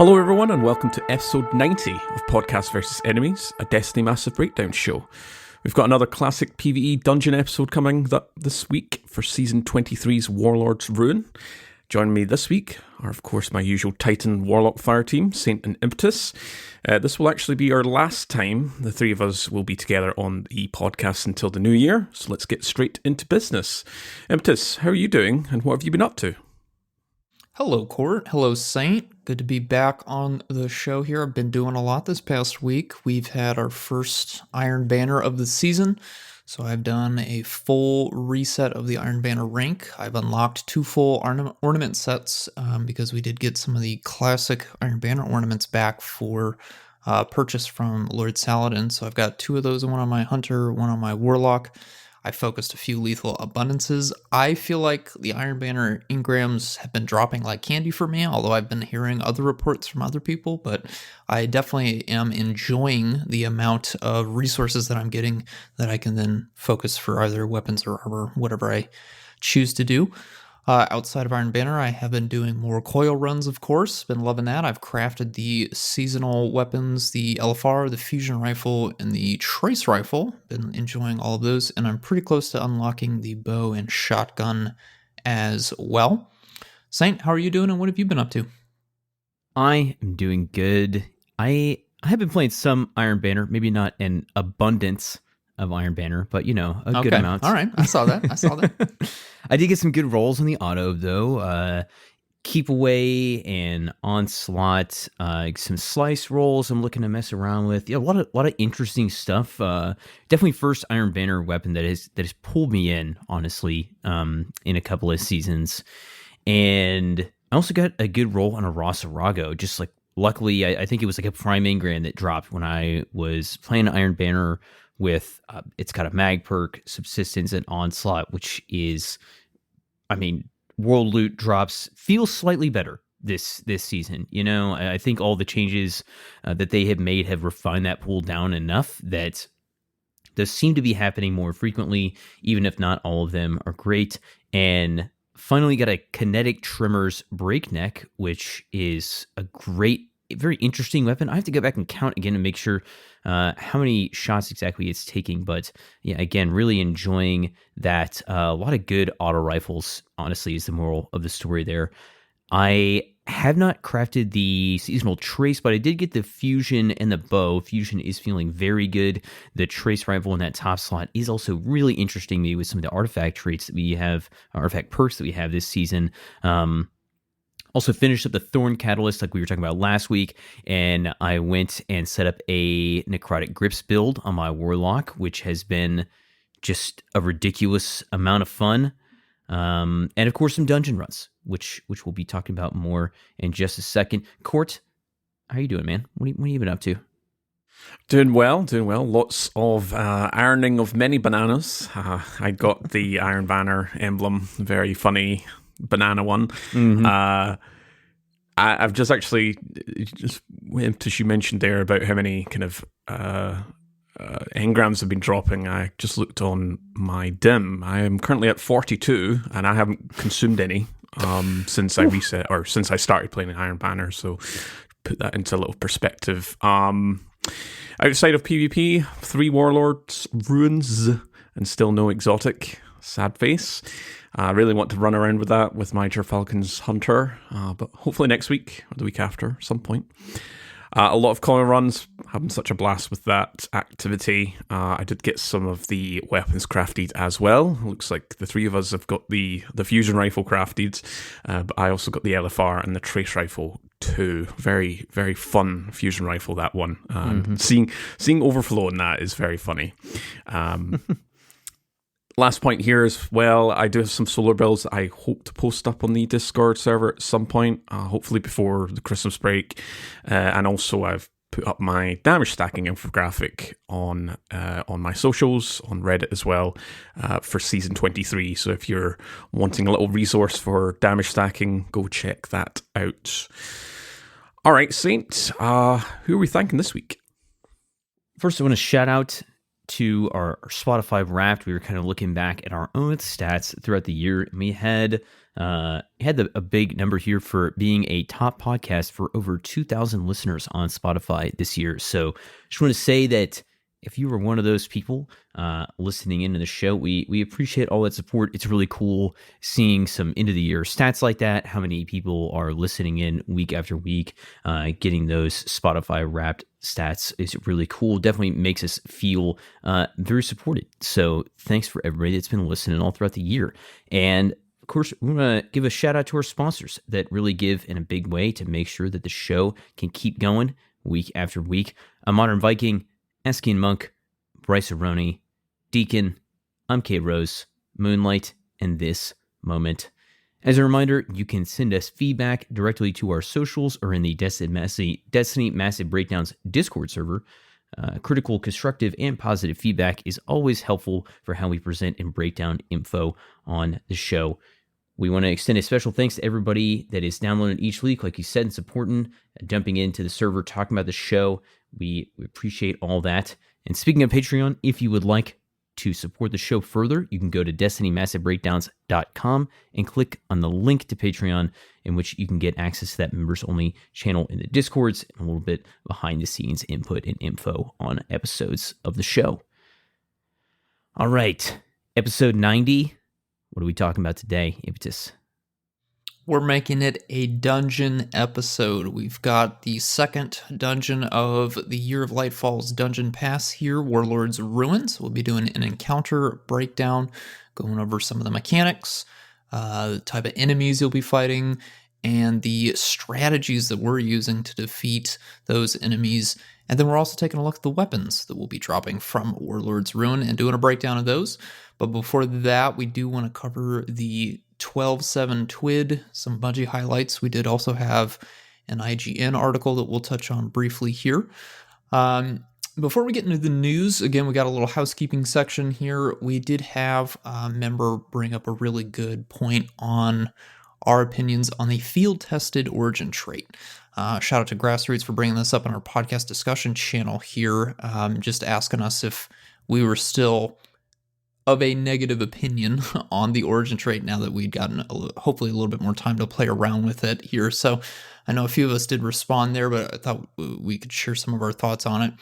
Hello everyone and welcome to episode 90 of Podcast vs. Enemies, a Destiny Massive Breakdown show. We've got another classic PvE dungeon episode coming up this week for Season 23's Warlord's Ruin. Joining me this week are of course my usual Titan Warlock Fire team, Saint and Impetus. This will actually be our last time the three of us will be together on the podcast until the new year, so let's get straight into business. Impetus, how are you doing and what have you been up to? Hello, Court. Hello, Saint. Good to be back on the show here. I've been doing a lot this past week. We've had our first Iron Banner of the season, so I've done a full reset of the Iron Banner rank. I've unlocked 2 full ornament sets because we did get some of the classic Iron Banner ornaments back for purchase from Lord Saladin. So I've got 2 of those, one on my Hunter, one on my Warlock. I focused a few lethal abundances. I feel like the Iron Banner engrams have been dropping like candy for me, although I've been hearing other reports from other people, but I definitely am enjoying the amount of resources that I'm getting that I can then focus for either weapons or armor, whatever I choose to do. Outside of Iron Banner, I have been doing more coil runs, of course. Been loving that. I've crafted the seasonal weapons, the LFR, the fusion rifle, and the trace rifle. Been enjoying all of those, and I'm pretty close to unlocking the bow and shotgun as well. Saint, how are you doing, and what have you been up to? I am doing good. I have been playing some Iron Banner, maybe not an abundance of Iron Banner, but a good amount. All right, I saw that. I did get some good rolls on the auto though. Keep Away and Onslaught, some slice rolls I'm looking to mess around with. Yeah, a lot of interesting stuff. Definitely first Iron Banner weapon that has pulled me in, honestly, in a couple of seasons. And I also got a good roll on a Rossarago, just like luckily I think it was like a prime engram that dropped when I was playing Iron Banner with it's got a mag perk, subsistence, and onslaught, which is, world loot drops feel slightly better this season. I think all the changes that they have made have refined that pool down enough that does seem to be happening more frequently, even if not all of them are great. And finally got a kinetic trimmers breakneck, which is a great, very interesting weapon. I have to go back and count again to make sure how many shots exactly it's taking. But yeah, again, really enjoying that. A lot of good auto rifles, honestly, is the moral of the story there. I have not crafted the seasonal trace, but I did get the fusion and the bow. Fusion is feeling very good. The trace rifle in that top slot is also really interesting me with some of the artifact traits that we have, artifact perks that we have this season. Also finished up the Thorn Catalyst like we were talking about last week, and I went and set up a Necrotic Grips build on my Warlock, which has been just a ridiculous amount of fun. And of course some dungeon runs, which we'll be talking about more in just a second. Court, how are you doing, man? What have you been up to? Doing well. Lots of ironing of many bananas. I got the Iron Banner emblem, very funny banana one. Mm-hmm. I've just actually, as you mentioned there about how many kind of engrams have been dropping, I just looked on my dim. I am currently at 42 and I haven't consumed any since I reset, or since I started playing Iron Banner, so put that into a little perspective. Outside of PvP, 3 Warlords, Ruins, and still no exotic. Sad face. I really want to run around with that with my Falcon's Hunter, but hopefully next week or the week after, some point. A lot of coil runs, having such a blast with that activity. I did get some of the weapons crafted as well. Looks like the 3 of us have got the fusion rifle crafted, but I also got the LFR and the trace rifle too. Very, very fun fusion rifle, that one. Seeing overflow in that is very funny. Last point here as well, I do have some solar builds I hope to post up on the Discord server at some point, hopefully before the Christmas break. And also I've put up my damage stacking infographic on my socials, on Reddit as well, for Season 23. So if you're wanting a little resource for damage stacking, go check that out. All right, Saint, who are we thanking this week? First, I want to shout out to our Spotify Wrapped, we were kind of looking back at our own stats throughout the year, and we had a big number here for being a top podcast for over 2,000 listeners on Spotify this year. So just want to say that if you were one of those people listening into the show, we appreciate all that support. It's really cool seeing some end of the year stats like that, how many people are listening in week after week, getting those Spotify Wrapped stats is really cool. Definitely makes us feel very supported. So thanks for everybody that's been listening all throughout the year. And of course, we want to give a shout out to our sponsors that really give in a big way to make sure that the show can keep going week after week. A Modern Viking, Eskian Monk, Bryce Aroni, Deacon, I'm K Rose, Moonlight, and This Moment. As a reminder, you can send us feedback directly to our socials or in the Destiny Massive Breakdowns Discord server. Critical, constructive, and positive feedback is always helpful for how we present and break down info on the show. We want to extend a special thanks to everybody that is downloading each week, like you said, and supporting, jumping into the server, talking about the show. We appreciate all that. And speaking of Patreon, if you would like to support the show further, you can go to DestinyMassiveBreakdowns.com and click on the link to Patreon, in which you can get access to that members-only channel in the Discords and a little bit behind-the-scenes input and info on episodes of the show. All right, episode 90. What are we talking about today, Impetus? We're making it a dungeon episode. We've got the second dungeon of the Year of Lightfall's Dungeon Pass here, Warlord's Ruins. We'll be doing an encounter breakdown, going over some of the mechanics, the type of enemies you'll be fighting, and the strategies that we're using to defeat those enemies. And then we're also taking a look at the weapons that we'll be dropping from Warlord's Ruin and doing a breakdown of those. But before that, we do want to cover the 12.7 TWID, some Bungie highlights. We did also have an IGN article that we'll touch on briefly here. Before we get into the news, again, we got a little housekeeping section here. We did have a member bring up a really good point on our opinions on the field-tested origin trait. Shout out to Grassroots for bringing this up on our podcast discussion channel here, just asking us if we were still of a negative opinion on the origin trait now that we'd gotten hopefully a little bit more time to play around with it here. So I know a few of us did respond there, but I thought we could share some of our thoughts on it.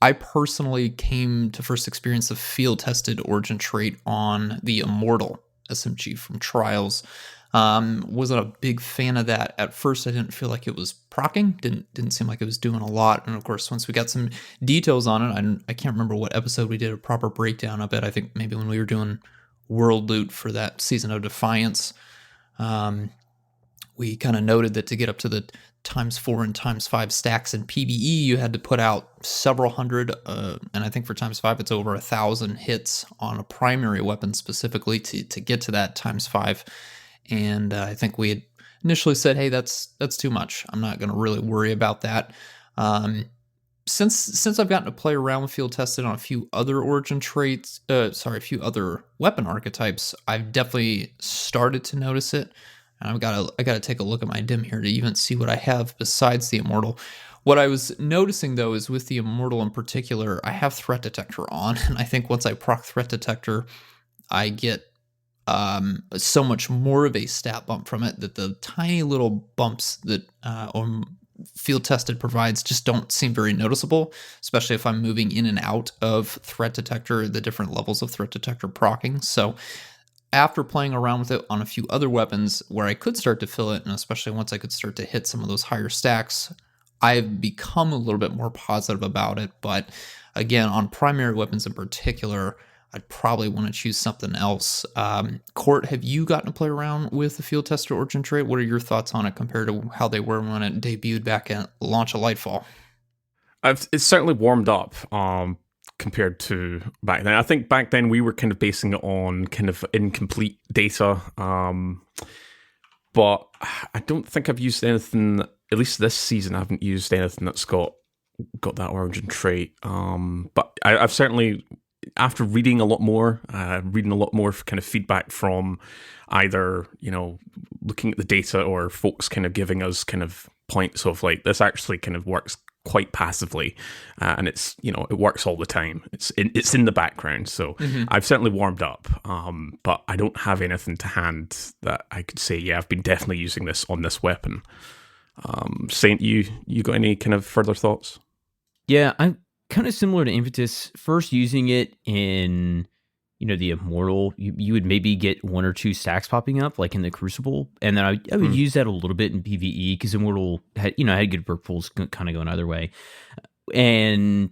I personally came to first experience the field-tested origin trait on the Immortal SMG from Trials. Wasn't a big fan of that. At first, I didn't feel like it was proccing. Didn't seem like it was doing a lot. And of course, once we got some details on it, I can't remember what episode we did a proper breakdown of it. I think maybe when we were doing World Loot for that season of Defiance, we kind of noted that to get up to the ×4 and ×5 stacks in PvE, you had to put out several hundred, and I think for ×5, it's over 1,000 hits on a primary weapon specifically to get to that ×5. And I think we had initially said, hey, that's too much. I'm not going to really worry about that. Since I've gotten to play around with field tested on a few other origin traits, a few other weapon archetypes, I've definitely started to notice it. And I got to take a look at my dim here to even see what I have besides the Immortal. What I was noticing, though, is with the Immortal in particular, I have Threat Detector on. And I think once I proc Threat Detector, I get so much more of a stat bump from it that the tiny little bumps that field tested provides just don't seem very noticeable, especially if I'm moving in and out of Threat Detector, the different levels of Threat Detector proccing. So after playing around with it on a few other weapons where I could start to fill it, and especially once I could start to hit some of those higher stacks, I've become a little bit more positive about it. But again, on primary weapons in particular, I'd probably want to choose something else. Court, have you gotten to play around with the field tester origin trait? What are your thoughts on it compared to how they were when it debuted back at launch of Lightfall? It's certainly warmed up compared to back then. I think back then we were kind of basing it on kind of incomplete data. But I don't think I've used anything, at least this season, I haven't used anything that's got that origin trait. But I've certainly, after reading a lot more kind of feedback from either, looking at the data or folks kind of giving us kind of points of like, this actually kind of works quite passively, and it's it works all the time. It's in the background, so I've certainly warmed up, but I don't have anything to hand that I could say, yeah, I've been definitely using this on this weapon. Saint, you got any kind of further thoughts? Yeah, I'm kind of similar to Impetus. First using it in the Immortal, you would maybe get 1 or 2 stacks popping up, like in the Crucible, and then I would use that a little bit in PvE because Immortal had had good perk pools kind of going either way. And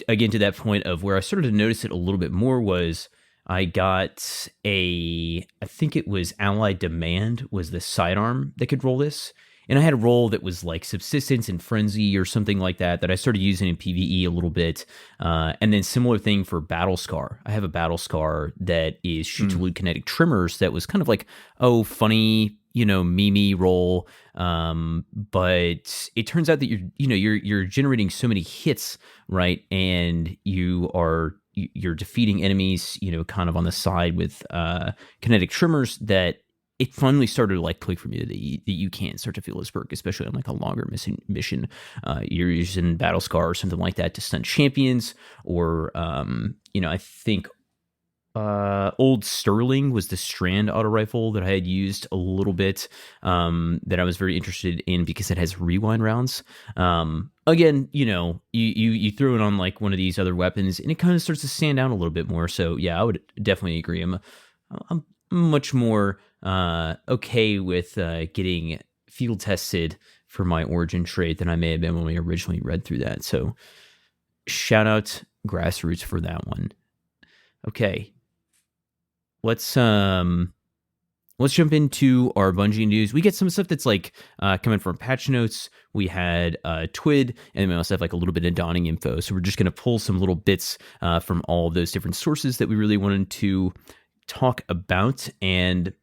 again, to that point of where I started to notice it a little bit more was I got I think it was Allied Demand was the sidearm that could roll this. And I had a role that was like Subsistence and Frenzy or something like that I started using in PvE a little bit. And then similar thing for Battle Scar. I have a Battle Scar that is shoot to loot kinetic trimmers that was kind of like, funny, meme roll. But it turns out that you're generating so many hits, right? And you're defeating enemies, kind of on the side with kinetic trimmers that it finally started to like click for me that you can start to feel this perk, especially on like a longer mission. You're using Battle Scar or something like that to stun champions, or I think Old Sterling was the Strand auto rifle that I had used a little bit, that I was very interested in because it has rewind rounds. Again, you throw it on like one of these other weapons and it kind of starts to stand out a little bit more. So yeah, I would definitely agree. I'm much more okay with getting field tested for my origin trait than I may have been when we originally read through that. So shout out Grassroots for that one. Okay, let's jump into our Bungie news. We get some stuff that's like coming from patch notes. We had Twid, and we also have like a little bit of Dawning info. So we're just going to pull some little bits from all of those different sources that we really wanted to talk about, and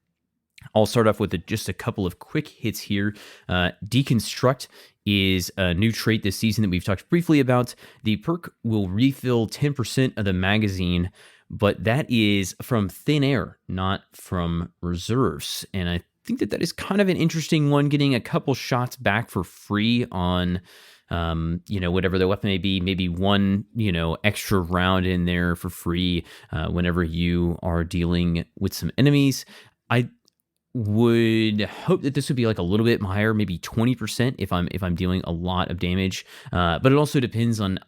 I'll start off with just a couple of quick hits here. Deconstruct is a new trait this season that we've talked briefly about. The perk will refill 10% of the magazine, but that is from thin air, not from reserves. And I think that is kind of an interesting one, getting a couple shots back for free on whatever the weapon may be, maybe one, extra round in there for free whenever you are dealing with some enemies. I would hope that this would be like a little bit higher, maybe 20% if I'm dealing a lot of damage. But it also depends on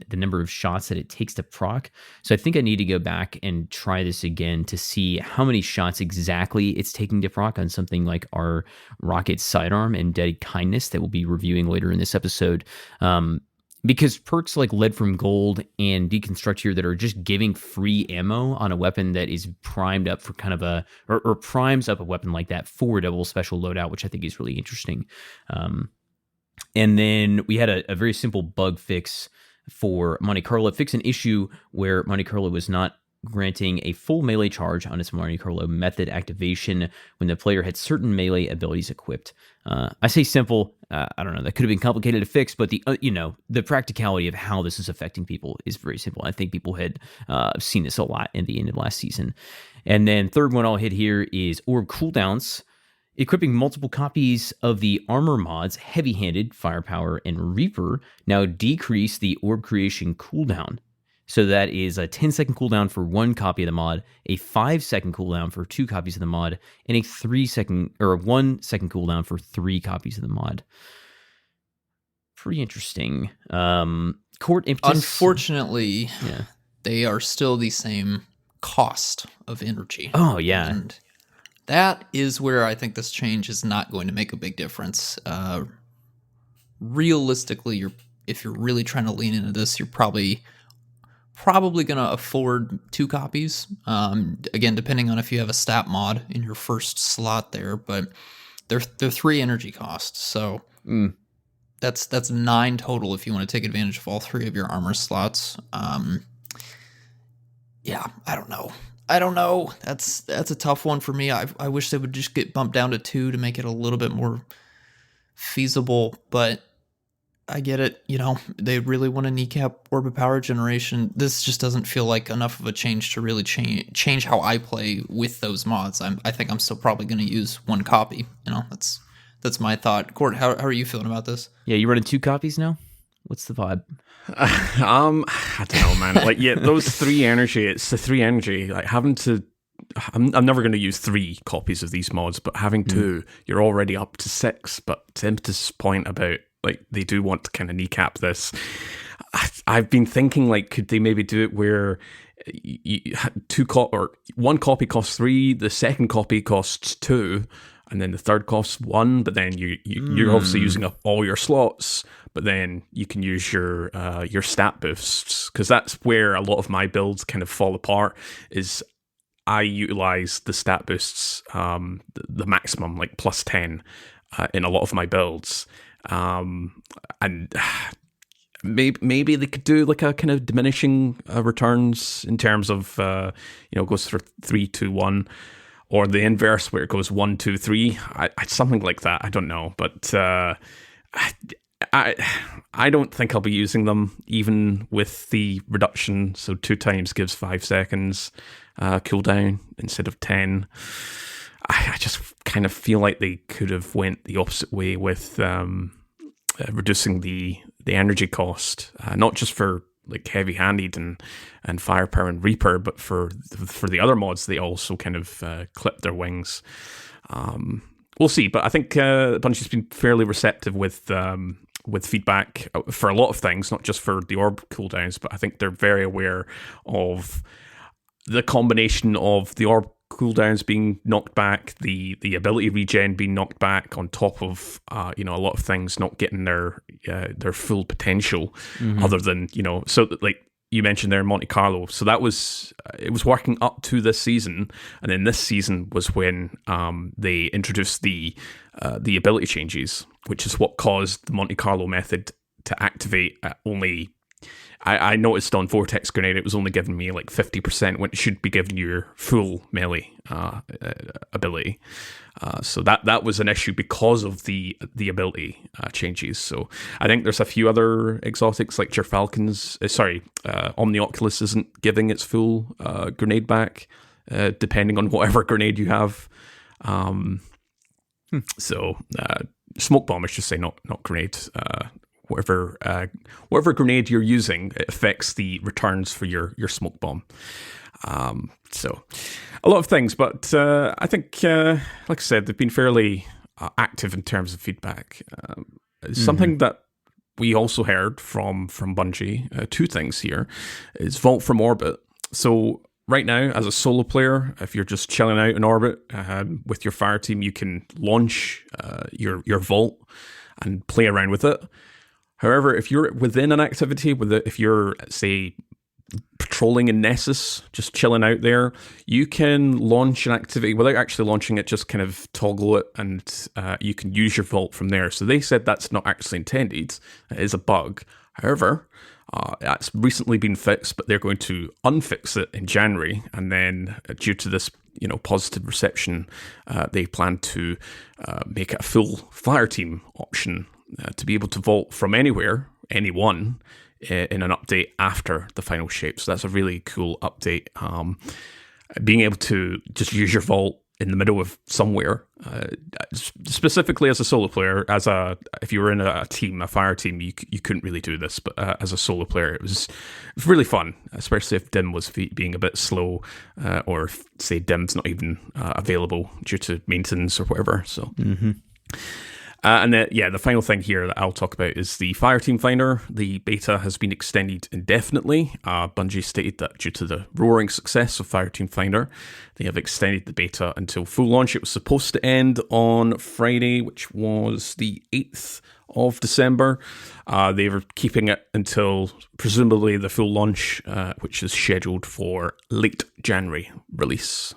the number of shots that it takes to proc. So I think I need to go back and try this again to see how many shots exactly it's taking to proc on something like our Rocket Sidearm and Dead Kindness that we'll be reviewing later in this episode. Because perks like Lead from Gold and Deconstruct here that are just giving free ammo on a weapon that is primed up for kind of or primes up a weapon like that for a double special loadout, which I think is really interesting. And then we had a very simple bug fix for Monte Carlo. Fix an issue where Monte Carlo was not granting a full melee charge on its Monte Carlo method activation when the player had certain melee abilities equipped. I say simple. I don't know. That could have been complicated to fix, but the practicality of how this is affecting people is very simple. I think people had seen this a lot in the end of last season. And then third one I'll hit here is orb cooldowns. Equipping multiple copies of the armor mods Heavy-Handed, Firepower, and Reaper now decrease the orb creation cooldown. So that is a 10-second cooldown for one copy of the mod, a 5-second cooldown for 2 copies of the mod, and a 1-second cooldown for 3 copies of the mod. Pretty interesting. Court Impetus. Unfortunately, they are still the same cost of energy. Oh, yeah. And that is where I think this change is not going to make a big difference. Realistically, if you're really trying to lean into this, you're probably going to afford 2 copies. Again, depending on if you have a stat mod in your first slot there, but they're 3 energy costs. So that's 9 total if you want to take advantage of all 3 of your armor slots. Yeah, I don't know. That's a tough one for me. I wish they would just get bumped down to 2 to make it a little bit more feasible, but I get it. They really want to kneecap Orb of Power generation. This just doesn't feel like enough of a change to really change how I play with those mods. I think I'm still probably going to use 1 copy. That's my thought. Court, how are you feeling about this? Yeah, you running 2 copies now? What's the vibe? I don't know, man. Like, yeah, those 3 energy. It's the 3 energy. Like having to. I'm never going to use 3 copies of these mods, but having 2, you're already up to 6. But to Impetus' point about like they do want to kind of kneecap this, I've been thinking like, could they maybe do it where one copy costs 3, the second copy costs 2, and then the third costs 1. But then you're obviously using up all your slots. But then you can use your stat boosts, because that's where a lot of my builds kind of fall apart. Is I utilize the stat boosts, the maximum, like plus 10, in a lot of my builds. And maybe they could do like a kind of diminishing returns in terms of, it goes for 3, 2, 1, or the inverse where it goes 1, 2, 3. Something like that. I don't know. But I don't think I'll be using them, even with the reduction. So 2 times gives 5 seconds cooldown instead of 10. I just kind of feel like they could have went the opposite way with reducing the energy cost, not just for like heavy-handed and firepower and Reaper, but for the other mods, they also kind of clip their wings. We'll see, but I think Bungie's been fairly receptive with feedback for a lot of things, not just for the orb cooldowns, but I think they're very aware of the combination of the orb cooldowns being knocked back, the ability regen being knocked back, on top of a lot of things not getting their full potential, other than so like you mentioned there in Monte Carlo. So that was it was working up to this season, and then this season was when they introduced the ability changes, which is what caused the Monte Carlo method to activate at only. I noticed on Vortex Grenade it was only giving me like 50% when it should be giving you your full melee ability. So that was an issue because of the ability changes. So I think there's a few other exotics like Falcon's. Omnioculus isn't giving its full grenade back, depending on whatever grenade you have. So smoke bomb, I should say, not grenade. Whatever grenade you're using, it affects the returns for your smoke bomb. So a lot of things, but I think, like I said, they've been fairly active in terms of feedback. Something that we also heard from Bungie, 2 things here, is Vault from Orbit. So right now, as a solo player, if you're just chilling out in orbit with your fire team, you can launch your Vault and play around with it. However, if you're within an activity, if you're, say, patrolling in Nessus, just chilling out there, you can launch an activity without actually launching it, just kind of toggle it, and you can use your Vault from there. So they said that's not actually intended. It is a bug. However, that's recently been fixed, but they're going to unfix it in January, and then due to this positive reception, they plan to make it a full fire team option, to be able to vault from anywhere, anyone, in an update after the final shape. So that's a really cool update. Being able to just use your vault in the middle of somewhere, specifically as a solo player. If you were in a team, a fire team, you couldn't really do this. But as a solo player, it was really fun, especially if Dim was being a bit slow, or if, say, Dim's not even available due to maintenance or whatever. So. And the final thing here that I'll talk about is the Fireteam Finder. The beta has been extended indefinitely. Bungie stated that due to the roaring success of Fireteam Finder, they have extended the beta until full launch. It was supposed to end on Friday, which was the 8th of December. They were keeping it until presumably the full launch, which is scheduled for late January release.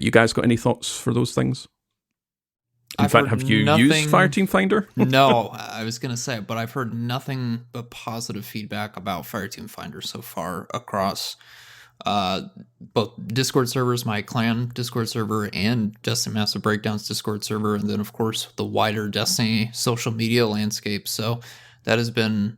You guys got any thoughts for those things? In fact, have you used Fireteam Finder? No, I was going to say, but I've heard nothing but positive feedback about Fireteam Finder so far across both Discord servers, my clan Discord server, and Destiny Massive Breakdowns Discord server, and then, of course, the wider Destiny social media landscape. So that has been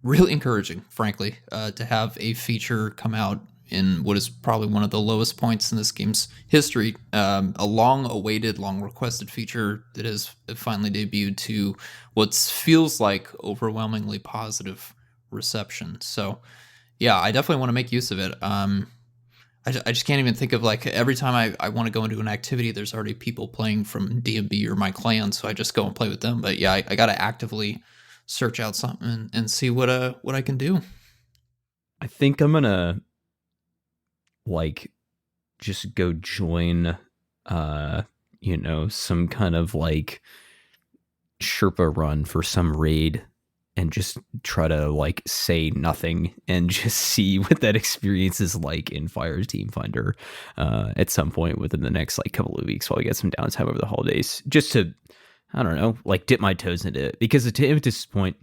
really encouraging, frankly, to have a feature come out in what is probably one of the lowest points in this game's history. A long-awaited, long-requested feature that has finally debuted to what feels like overwhelmingly positive reception. So, yeah, I definitely want to make use of it. I just can't even think of, like, every time I want to go into an activity, there's already people playing from D&B or my clan, so I just go and play with them. But yeah, I got to actively search out something and see what I can do. I think I'm gonna like just go join some kind of like Sherpa run for some raid and just try to like say nothing and just see what that experience is like in Fire Team Finder at some point within the next like couple of weeks while we get some downtime over the holidays, just to, I don't know, like dip my toes into it. Because to this point,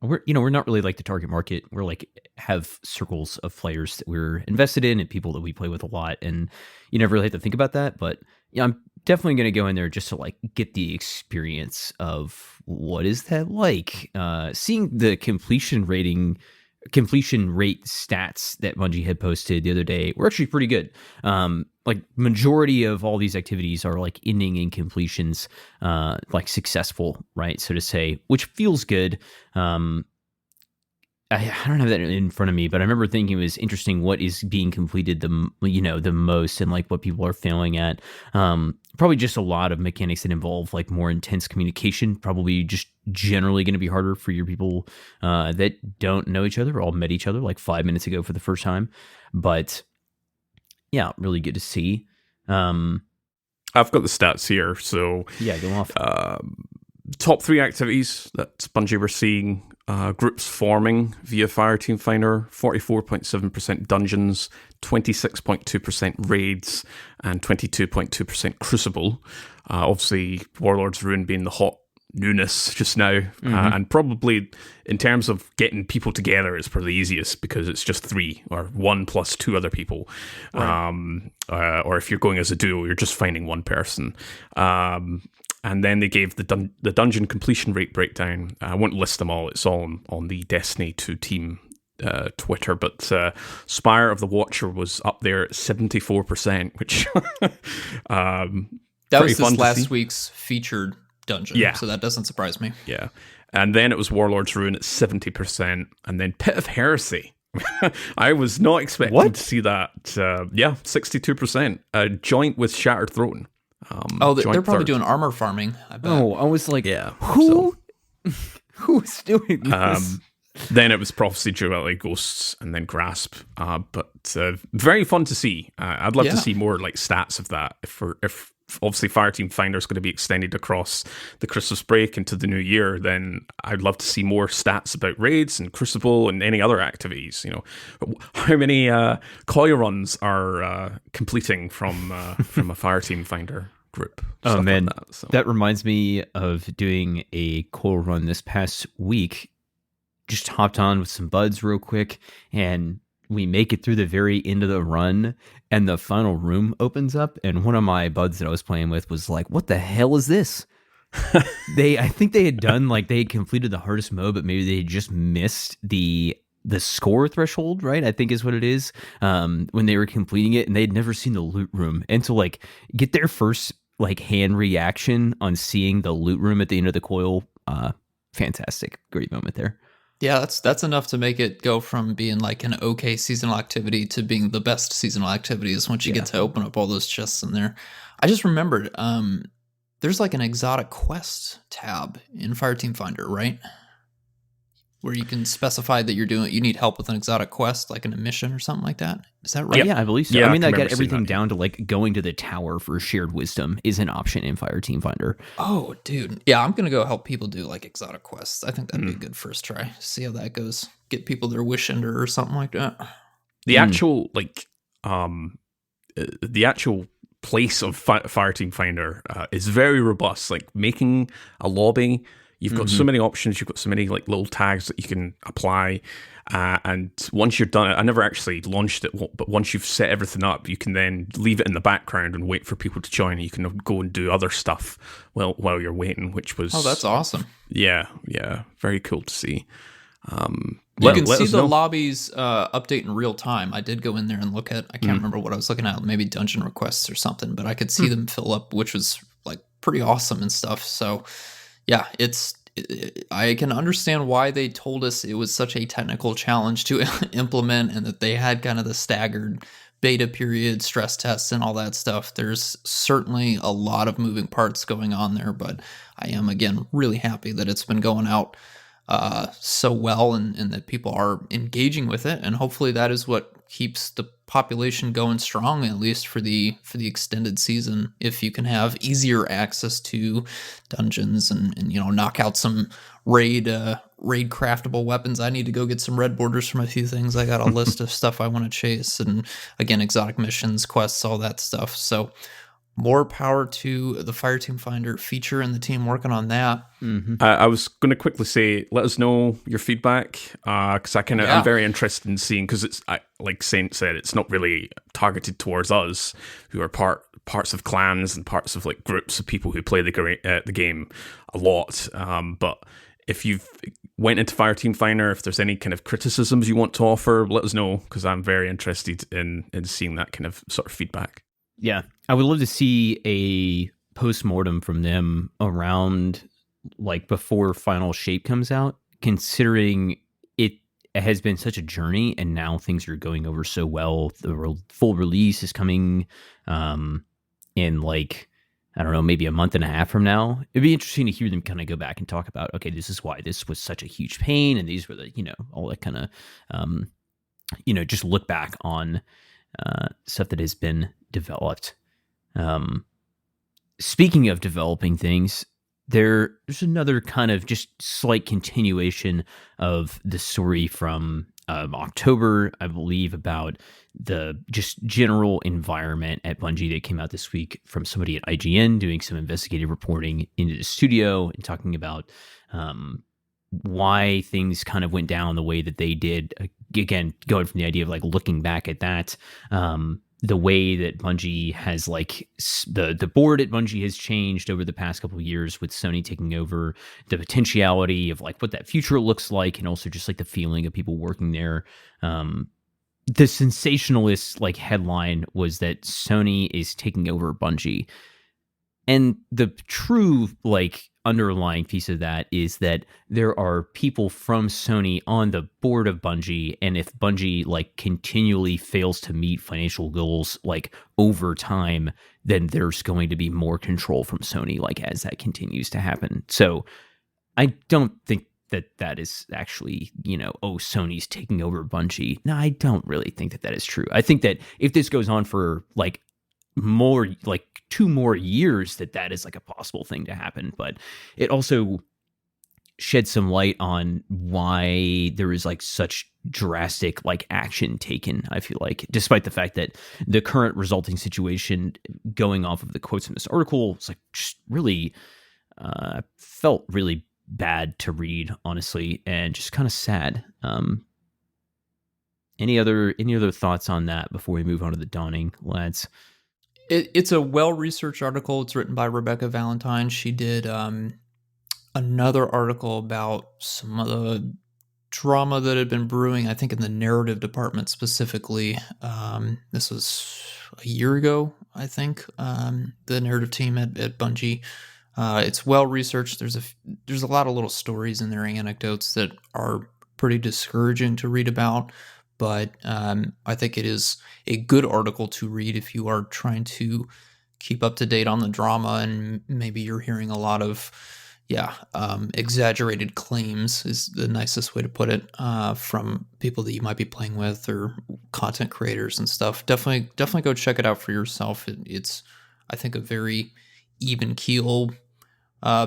we're not really like the target market. We're like have circles of players that we're invested in and people that we play with a lot, and you never really have to think about that. But yeah, I'm definitely going to go in there just to like get the experience of what is that like. Seeing the completion rate stats that Bungie had posted the other day were actually pretty good. Like majority of all these activities are like ending in completions, like successful, right? So to say, which feels good. I don't have that in front of me, but I remember thinking it was interesting what is being completed the most and like what people are failing at. Probably just a lot of mechanics that involve like more intense communication, probably just generally going to be harder for your people that don't know each other or all met each other like 5 minutes ago for the first time. But yeah, really good to see. I've got the stats here. So yeah, go off. Top 3 activities that Bungie were seeing. Groups forming via Fireteam Finder, 44.7% dungeons, 26.2% raids, and 22.2% Crucible. Obviously, Warlord's Ruin being the hot newness just now, and probably in terms of getting people together, it's probably the easiest because it's just 3 or 1 plus 2 other people. Right. Or if you're going as a duo, you're just finding one person. And then they gave the dungeon completion rate breakdown. I won't list them all. It's all on the Destiny 2 team Twitter. But Spire of the Watcher was up there at 74%, which that was this last week's featured dungeon. Yeah. So that doesn't surprise me. Yeah. And then it was Warlord's Ruin at 70%. And then Pit of Heresy. I was not expecting to see that. 62%. Joint with Shattered Throne. They're probably doing armor farming, I bet. Oh, I was like, who's doing this? Then it was Prophecy, Duality, Ghosts, and then Grasp. But very fun to see. I'd love to see more like stats of that. If obviously Fireteam Finder is going to be extended across the Christmas break into the new year, then I'd love to see more stats about raids and Crucible and any other activities. You know, how many coil runs are completing from a Fireteam Finder group? Oh man, like that reminds me of doing a coil run this past week. Just hopped on with some buds real quick, and we make it through the very end of the run, and the final room opens up, and one of my buds that I was playing with was like, what the hell is this? I think they had done, like, they had completed the hardest mode, but maybe they had just missed the score threshold, right? I think is what it is, when they were completing it, and they'd never seen the loot room. And to, like, get their first, like, hand reaction on seeing the loot room at the end of the coil, fantastic. Great moment there. Yeah, that's enough to make it go from being like an okay seasonal activity to being the best seasonal activities once you get to open up all those chests in there. I just remembered, there's like an exotic quest tab in Fireteam Finder, right? Where you can specify that you need help with an exotic quest, like in a mission or something like that. Is that right? Yeah, I believe so. Yeah, I mean, I got everything down to like going to the tower for shared wisdom is an option in Fireteam Finder. Oh, dude. Yeah, I'm going to go help people do like exotic quests. I think that'd be a good first try. See how that goes. Get people their wish ender or something like that. The actual, like, the actual place of Fireteam Finder is very robust. Like, making a lobby, you've got so many options. You've got so many like little tags that you can apply. And once you're done, I never actually launched it, but once you've set everything up, you can then leave it in the background and wait for people to join. You can go and do other stuff while you're waiting, which was... Oh, that's awesome. Yeah. Very cool to see. You can let see us the know. lobbies update in real time. I did go in there and look at, I can't remember what I was looking at, maybe dungeon requests or something, but I could see them fill up, which was like pretty awesome and stuff. So yeah, I can understand why they told us it was such a technical challenge to implement, and that they had kind of the staggered beta period, stress tests, and all that stuff. There's certainly a lot of moving parts going on there, but I am, again, really happy that it's been going out so well, and that people are engaging with it, and hopefully that is what keeps the population going strong, at least for the extended season. If you can have easier access to dungeons and knock out some raid craftable weapons. I need to go get some red borders from a few things. I got a list of stuff I want to chase, and again, exotic missions, quests, all that stuff. So more power to the Fireteam Finder feature and the team working on that. I was going to quickly say, let us know your feedback, because I'm very interested in seeing, because it's like Saint said, it's not really targeted towards us who are parts of clans and parts of like groups of people who play the game a lot. But if you've went into Fireteam Finder, if there's any kind of criticisms you want to offer, let us know, because I'm very interested in seeing that kind of sort of feedback. Yeah, I would love to see a post-mortem from them around like before Final Shape comes out, considering it has been such a journey and now things are going over so well. The full release is coming in like, I don't know, maybe a month and a half from now. It'd be interesting to hear them kind of go back and talk about, okay, this is why this was such a huge pain, and these were the, all that kind of, just look back on stuff that has been developed. Speaking of developing things, there's another kind of just slight continuation of the story from October, I believe, about the just general environment at Bungie that came out this week from somebody at IGN doing some investigative reporting into the studio and talking about why things kind of went down the way that they did. Again, going from the idea of like looking back at that, the way that Bungie has like the board at Bungie has changed over the past couple of years with Sony taking over, the potentiality of like what that future looks like, and also just like the feeling of people working there. The sensationalist like headline was that Sony is taking over Bungie. And the true like underlying piece of that is that there are people from Sony on the board of Bungie, and if Bungie like continually fails to meet financial goals like over time, then there's going to be more control from Sony like as that continues to happen. So I don't think that is actually, Sony's taking over Bungie. No, I don't really think that is true. I think that if this goes on for like more like 2 more years, that is like a possible thing to happen. But it also sheds some light on why there is like such drastic like action taken, I feel like, despite the fact that the current resulting situation, going off of the quotes in this article, it's like just really felt really bad to read, honestly, and just kind of sad. Any other thoughts on that before we move on to the Dawning, lads? It's a well-researched article. It's written by Rebecca Valentine. She did another article about some of the drama that had been brewing, I think in the narrative department specifically. This was a year ago, I think, the narrative team at Bungie. It's well-researched. There's a lot of little stories in there, anecdotes that are pretty discouraging to read about. But I think it is a good article to read if you are trying to keep up to date on the drama, and maybe you're hearing a lot of, exaggerated claims is the nicest way to put it, from people that you might be playing with or content creators and stuff. Definitely go check it out for yourself. It's, I think, a very even keel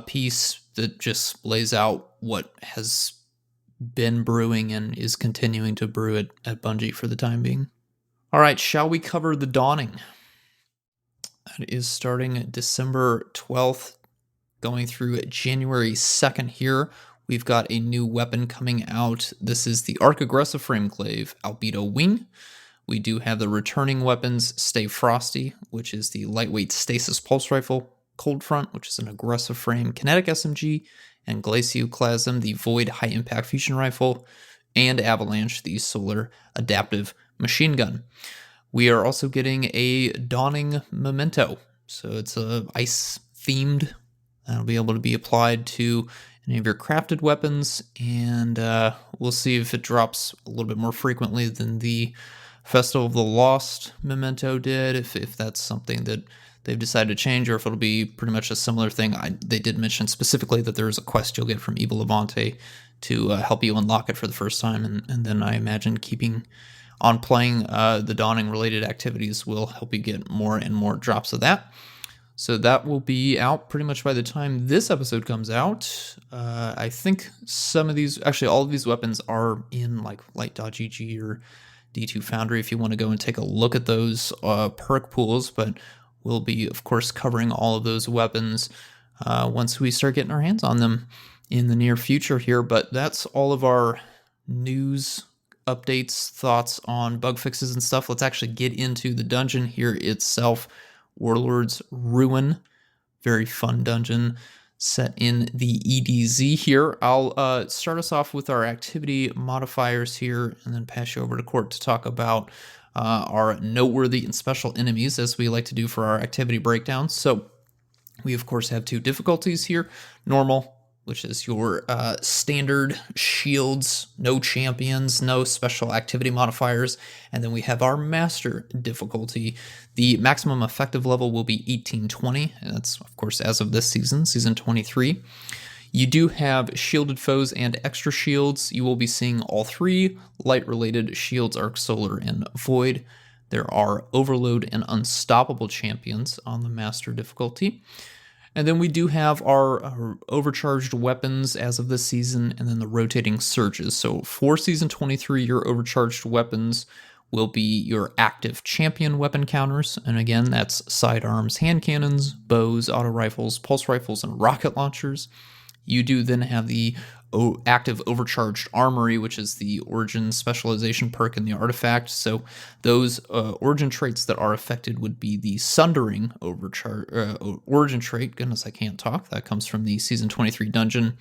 piece that just lays out what has been brewing and is continuing to brew at Bungie for the time being. All right, shall we cover the Dawning? That is starting December 12th, going through January 2nd here. We've got a new weapon coming out. This is the Arc Aggressive Flameglaive Albedo Wing. We do have the returning weapons, Stay Frosty, which is the lightweight Stasis Pulse Rifle, Cold Front, which is an aggressive frame kinetic SMG, and Glacioclasm, the Void High Impact Fusion Rifle. and Avalanche, the solar adaptive machine gun. We are also getting a Dawning Memento. So it's a ice-themed. That'll be able to be applied to any of your crafted weapons, and we'll see if it drops a little bit more frequently than the Festival of the Lost Memento did, if that's something that they've decided to change, or if it'll be pretty much a similar thing. They did mention specifically that there is a quest you'll get from Evil Levante to help you unlock it for the first time, and then I imagine keeping on playing the Dawning-related activities will help you get more and more drops of that. So that will be out pretty much by the time this episode comes out. I think some of these, actually all of these weapons are in like Light.gg or D2 Foundry if you want to go and take a look at those perk pools, but we'll be, of course, covering all of those weapons once we start getting our hands on them in the near future here. But that's all of our news, updates, thoughts on bug fixes and stuff. Let's actually get into the dungeon here itself. Warlord's Ruin, very fun dungeon set in the EDZ here. I'll start us off with our activity modifiers here and then pass you over to Court to talk about our noteworthy and special enemies, as we like to do for our activity breakdowns. So we, of course, have 2 difficulties here. Normal, which is your standard shields, no champions, no special activity modifiers. And then we have our master difficulty. The maximum effective level will be 1820, and that's, of course, as of this season, season 23. You do have shielded foes and extra shields. You will be seeing all 3 light-related shields, Arc, Solar, and Void. There are Overload and Unstoppable champions on the master difficulty. And then we do have our overcharged weapons as of this season, and then the rotating surges. So for season 23, your overcharged weapons will be your active champion weapon counters. And again, that's sidearms, hand cannons, bows, auto rifles, pulse rifles, and rocket launchers. You do then have the active overcharged armory, which is the origin specialization perk in the artifact. So those origin traits that are affected would be the Sundering origin trait. Goodness, I can't talk. That comes from the Season 23 dungeon.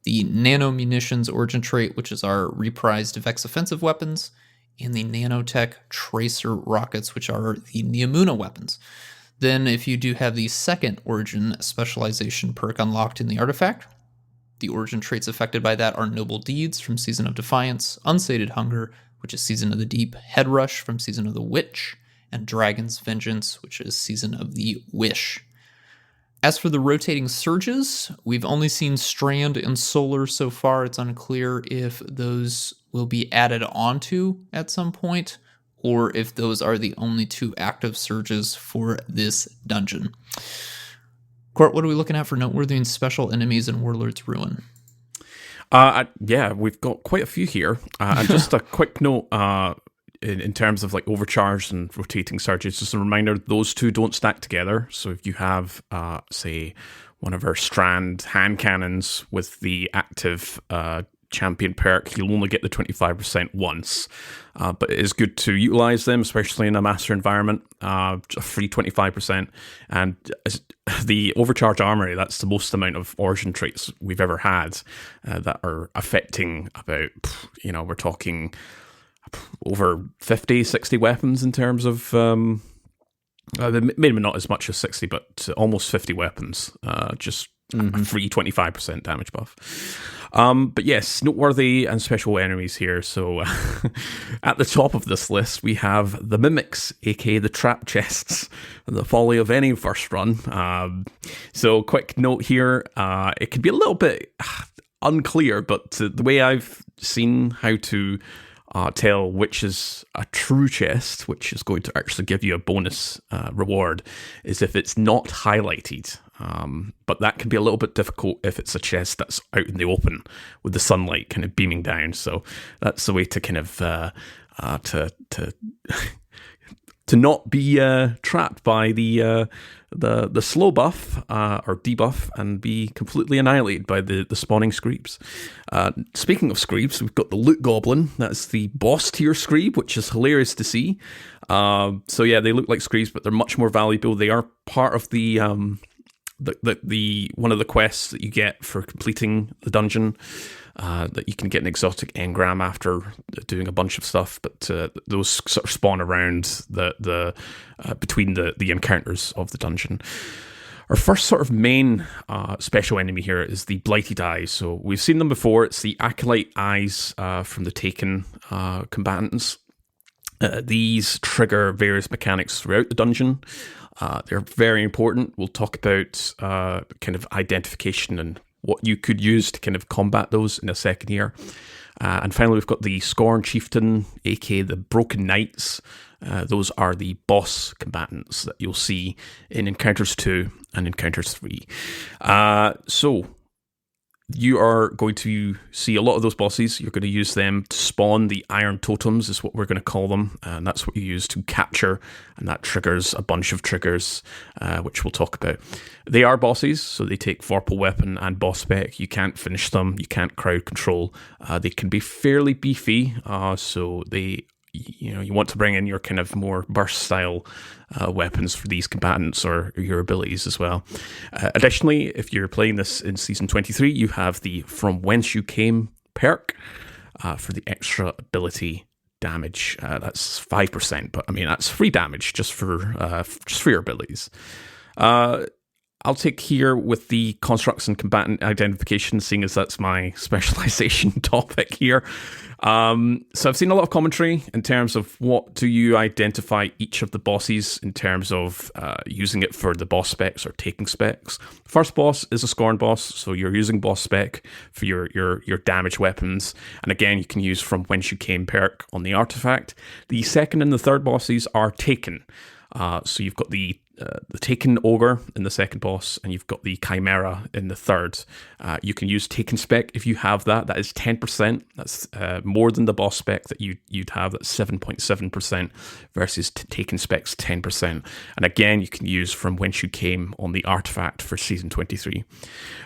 The Nano Munitions origin trait, which is our reprised Vex offensive weapons. And the Nanotech Tracer rockets, which are the Neomuna weapons. Then if you do have the second origin specialization perk unlocked in the artifact, the origin traits affected by that are Noble Deeds from Season of Defiance, Unsated Hunger, which is Season of the Deep, Head Rush from Season of the Witch, and Dragon's Vengeance, which is Season of the Wish. As for the rotating surges, we've only seen Strand and Solar so far. It's unclear if those will be added onto at some point, or if those are the only 2 active surges for this dungeon. Court, what are we looking at for noteworthy and special enemies in Warlord's Ruin? Yeah, we've got quite a few here. And just a quick note in terms of like overcharged and rotating surges, just a reminder, those 2 don't stack together. So if you have, say, one of our Strand hand cannons with the active champion perk, you'll only get the 25% once. But it is good to utilize them, especially in a master environment. A free 25%. And the overcharged armory, that's the most amount of origin traits we've ever had that are affecting about, we're talking over 50, 60 weapons in terms of, maybe not as much as 60, but almost 50 weapons, just a free 25% damage buff. But yes, noteworthy and special enemies here. So at the top of this list, we have the Mimics, aka the Trap Chests, the folly of any first run. So quick note here, it could be a little bit unclear, but the way I've seen how to tell which is a true chest, which is going to actually give you a bonus reward, is if it's not highlighted. But that can be a little bit difficult if it's a chest that's out in the open with the sunlight kind of beaming down. So that's the way to kind of to not be trapped by the slow buff or debuff and be completely annihilated by the spawning Screebs. Speaking of Screebs, we've got the Loot Goblin. That's the boss tier Screeb, which is hilarious to see. So yeah, they look like Screebs, but they're much more valuable. They are part of the one of the quests that you get for completing the dungeon. that you can get an exotic engram after doing a bunch of stuff, but those sort of spawn around the between the encounters of the dungeon. Our first sort of main special enemy here is the Blighted Eyes. So we've seen them before. It's the Acolyte Eyes from the Taken combatants. These trigger various mechanics throughout the dungeon. They're very important. We'll talk about kind of identification and what you could use to kind of combat those in a second here. And finally, we've got the Scorn Chieftain, aka the Broken Knights. Those are the boss combatants that you'll see in Encounters 2 and Encounters 3. So you are going to see a lot of those bosses. You're going to use them to spawn the Iron Totems, is what we're going to call them. And that's what you use to capture. And that triggers a bunch of triggers, which we'll talk about. They are bosses, so they take Vorpal Weapon and Boss Spec. You can't finish them. You can't crowd control. They can be fairly beefy, so they... you want to bring in your kind of more burst style weapons for these combatants or your abilities as well. Additionally, if you're playing this in Season 23, you have the From Whence You Came perk for the extra ability damage. That's 5%, but I mean, that's free damage just for your abilities. I'll take here with the constructs and combatant identification, seeing as that's my specialization topic here. So I've seen a lot of commentary in terms of what do you identify each of the bosses in terms of using it for the boss specs or taking specs. First boss is a Scorn boss, so you're using boss spec for your damage weapons. And again, you can use From Whence You Came perk on the artifact. The second and the third bosses are taken. So you've got the Taken Ogre in the second boss, and you've got the Chimera in the third. You can use Taken Spec if you have that. That is 10%. That's more than the boss spec that you'd have. That's 7.7% versus Taken Spec's 10%. And again, you can use From Whence You Came on the artifact for Season 23.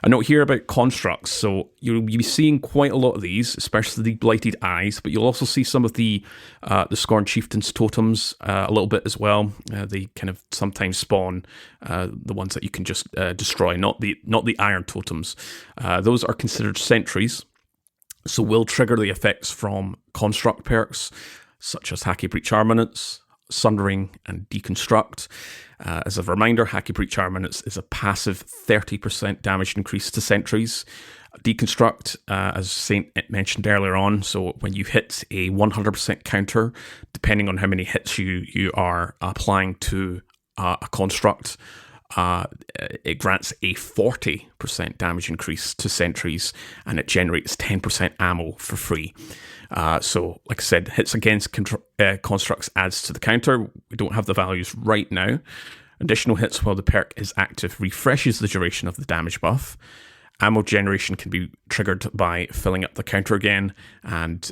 A note here about constructs. So you'll be seeing quite a lot of these, especially the Blighted Eyes, but you'll also see some of the Scorn Chieftain's totems a little bit as well. They kind of sometimes spawn the ones that you can just destroy, not the iron totems. Those are considered sentries, so will trigger the effects from construct perks such as Hacky Breach Armaments, Sundering, and Deconstruct. As a reminder, Hacky Breach Armaments is a passive 30% damage increase to sentries. Deconstruct, as Saint mentioned earlier on, so when you hit a 100% counter, depending on how many hits you are applying to a construct, it grants a 40% damage increase to sentries, and it generates 10% ammo for free. So, like I said, hits against constructs adds to the counter. We don't have the values right now. Additional hits while the perk is active refreshes the duration of the damage buff. Ammo generation can be triggered by filling up the counter again, and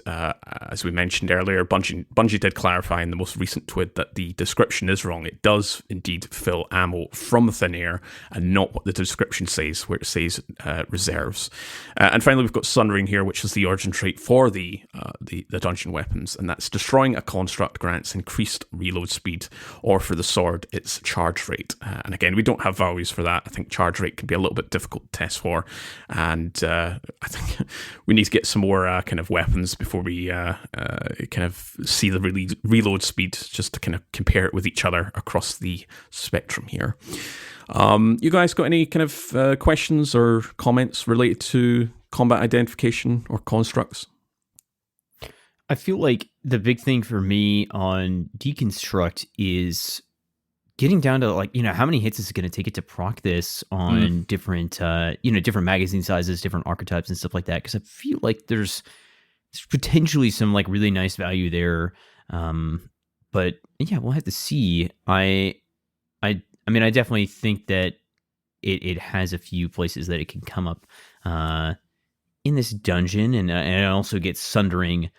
as we mentioned earlier, Bungie did clarify in the most recent tweet that the description is wrong. It does indeed fill ammo from thin air, and not what the description says, where it says reserves. And finally, we've got Sundering here, which is the origin trait for the dungeon weapons, and that's destroying a construct grants increased reload speed, or for the sword, its charge rate. And again, we don't have values for that. I think charge rate can be a little bit difficult to test for. And I think we need to get some more kind of weapons before we kind of see the reload speed, just to kind of compare it with each other across the spectrum here. You guys got any kind of questions or comments related to combat identification or constructs? I feel like the big thing for me on Deconstruct is getting down to, like, how many hits is it going to take it to proc this on different, different magazine sizes, different archetypes and stuff like that? Because I feel like there's potentially some, like, really nice value there. But yeah, we'll have to see. I mean, I definitely think that it has a few places that it can come up in this dungeon, and it also gets Sundering.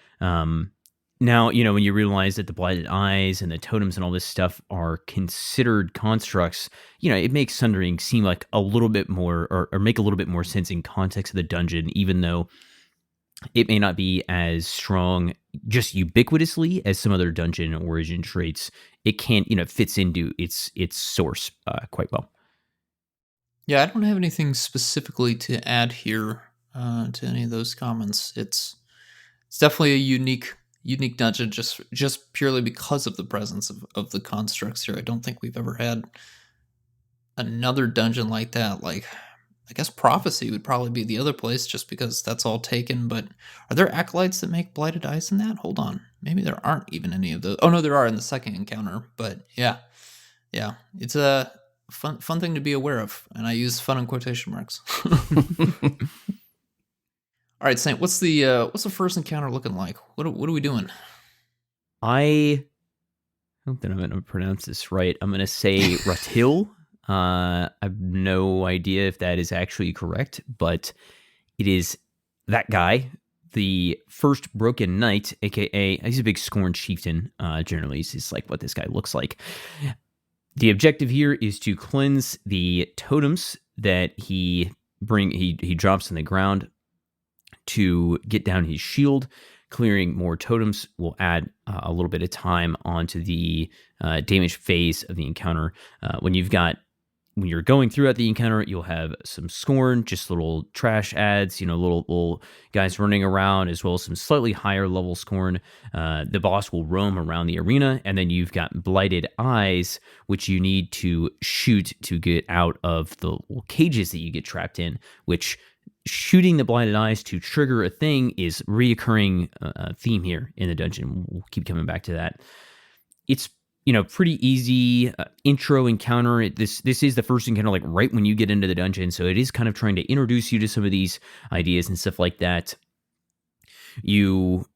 Now, when you realize that the Blighted Eyes and the totems and all this stuff are considered constructs, it makes Sundering seem like a little bit more, or make a little bit more sense in context of the dungeon, even though it may not be as strong just ubiquitously as some other dungeon origin traits. It can, fits into its source quite well. Yeah, I don't have anything specifically to add here. to any of those comments. It's definitely a unique dungeon, just purely because of the presence of the constructs here. I don't think we've ever had another dungeon like that. Like, I guess Prophecy would probably be the other place, just because that's all taken. But are there acolytes that make blighted ice in that? Hold on, maybe there aren't even any of those. Oh no, there are in the second encounter. But yeah, it's a fun thing to be aware of, and I use fun in quotation marks. All right, Saint, what's the first encounter looking like? What are we doing? I hope that I'm going to pronounce this right. I'm going to say Rathil. I have no idea if that is actually correct, but it is that guy, the first Broken Knight, aka he's a big Scorn chieftain. Generally, he's like what this guy looks like. The objective here is to cleanse the totems that he drops in the ground to get down his shield. Clearing more totems will add a little bit of time onto the damage phase of the encounter. When you're going throughout the encounter, you'll have some Scorn, just little trash ads, little guys running around, as well as some slightly higher level Scorn. The boss will roam around the arena, and then you've got Blighted Eyes, which you need to shoot to get out of the cages that you get trapped in, which shooting the Blighted Eyes to trigger a thing is reoccurring theme here in the dungeon. We'll keep coming back to that. It's pretty easy intro encounter. This is the first encounter, like right when you get into the dungeon, so it is kind of trying to introduce you to some of these ideas and stuff like that. You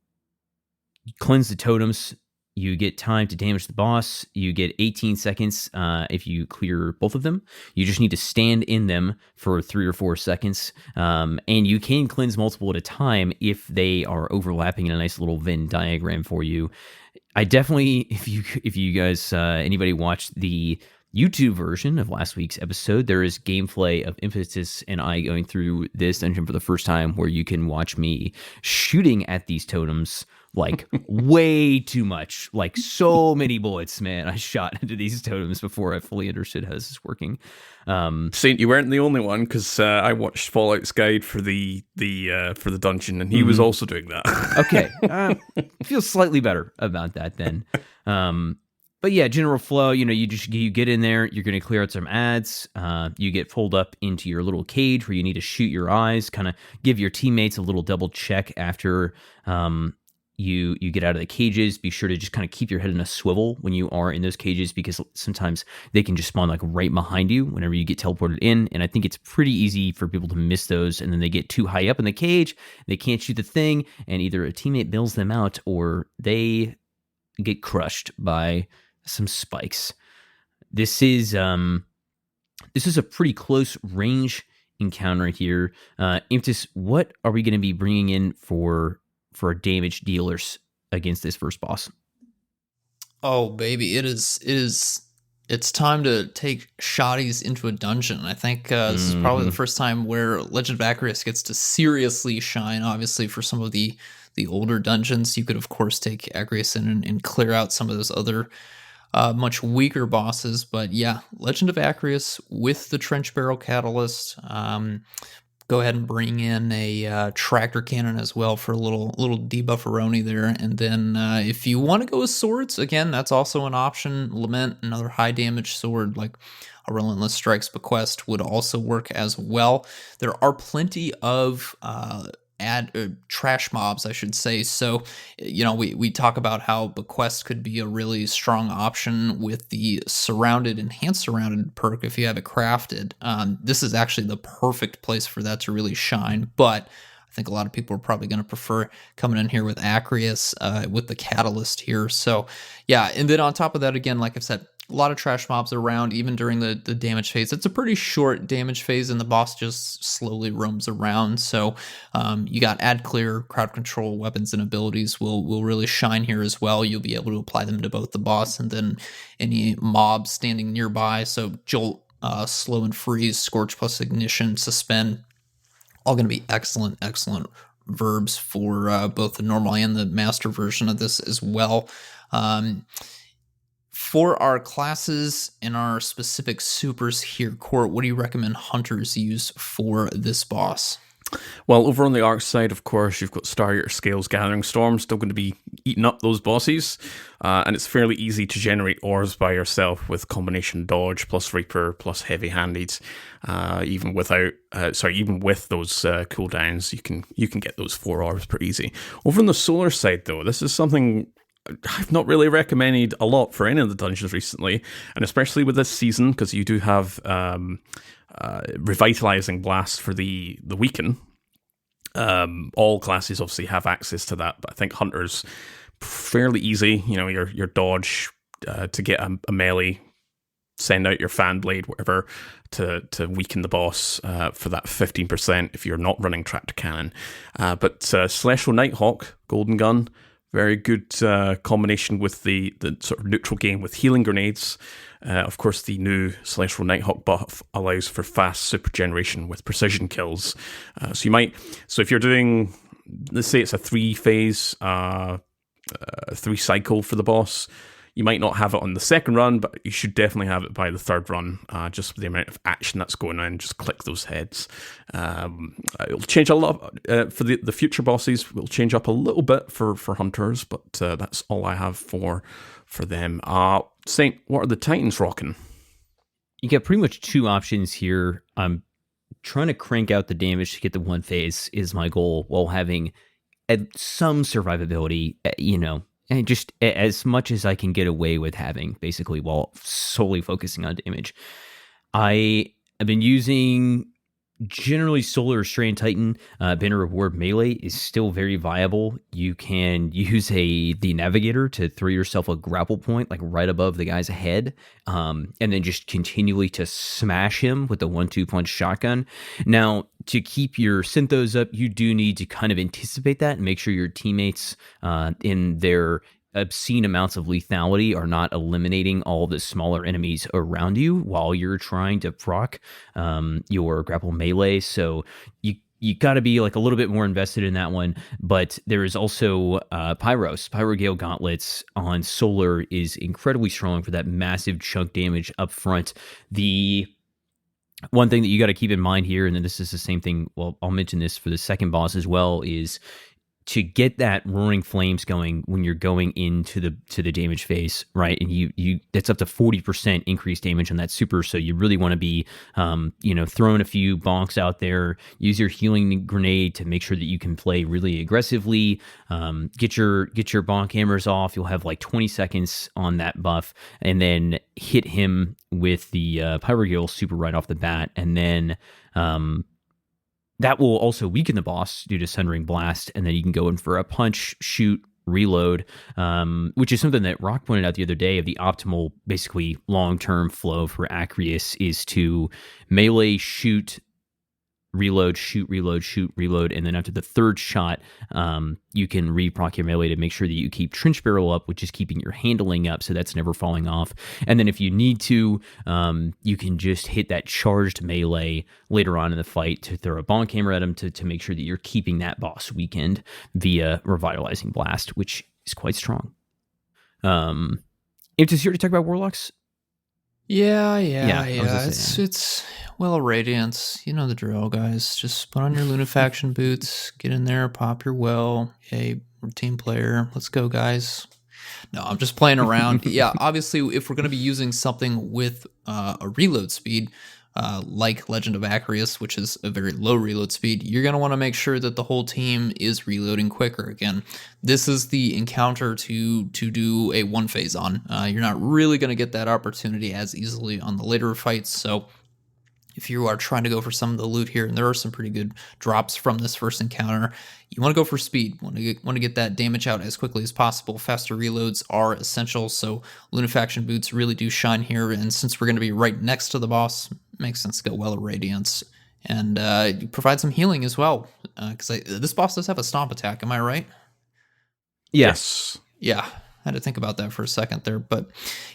cleanse the totems. You get time to damage the boss. You get 18 seconds if you clear both of them. You just need to stand in them for 3 or 4 seconds. And you can cleanse multiple at a time if they are overlapping in a nice little Venn diagram for you. I definitely, if you guys, anybody watched the YouTube version of last week's episode, there is gameplay of Impetus and I going through this dungeon for the first time, where you can watch me shooting at these totems like way too much, like so many bullets, man. I shot into these totems before I fully understood how this is working. Saint, you weren't the only one, because I watched Fallout's guide for the dungeon, and he was also doing that. Okay, feel slightly better about that then. But yeah, general flow, you get in there, you're going to clear out some ads, you get pulled up into your little cage where you need to shoot your eyes, kind of give your teammates a little double check after you get out of the cages. Be sure to just kind of keep your head in a swivel when you are in those cages, because sometimes they can just spawn like right behind you whenever you get teleported in, and I think it's pretty easy for people to miss those, and then they get too high up in the cage, they can't shoot the thing, and either a teammate bails them out or they get crushed by some spikes. This is a pretty close range encounter here. Imtis, what are we going to be bringing in for damage dealers against this first boss? Oh baby, it's time to take shotties into a dungeon. I think this is probably the first time where Legend of Acarius gets to seriously shine. Obviously, for some of the older dungeons, you could of course take Acarius in and clear out some of those other much weaker bosses. But yeah, Legend of Acarius with the Trench Barrel Catalyst. Go ahead and bring in a tractor cannon as well for a little debufferoni there. And then if you want to go with swords, again, that's also an option. Lament, another high damage sword like a Relentless Strike's Bequest, would also work as well. There are plenty of trash mobs, I should say. So, we talk about how Bequest could be a really strong option with the Enhanced Surrounded perk if you have it crafted. This is actually the perfect place for that to really shine, but I think a lot of people are probably going to prefer coming in here with Acarius with the Catalyst here. So, yeah, and then on top of that, again, like I've said, a lot of trash mobs around, even during the damage phase. It's a pretty short damage phase, and the boss just slowly roams around. So you got Ad Clear, Crowd Control, weapons and abilities will really shine here as well. You'll be able to apply them to both the boss and then any mobs standing nearby. So Jolt, Slow and Freeze, Scorch plus Ignition, Suspend, all going to be excellent verbs for both the normal and the master version of this as well. For our classes and our specific supers here, Court, what do you recommend hunters use for this boss? Well, over on the Arc side, of course, you've got Starrier Scales Gathering Storm still going to be eating up those bosses, and it's fairly easy to generate orbs by yourself with combination dodge plus Reaper plus heavy-handed. Even with those cooldowns, you can get those 4 orbs pretty easy. Over on the Solar side, though, this is something I've not really recommended a lot for any of the dungeons recently, and especially with this season, because you do have Revitalizing Blast for the Weaken. All classes obviously have access to that, but I think Hunter's fairly easy. You know, your dodge to get a melee, send out your fan blade, whatever, to weaken the boss for that 15% if you're not running trapped cannon. But Celestial Nighthawk, Golden Gun, very good combination with the sort of neutral game with healing grenades. Of course, the new Celestial Nighthawk buff allows for fast super generation with precision kills. So if you're doing, let's say it's a 3-phase, 3-cycle for the boss, you might not have it on the second run, but you should definitely have it by the third run, just with the amount of action that's going on. Just click those heads. It'll change a lot for the future bosses. Will change up a little bit for hunters, but that's all I have for them. Saint, what are the Titans rocking? You got pretty much 2 options here. I'm trying to crank out the damage to get the 1 phase is my goal, while having some survivability, and just as much as I can get away with having, basically, while solely focusing on damage. I have been using generally Solar Strain Titan. Banner Reward melee is still very viable. You can use the Navigator to throw yourself a grapple point, like right above the guy's head, and then just continually to smash him with the 1-2 punch shotgun. Now, to keep your synthos up, you do need to kind of anticipate that and make sure your teammates in their obscene amounts of lethality are not eliminating all the smaller enemies around you while you're trying to proc your grapple melee. So you got to be like a little bit more invested in that one. But there is also Pyrogale Gauntlets on Solar is incredibly strong for that massive chunk damage up front. The one thing that you got to keep in mind here, and then this is the same thing, well, I'll mention this for the second boss as well, is to get that roaring flames going when you're going into the damage phase, right? And you that's up to 40% increased damage on that super. So you really want to be, throwing a few bonks out there. Use your healing grenade to make sure that you can play really aggressively. Get your bonk hammers off. You'll have like 20 seconds on that buff, and then hit him with the Pyrogale super right off the bat, and then that will also weaken the boss due to Sundering Blast, and then you can go in for a punch, shoot, reload, which is something that Rock pointed out the other day of the optimal, basically long-term flow for Acreus is to melee, shoot, reload, shoot, reload, shoot, reload, and then after the third shot, you can re-proc your melee to make sure that you keep Trench Barrel up, which is keeping your handling up, so that's never falling off. And then if you need to, you can just hit that charged melee later on in the fight to throw a bonk hammer at him to make sure that you're keeping that boss weakened via Revitalizing Blast, which is quite strong. If it's here to talk about Warlocks? Yeah. It's well, Radiance. You know the drill, guys. Just put on your Lunafaction boots, get in there, pop your well. Hey, we're team player. Let's go, guys. No, I'm just playing around. Yeah, obviously, if we're going to be using something with a reload speed, like Legend of Acreus, which is a very low reload speed, you're going to want to make sure that the whole team is reloading quicker. Again, this is the encounter to do a 1 phase on. You're not really going to get that opportunity as easily on the later fights, so if you are trying to go for some of the loot here, and there are some pretty good drops from this first encounter, you want to go for speed. Want to get that damage out as quickly as possible. Faster reloads are essential, so Lunafaction boots really do shine here, and since we're going to be right next to the boss, it makes sense to go Well of Radiance. And provide some healing as well, because this boss does have a stomp attack, am I right? Yes. Yeah. I had to think about that for a second there, but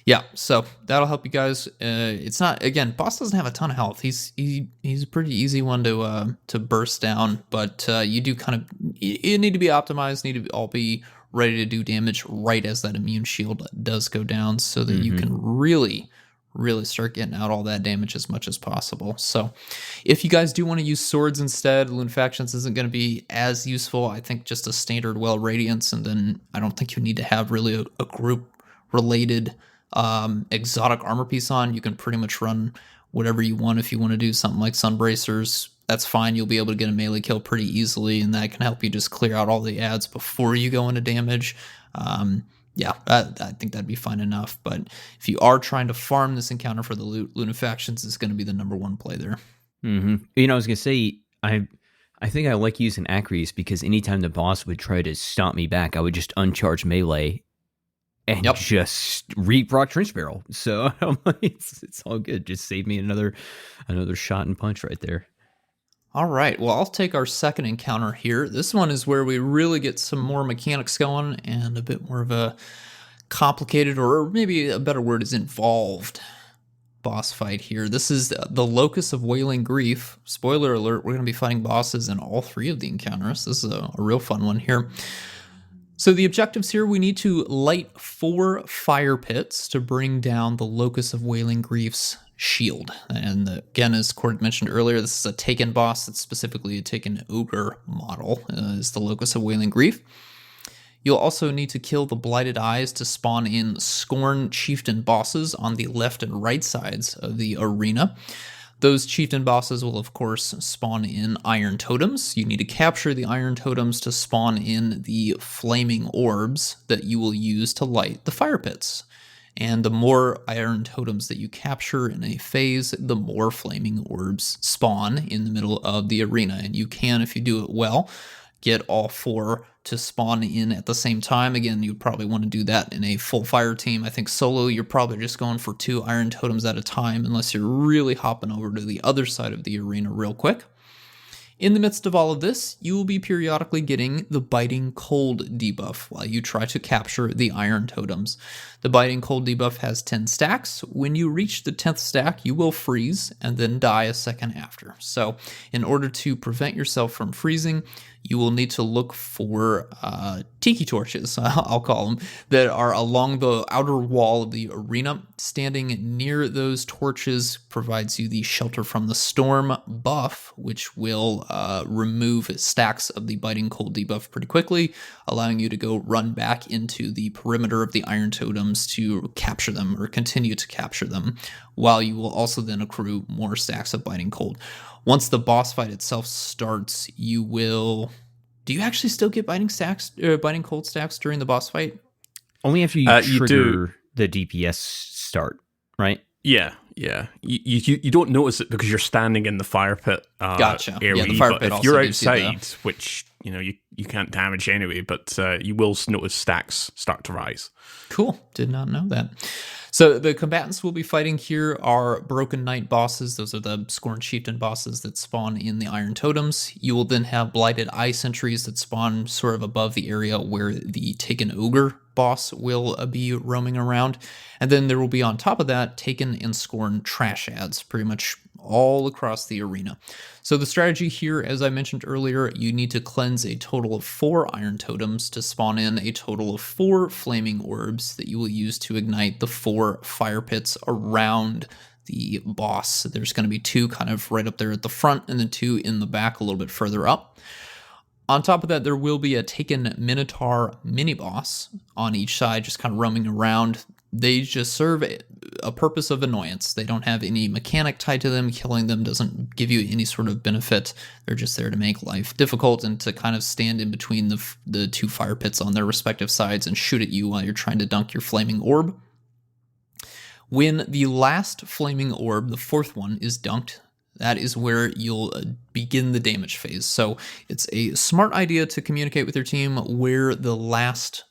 yeah, so that'll help you guys. It's not, again, boss doesn't have a ton of health. He's a pretty easy one to burst down, but you do you need to be optimized, need to all be ready to do damage right as that immune shield does go down, so that you can really really start getting out all that damage as much as possible. So if you guys do want to use swords instead, Lunefactions isn't going to be as useful. I think just a standard Well Radiance, and then I don't think you need to have really a group-related exotic armor piece on. You can pretty much run whatever you want. If you want to do something like Sunbracers, that's fine. You'll be able to get a melee kill pretty easily, and that can help you just clear out all the ads before you go into damage. Yeah, I think that'd be fine enough. But if you are trying to farm this encounter for the loot, Lunefactions is going to be the number one play there. Mm-hmm. I was going to say, I think I like using Acres because anytime the boss would try to stomp me back, I would just uncharge melee and just re-proc Trench Barrel. So it's all good. Just save me another shot and punch right there. All right, well, I'll take our second encounter here. This one is where we really get some more mechanics going and a bit more of a complicated, or maybe a better word is involved, boss fight here. This is the Locus of Wailing Grief. Spoiler alert, we're going to be fighting bosses in all three of the encounters. This is a real fun one here. So the objectives here, we need to light 4 fire pits to bring down the Locus of Wailing Grief's shield. And again, as Cord mentioned earlier, this is a Taken boss. It's specifically a Taken Ogre model, is the Locus of Wailing Grief. You'll also need to kill the Blighted Eyes to spawn in Scorn Chieftain bosses on the left and right sides of the arena. Those Chieftain bosses will, of course, spawn in Iron Totems. You need to capture the Iron Totems to spawn in the Flaming Orbs that you will use to light the fire pits. And the more Iron Totems that you capture in a phase, the more Flaming Orbs spawn in the middle of the arena. And you can, if you do it well, get all 4 to spawn in at the same time. Again, you'd probably want to do that in a full fire team. I think solo, you're probably just going for 2 Iron Totems at a time, unless you're really hopping over to the other side of the arena real quick. In the midst of all of this, you will be periodically getting the Biting Cold debuff while you try to capture the Iron Totems. The Biting Cold debuff has 10 stacks. When you reach the 10th stack, you will freeze and then die a second after. So in order to prevent yourself from freezing, you will need to look for tiki torches, I'll call them, that are along the outer wall of the arena. Standing near those torches provides you the Shelter from the Storm buff, which will remove stacks of the Biting Cold debuff pretty quickly, allowing you to go run back into the perimeter of the Iron Totems to capture them or continue to capture them, while you will also then accrue more stacks of Biting Cold. Once the boss fight itself starts, you will... Do you actually still get Biting Cold stacks during the boss fight? Only after you trigger the DPS start, right? Yeah. You don't notice it because you're standing in the fire pit Gotcha. area. Yeah, the fire but pit if also you're gives you outside, which you can't damage anyway, but you will notice stacks start to rise. Cool. Did not know that. So the combatants we'll be fighting here are Broken Knight bosses. Those are the Scorn Chieftain bosses that spawn in the Iron Totems. You will then have Blighted Eye sentries that spawn sort of above the area where the Taken Ogre boss will be roaming around. And then there will be on top of that Taken and Scorn trash ads pretty much all across the arena. So the strategy here, as I mentioned earlier, you need to cleanse a total of 4 Iron Totems to spawn in a total of 4 Flaming Orbs that you will use to ignite the 4 fire pits around the boss. There's going to be 2 kind of right up there at the front and then 2 in the back a little bit further up. On top of that, there will be a Taken Minotaur mini-boss on each side, just kind of roaming around. They just serve a purpose of annoyance. They don't have any mechanic tied to them. Killing them doesn't give you any sort of benefit. They're just there to make life difficult and to kind of stand in between the 2 fire pits on their respective sides and shoot at you while you're trying to dunk your flaming orb. When the last flaming orb, the 4th one, is dunked, that is where you'll begin the damage phase. So it's a smart idea to communicate with your team where the last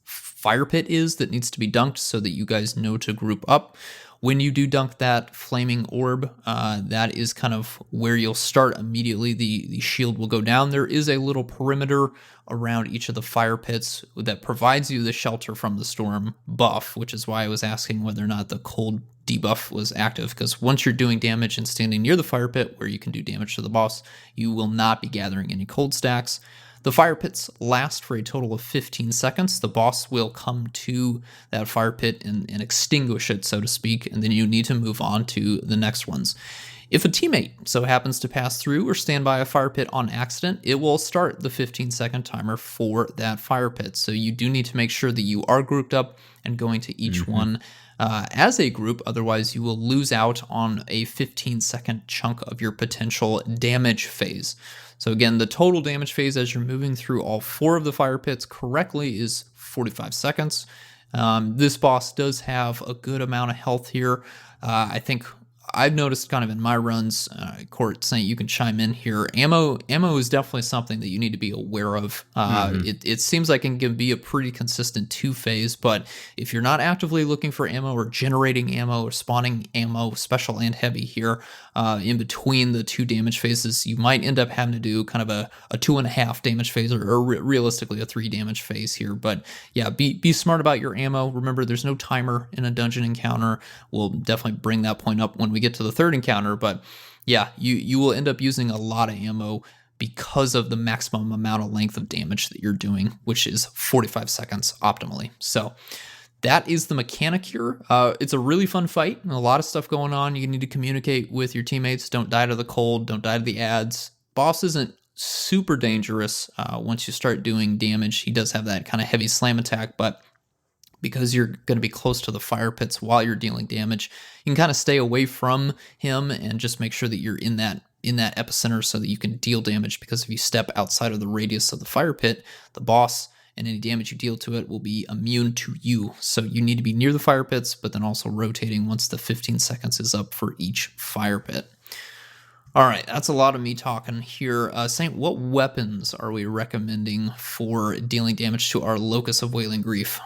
fire pit is that needs to be dunked so that you guys know to group up. When you do dunk that flaming orb, that is kind of where you'll start immediately. The shield will go down. There is a little perimeter around each of the fire pits that provides you the Shelter from the Storm buff, which is why I was asking whether or not the cold debuff was active, because once you're doing damage and standing near the fire pit where you can do damage to the boss, you will not be gathering any cold stacks. The fire pits last for a total of 15 seconds. The boss will come to that fire pit and extinguish it, so to speak, and then you need to move on to the next ones. If a teammate so happens to pass through or stand by a fire pit on accident, it will start the 15-second timer for that fire pit. So you do need to make sure that you are grouped up and going to each one as a group. Otherwise, you will lose out on a 15-second chunk of your potential damage phase. So again, the total damage phase as you're moving through all 4 of the fire pits correctly is 45 seconds. This boss does have a good amount of health here. I think I've noticed kind of in my runs, Court Saint, you can chime in here. Ammo is definitely something that you need to be aware of. It seems like it can be a pretty consistent 2-phase, but if you're not actively looking for ammo or generating ammo or spawning ammo, special and heavy here, in between the 2 damage phases, you might end up having to do kind of a 2.5 damage phase or realistically a 3 damage phase here. But yeah, be smart about your ammo. Remember, there's no timer in a dungeon encounter. We'll definitely bring that point up when we get to the 3rd encounter, but yeah, you will end up using a lot of ammo because of the maximum amount of length of damage that you're doing, which is 45 seconds optimally. So that is the mechanic here. It's a really fun fight, and a lot of stuff going on. You need to communicate with your teammates. Don't die to the cold. Don't die to the ads. Boss isn't super dangerous once you start doing damage. He does have that kind of heavy slam attack, but because you're going to be close to the fire pits while you're dealing damage, you can kind of stay away from him and just make sure that you're in that epicenter so that you can deal damage, because if you step outside of the radius of the fire pit, the boss and any damage you deal to it will be immune to you. So you need to be near the fire pits, but then also rotating once the 15 seconds is up for each fire pit. All right, that's a lot of me talking here. Saint, what weapons are we recommending for dealing damage to our Locus of Wailing Grief?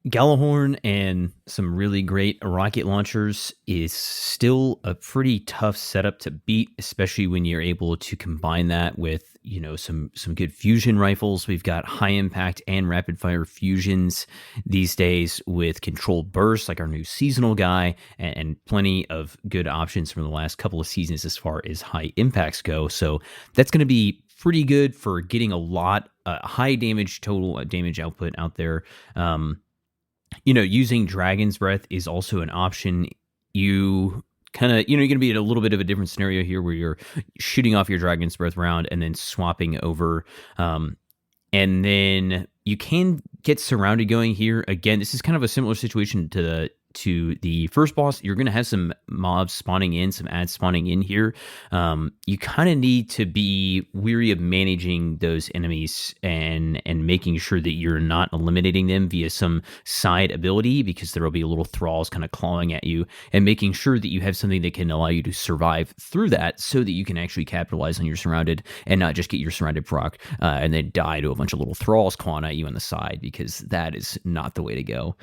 Gallahorn and some really great rocket launchers is still a pretty tough setup to beat, especially when you're able to combine that with, some good fusion rifles. We've got high impact and rapid fire fusions these days with controlled bursts, like our new seasonal guy, and plenty of good options from the last couple of seasons as far as high impacts go. So that's going to be pretty good for getting a lot high damage total damage output out there. Using Dragon's Breath is also an option. You kind of, you're going to be in a little bit of a different scenario here where you're shooting off your Dragon's Breath round and then swapping over. And then you can get surrounded going here. Again, this is kind of a similar situation to the first boss. You're going to have some mobs spawning in, some ads spawning in here. You kind of need to be weary of managing those enemies and making sure that you're not eliminating them via some side ability, because there will be little thralls kind of clawing at you, and making sure that you have something that can allow you to survive through that so that you can actually capitalize on your surrounded and not just get your surrounded proc and then die to a bunch of little thralls clawing at you on the side, because that is not the way to go.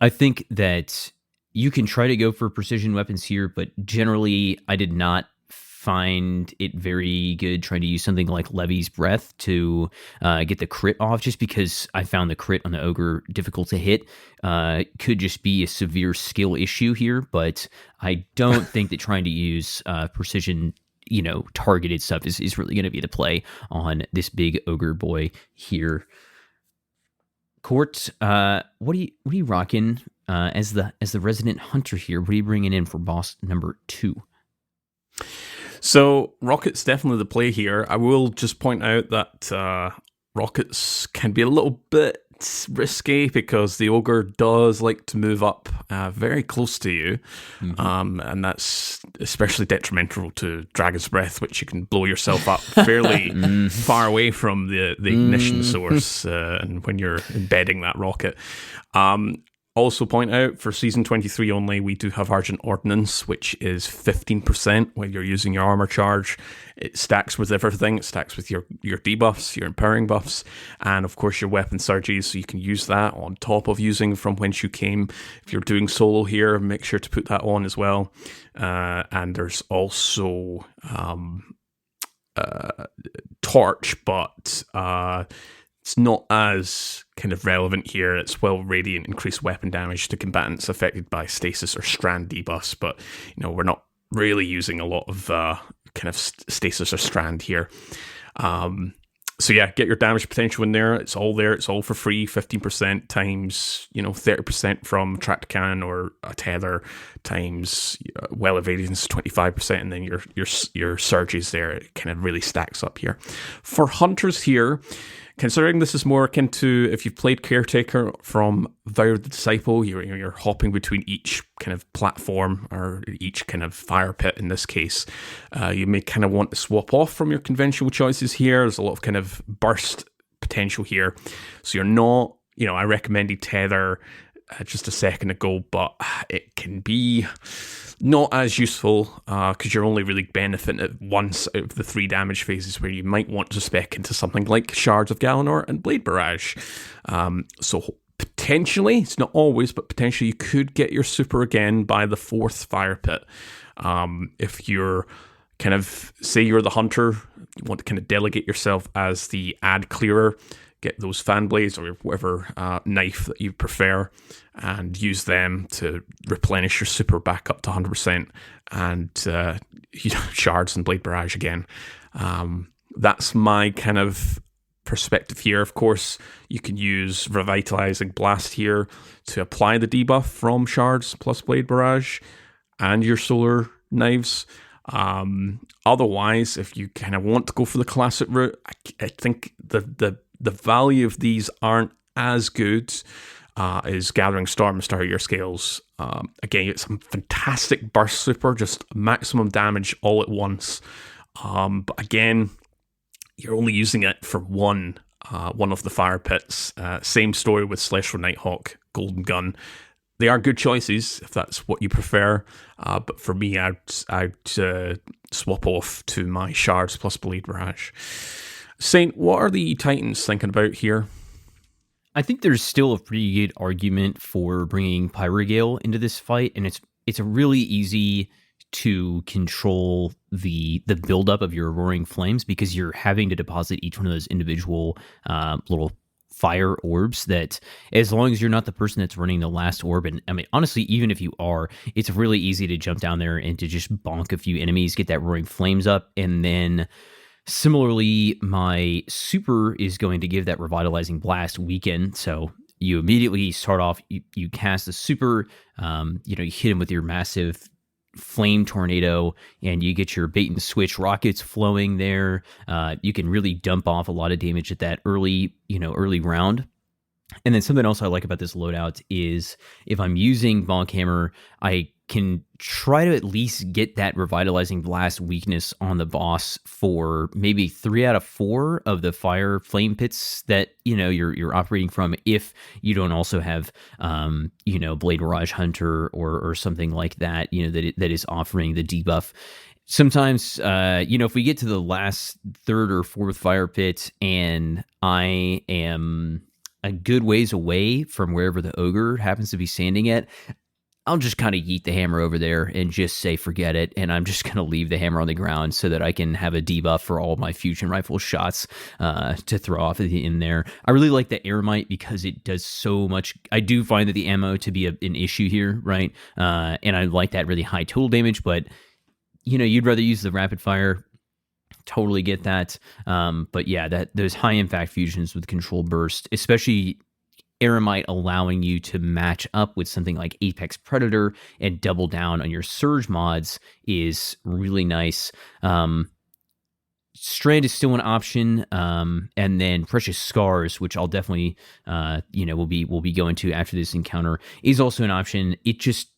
I think that you can try to go for precision weapons here, but generally I did not find it very good trying to use something like Levy's Breath to get the crit off, just because I found the crit on the Ogre difficult to hit. Could just be a severe skill issue here, but I don't think that trying to use precision targeted stuff is really going to be the play on this big Ogre boy here. Court, what are you rocking as the resident hunter here? What are you bringing in for boss number 2? So rockets definitely the play here. I will just point out that rockets can be a little bit risky because the ogre does like to move up very close to you, and that's especially detrimental to Dragon's Breath, which you can blow yourself up fairly far away from the ignition source and when you're embedding that rocket. Also point out, for Season 23 only, we do have Argent Ordnance, which is 15% when you're using your armor charge. It stacks with everything. It stacks with your debuffs, your empowering buffs, and of course your weapon surges, so you can use that on top of using From Whence You Came. If you're doing solo here, make sure to put that on as well. And there's also Torch, but it's not as kind of relevant here. It's Radiant, increased weapon damage to combatants affected by stasis or strand debuffs, but we're not really using a lot of kind of stasis or strand here. So yeah, get your damage potential in there. It's all there. It's all for free. 15% times 30% from tracked cannon or a tether times well evadance 25%, and then your surges there. It kind of really stacks up here. For hunters here, considering this is more akin to if you've played Caretaker from Vow of the Disciple, you're hopping between each kind of platform or each kind of fire pit in this case. You may kind of want to swap off from your conventional choices here. There's a lot of kind of burst potential here. So you're not, I recommended Tether just a second ago, but it can be not as useful because you're only really benefiting it once out of the 3 damage phases, where you might want to spec into something like Shards of Galanor and Blade Barrage. So potentially, it's not always, but potentially you could get your super again by the 4th fire pit. If you're kind of, say you're the hunter, you want to kind of delegate yourself as the ad clearer, get those fan blades or whatever knife that you prefer and use them to replenish your super back up to 100% and shards and blade barrage again. That's my kind of perspective here. Of course, you can use Revitalizing Blast here to apply the debuff from shards plus blade barrage and your solar knives. Otherwise, if you kind of want to go for the classic route, I think the value of these aren't as good as Gathering Storm and Star Year Scales. Again, it's some fantastic burst super, just maximum damage all at once. But again, you're only using it for one of the fire pits. Same story with Celestial Nighthawk, Golden Gun. They are good choices if that's what you prefer. But for me, I'd swap off to my Shards plus Blade Barrage. Saint, what are the Titans thinking about here? I think there's still a pretty good argument for bringing Pyrogale into this fight, and it's really easy to control the buildup of your Roaring Flames because you're having to deposit each one of those individual little fire orbs that, as long as you're not the person that's running the last orb, and I mean, honestly, even if you are, it's really easy to jump down there and to just bonk a few enemies, get that Roaring Flames up, and then similarly, my super is going to give that Revitalizing Blast weaken, so you immediately start off, you cast the super, you hit him with your massive flame tornado, and you get your bait and switch rockets flowing there. You can really dump off a lot of damage at that early round. And then something else I like about this loadout is if I'm using Bonk Hammer, I can try to at least get that Revitalizing Blast weakness on the boss for maybe 3 out of 4 of the fire flame pits that you're operating from, if you don't also have Blade Barrage Hunter or something like that that is offering the debuff. Sometimes if we get to the last 3rd or 4th fire pit and I am a good ways away from wherever the ogre happens to be standing at, I'll just kind of yeet the hammer over there and just say forget it, and I'm just going to leave the hammer on the ground so that I can have a debuff for all my fusion rifle shots to throw off in there. I really like the Eremite because it does so much. I do find that the ammo to be an issue here, right? And I like that really high total damage, but you'd rather use the rapid fire. Totally get that. But yeah, those high impact fusions with control burst, especially Eremite allowing you to match up with something like Apex Predator and double down on your surge mods is really nice. Strand is still an option, and then Precious Scars, which I'll definitely we'll be going to after this encounter, is also an option. It just,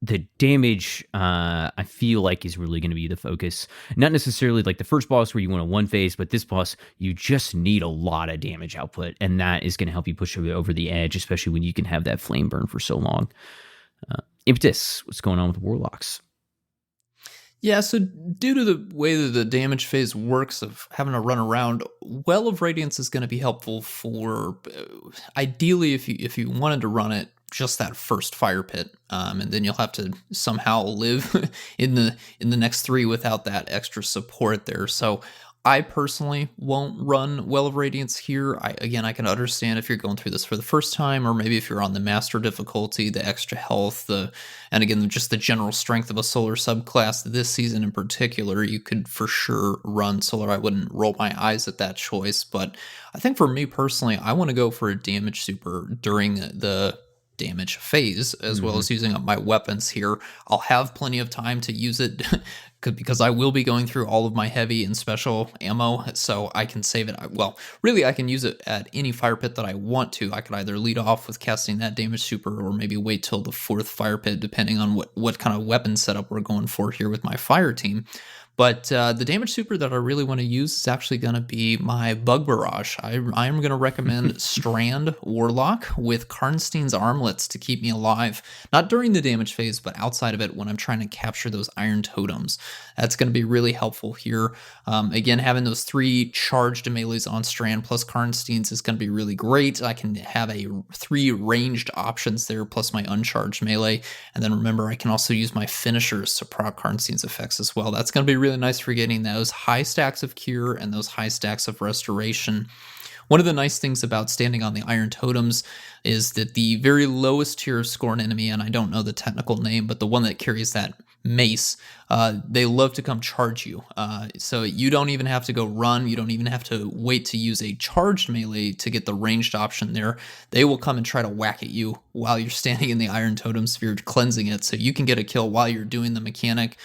the damage I feel like is really going to be the focus. Not necessarily like the first boss where you want a one phase, but this boss you just need a lot of damage output, and that is going to help you push over the edge, especially when you can have that flame burn for so long. Impetus, what's going on with Warlocks? Yeah, so due to the way that the damage phase works of having to run around, Well of Radiance is going to be helpful for ideally if you wanted to run it just that first fire pit, and then you'll have to somehow live in the next 3 without that extra support there. So I personally won't run Well of Radiance here. I can understand if you're going through this for the first time, or maybe if you're on the master difficulty, the extra health, and again, just the general strength of a solar subclass this season in particular, you could for sure run solar. I wouldn't roll my eyes at that choice, but I think for me personally, I want to go for a damage super during the damage phase, as well as using up my weapons here. I'll have plenty of time to use it because I will be going through all of my heavy and special ammo, so I can save it. Well, really, I can use it at any fire pit that I want to. I could either lead off with casting that damage super, or maybe wait till the 4th fire pit, depending on what kind of weapon setup we're going for here with my fire team. But the damage super that I really want to use is actually going to be my Bug Barrage. I am going to recommend Strand Warlock with Karnstein's Armlets to keep me alive. Not during the damage phase, but outside of it when I'm trying to capture those Iron Totems. That's going to be really helpful here. Again, having those 3 charged melees on Strand plus Karnstein's is going to be really great. I can have 3 ranged options there plus my uncharged melee. And then remember, I can also use my finishers to proc Karnstein's effects as well. That's going to be really nice for getting those high stacks of cure and those high stacks of restoration. One of the nice things about standing on the Iron Totems is that the very lowest tier of Scorn enemy, and I don't know the technical name, but the one that carries that mace, they love to come charge you. So you don't even have to go run. You don't even have to wait to use a charged melee to get the ranged option there. They will come and try to whack at you while you're standing in the Iron Totem sphere cleansing it. So you can get a kill while you're doing the mechanic.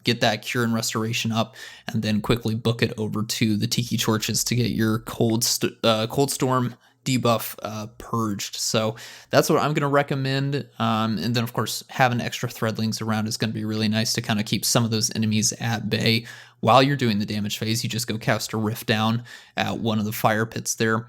Get that cure and restoration up, and then quickly book it over to the Tiki Torches to get your Cold Storm debuff purged. So that's what I'm going to recommend. And then, of course, having extra threadlings around is going to be really nice to kind of keep some of those enemies at bay. While you're doing the damage phase, you just go cast a Rift down at one of the fire pits there.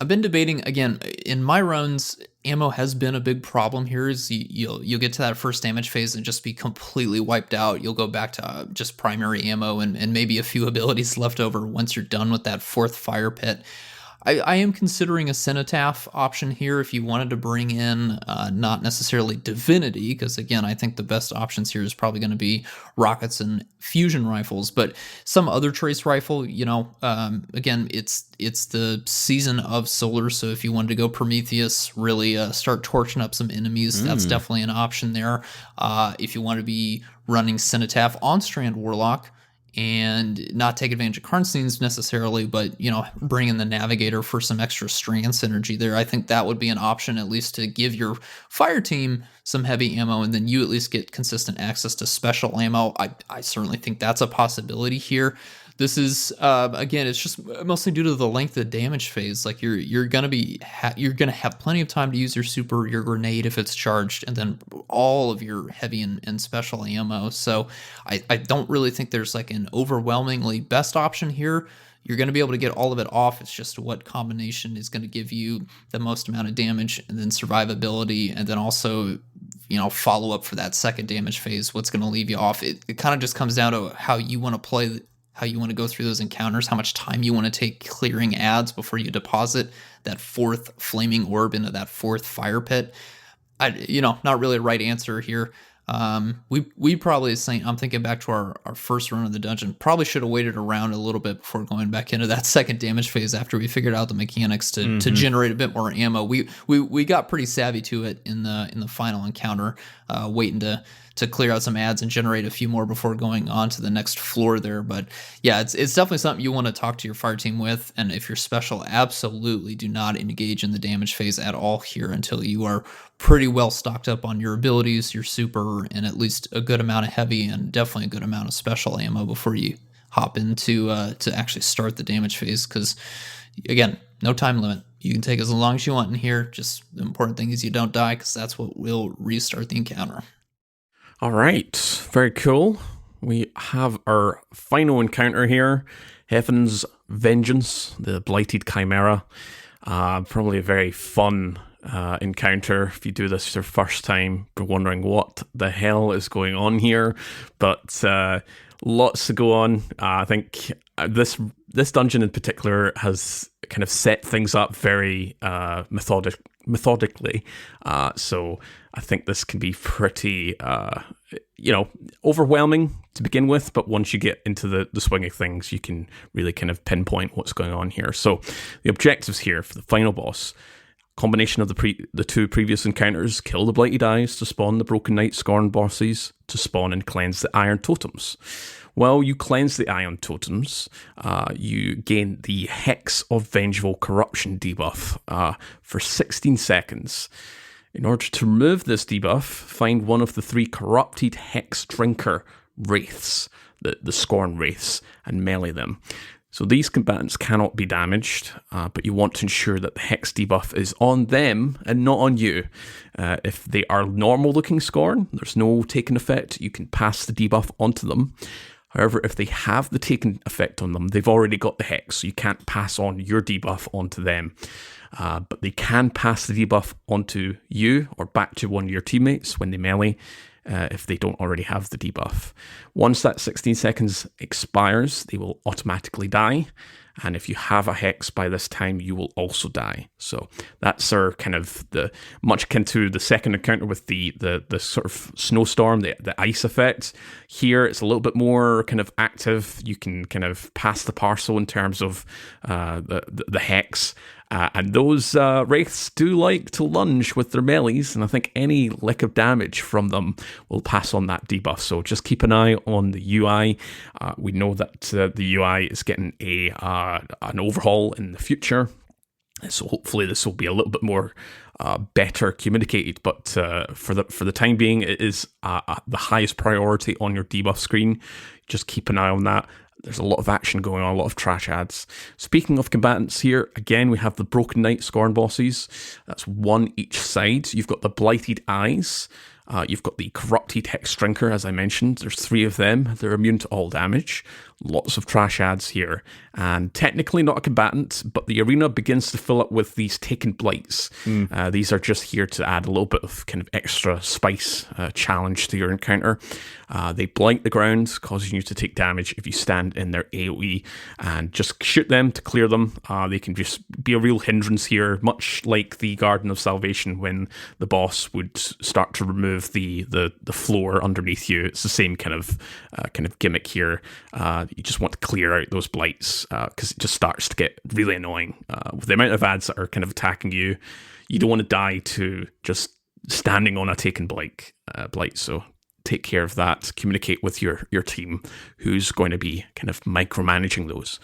I've been debating, again, in my runs, ammo has been a big problem here. Is you'll get to that first damage phase and just be completely wiped out. You'll go back to just primary ammo and maybe a few abilities left over once you're done with that 4th fire pit. I am considering a Cenotaph option here if you wanted to bring in not necessarily Divinity, because again, I think the best options here is probably going to be rockets and fusion rifles, but some other trace rifle, again, it's the season of solar, so if you wanted to go Prometheus, really start torching up some enemies, that's definitely an option there. If you want to be running Cenotaph on Strand Warlock, and not take advantage of Karnstein's necessarily, but, bring in the Navigator for some extra strand synergy there. I think that would be an option, at least to give your fire team some heavy ammo, and then you at least get consistent access to special ammo. I certainly think that's a possibility here. This is, again, it's just mostly due to the length of the damage phase. Like you're gonna have plenty of time to use your super, your grenade if it's charged, and then all of your heavy and special ammo. So I don't really think there's like an overwhelmingly best option here. You're going to be able to get all of it off. It's just what combination is going to give you the most amount of damage, and then survivability, and then also, follow up for that second damage phase. What's going to leave you off? It kind of just comes down to how you want to play, how you want to go through those encounters, how much time you want to take clearing ads before you deposit that 4th flaming orb into that 4th fire pit. Not really a right answer here. We probably, I'm thinking back to our first run of the dungeon, probably should have waited around a little bit before going back into that second damage phase after we figured out the mechanics to generate a bit more ammo. We got pretty savvy to it in the final encounter, waiting to clear out some ads and generate a few more before going on to the next floor there. But yeah, it's definitely something you want to talk to your fire team with. And if you're special, absolutely do not engage in the damage phase at all here until you are pretty well stocked up on your abilities, your super, and at least a good amount of heavy and definitely a good amount of special ammo before you hop into to actually start the damage phase. Because again, no time limit. You can take as long as you want in here. Just the important thing is you don't die, because that's what will restart the encounter. All right, very cool. We have our final encounter here, Hefnd's Vengeance, the Blighted Chimera. Probably a very fun encounter if you do this your first time. You're wondering what the hell is going on here, but lots to go on. I think this dungeon in particular has kind of set things up very methodically. So I think this can be pretty, overwhelming to begin with. But once you get into the swing of things, you can really kind of pinpoint what's going on here. So the objectives here for the final boss: combination of the two previous encounters: kill the Blighted Eyes to spawn the Broken Knight Scorn bosses, to spawn and cleanse the Iron Totems. While you cleanse the Iron Totems, you gain the Hex of Vengeful Corruption debuff for 16 seconds. In order to remove this debuff, find one of the 3 corrupted Hex Drinker Wraiths, the Scorn Wraiths, and melee them. So these combatants cannot be damaged, but you want to ensure that the Hex debuff is on them and not on you. If they are normal-looking Scorn, there's no taken effect. You can pass the debuff onto them. However, if they have the taken effect on them, they've already got the Hex, so you can't pass on your debuff onto them. But they can pass the debuff onto you or back to one of your teammates when they melee, if they don't already have the debuff. Once that 16 seconds expires, they will automatically die. And if you have a Hex by this time, you will also die. So that's our kind of much akin to the second encounter with the sort of snowstorm, the ice effect. Here, it's a little bit more kind of active. You can kind of pass the parcel in terms of the Hex. And those wraiths do like to lunge with their melees, and I think any lick of damage from them will pass on that debuff. So just keep an eye on the UI. We know that the UI is getting an overhaul in the future, so hopefully this will be a little bit more better communicated. But for the time being, it is the highest priority on your debuff screen. Just keep an eye on that. There's a lot of action going on, a lot of trash ads. Speaking of combatants here, again, we have the Broken Knight Scorn bosses. That's 1 each side. You've got the Blighted Eyes. You've got the Corrupted Hex Drinker, as I mentioned. There's 3 of them. They're immune to all damage. Lots of trash ads here. And technically not a combatant, but the arena begins to fill up with these taken blights. These are just here to add a little bit of kind of extra spice challenge to your encounter. They blight the ground, causing you to take damage if you stand in their AoE, and just shoot them to clear them. They can just be a real hindrance here, much like the Garden of Salvation when the boss would start to remove the floor underneath you. It's the same kind of gimmick here. You just want to clear out those blights because it just starts to get really annoying. With the amount of ads that are kind of attacking you, you don't want to die to just standing on a taken blight. So take care of that. Communicate with your team who's going to be kind of micromanaging those.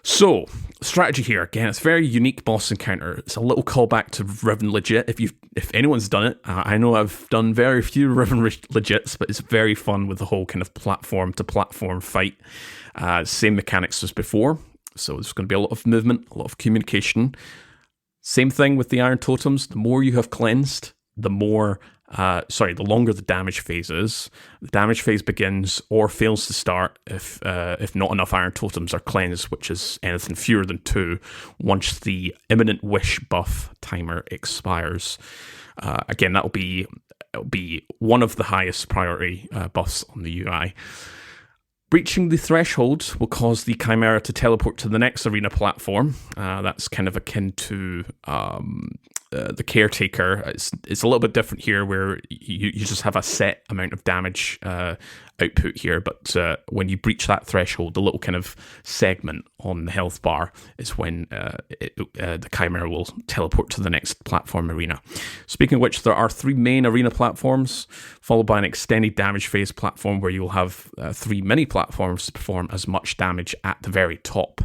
So, strategy here. Again, it's a very unique boss encounter. It's a little callback to Riven Legit. If anyone's done it, I know I've done very few Riven Legits, but it's very fun with the whole kind of platform-to-platform fight. Same mechanics as before. So there's going to be a lot of movement, a lot of communication. Same thing with the Iron Totems. The more you have cleansed, the longer the damage phase is. The damage phase begins or fails to start if not enough Iron Totems are cleansed, which is anything fewer than 2, once the Imminent Wish buff timer expires. Again, it'll be one of the highest priority buffs on the UI. Breaching the threshold will cause the Chimera to teleport to the next arena platform. That's kind of akin to the Caretaker. It's a little bit different here, where you just have a set amount of damage output here, but when you breach that threshold, the little kind of segment on the health bar is when the Chimera will teleport to the next platform arena. Speaking of which, there are 3 main arena platforms, followed by an extended damage phase platform where you'll have 3 mini platforms to perform as much damage at the very top.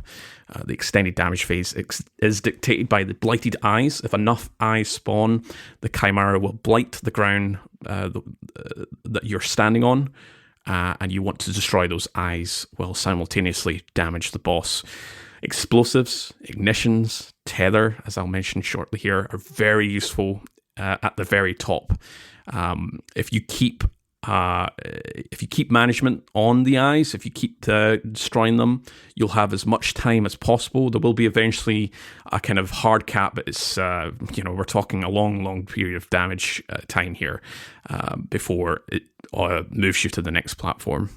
The extended damage phase is dictated by the Blighted Eyes. If enough eyes spawn, the Chimera will blight the ground that you're standing on, and you want to destroy those eyes while simultaneously damage the boss. Explosives, ignitions, tether, as I'll mention shortly here, are very useful at the very top. If you keep management on the eyes, if you keep destroying them, you'll have as much time as possible. There will be eventually a kind of hard cap, but it's we're talking a long period of damage time here before it moves you to the next platform.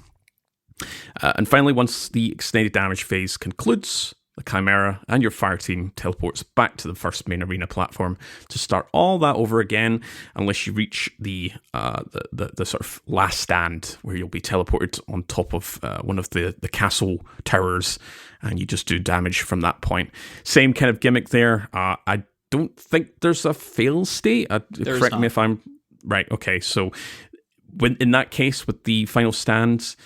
And finally, once the extended damage phase concludes, the Chimera, and your fire team teleports back to the first main arena platform to start all that over again, unless you reach the sort of last stand, where you'll be teleported on top of one of the castle towers, and you just do damage from that point. Same kind of gimmick there. I don't think there's a fail state. Correct me if I'm right. Okay, so in that case, with the final stands,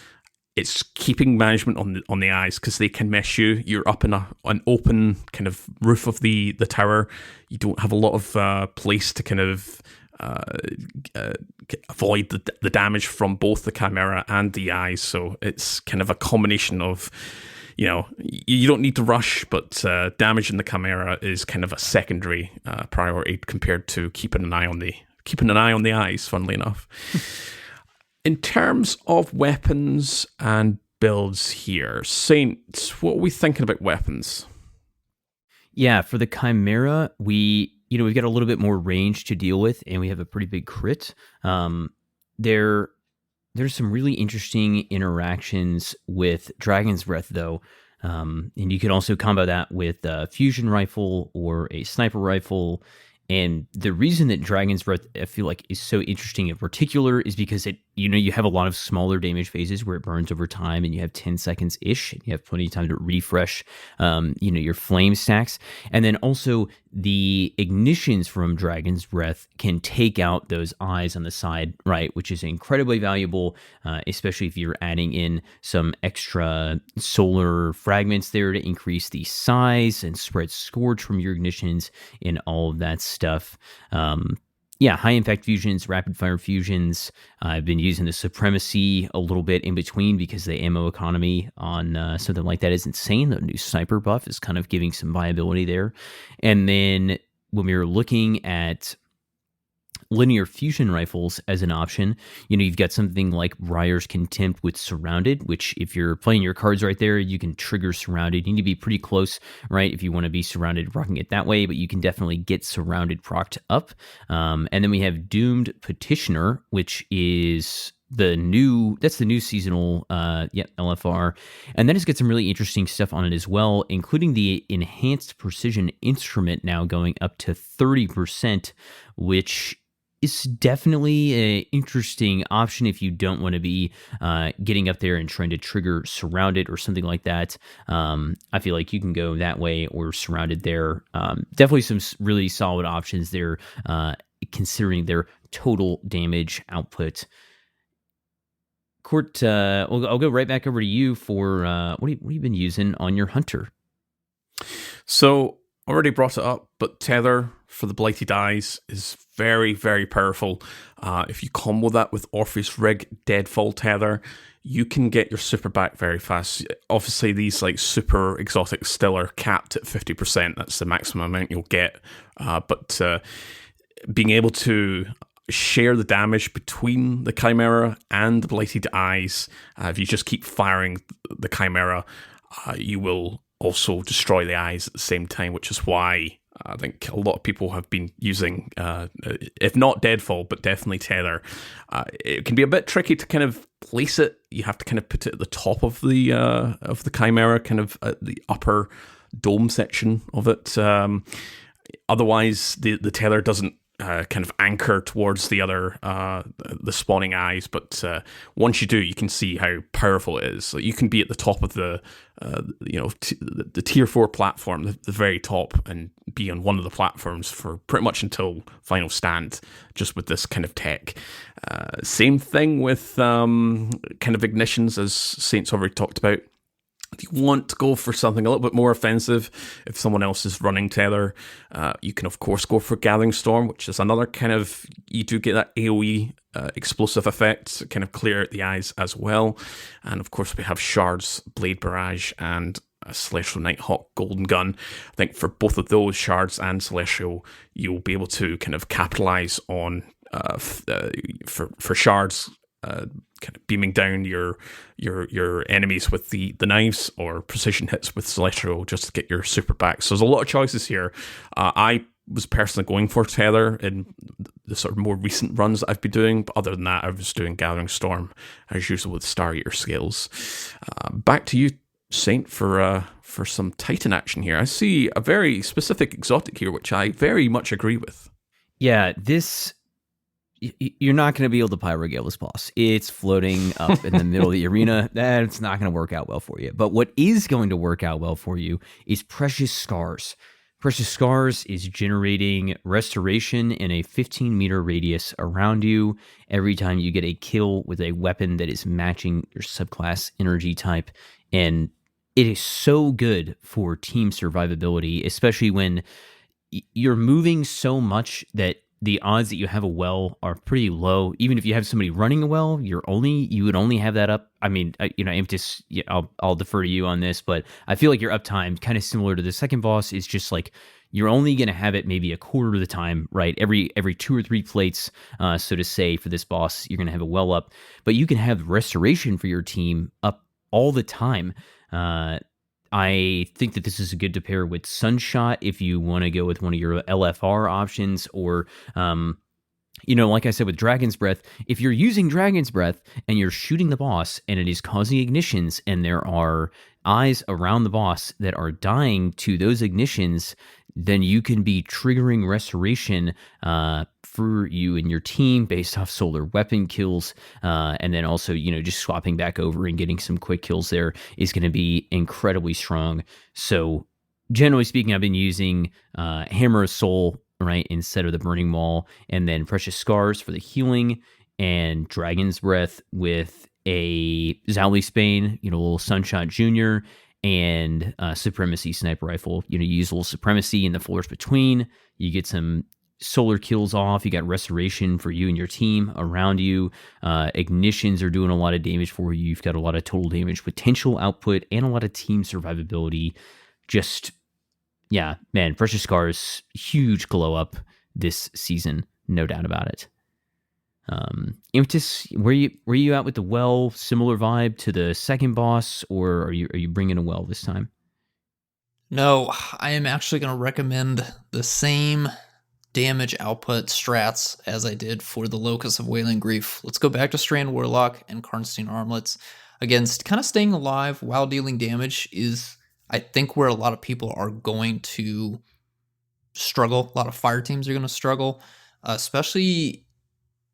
it's keeping management on the eyes, because they can mess you. You're up in an open kind of roof of the tower. You don't have a lot of place to kind of avoid the damage from both the Chimera and the eyes. So it's kind of a combination of, you don't need to rush, but damaging the Chimera is kind of a secondary priority compared to keeping an eye on the eyes, funnily enough. In terms of weapons and builds here, Saint, what are we thinking about weapons? Yeah, for the Chimera, we've got a little bit more range to deal with, and we have a pretty big crit. There's some really interesting interactions with Dragon's Breath, though, and you can also combo that with a fusion rifle or a sniper rifle. And the reason that Dragon's Breath, I feel like, is so interesting in particular is because you have a lot of smaller damage phases where it burns over time, and you have 10 seconds ish, and you have plenty of time to refresh, your flame stacks. And then also the ignitions from Dragon's Breath can take out those eyes on the side, right? Which is incredibly valuable, especially if you're adding in some extra solar fragments there to increase the size and spread scourge from your ignitions and all of that stuff. High impact fusions, rapid fire fusions. I've been using the Supremacy a little bit in between because the ammo economy on something like that is insane. The new sniper buff is kind of giving some viability there. And then when we were looking at linear fusion rifles as an option, you've got something like Briar's Contempt with Surrounded, which if you're playing your cards right there, you can trigger Surrounded. You need to be pretty close, right, if you want to be Surrounded, rocking it that way, but you can definitely get Surrounded procced up. And then we have Doomed Petitioner, which is the new seasonal LFR, and then it's got some really interesting stuff on it as well, including the Enhanced Precision Instrument now going up to 30%, which is definitely an interesting option if you don't want to be getting up there and trying to trigger Surrounded or something like that. I feel like you can go that way or Surrounded there. Definitely some really solid options there, considering their total damage output. Court, I'll go right back over to you for what have you been using on your Hunter? So, already brought it up, but Tether for the Blighted Eyes is very, very powerful. If you combo that with Orpheus Rig Deadfall Tether, you can get your super back very fast. Obviously, these like super exotics still are capped at 50%. That's the maximum amount you'll get. But being able to share the damage between the Chimera and the Blighted Eyes, if you just keep firing the Chimera, you will also destroy the eyes at the same time, which is why I think a lot of people have been using, if not Deadfall, but definitely Tether. It can be a bit tricky to kind of place it. You have to kind of put it at the top of the Chimera, kind of at the upper dome section of it. Otherwise, the Tether doesn't kind of anchor towards the other the spawning eyes, but once you do, you can see how powerful it is. So you can be at the top of the the tier 4 platform, the very top, and be on one of the platforms for pretty much until final stand, just with this kind of tech. Same thing with kind of ignitions, as Saint's already talked about. If you want to go for something a little bit more offensive, if someone else is running Tether, you can of course go for Gathering Storm, which is another kind of, you do get that AoE explosive effect, kind of clear out the eyes as well. And of course we have Shards, Blade Barrage, and Celestial Nighthawk Golden Gun. I think for both of those, Shards and Celestial, you'll be able to kind of capitalize on for Shards, kind of beaming down your enemies with the knives, or precision hits with Celestial just to get your super back. So there's a lot of choices here. I was personally going for Tether in the sort of more recent runs that I've been doing, but other than that, I was doing Gathering Storm as usual with Star Eater skills. Back to you, Saint for some Titan action here. I see a very specific exotic here, which I very much agree with. Yeah, you're not going to be able to pyrogale this boss. It's floating up in the middle of the arena. That's not going to work out well for you. But what is going to work out well for you is Precious Scars. Precious Scars is generating restoration in a 15-meter radius around you every time you get a kill with a weapon that is matching your subclass energy type. And it is so good for team survivability, especially when you're moving so much that the odds that you have a well are pretty low. Even if you have somebody running a well, you would only have that up. I mean, Imtis, I'll defer to you on this, but I feel like your uptime, kind of similar to the second boss, is just like you're only going to have it maybe a quarter of the time, right? Every 2 or 3 plates, so to say, for this boss, you're going to have a well up, but you can have restoration for your team up all the time. I think that this is good to pair with Sunshot if you want to go with one of your LFR options, or, like I said with Dragon's Breath, if you're using Dragon's Breath and you're shooting the boss and it is causing ignitions and there are eyes around the boss that are dying to those ignitions, then you can be triggering restoration for you and your team based off solar weapon kills. And then also, just swapping back over and getting some quick kills there is going to be incredibly strong. So generally speaking, I've been using Hammer of Soul, right, instead of the Burning Maul, and then Precious Scars for the healing, and Dragon's Breath with a Zowli Spain, little Sunshot Jr., and Supremacy Sniper Rifle. You use a little Supremacy in the floors between. You get some solar kills off. You got restoration for you and your team around you. Ignitions are doing a lot of damage for you. You've got a lot of total damage potential output and a lot of team survivability. Just, yeah, man, Precious Scars, huge glow up this season, no doubt about it. Imtis, were you out with the well, similar vibe to the second boss, or are you bringing a well this time? No, I am actually going to recommend the same damage output strats as I did for the Locus of Wailing Grief. Let's go back to Strand Warlock and Karnstein Armlets. Again, kind of staying alive while dealing damage is, I think, where a lot of people are going to struggle. A lot of fire teams are going to struggle, especially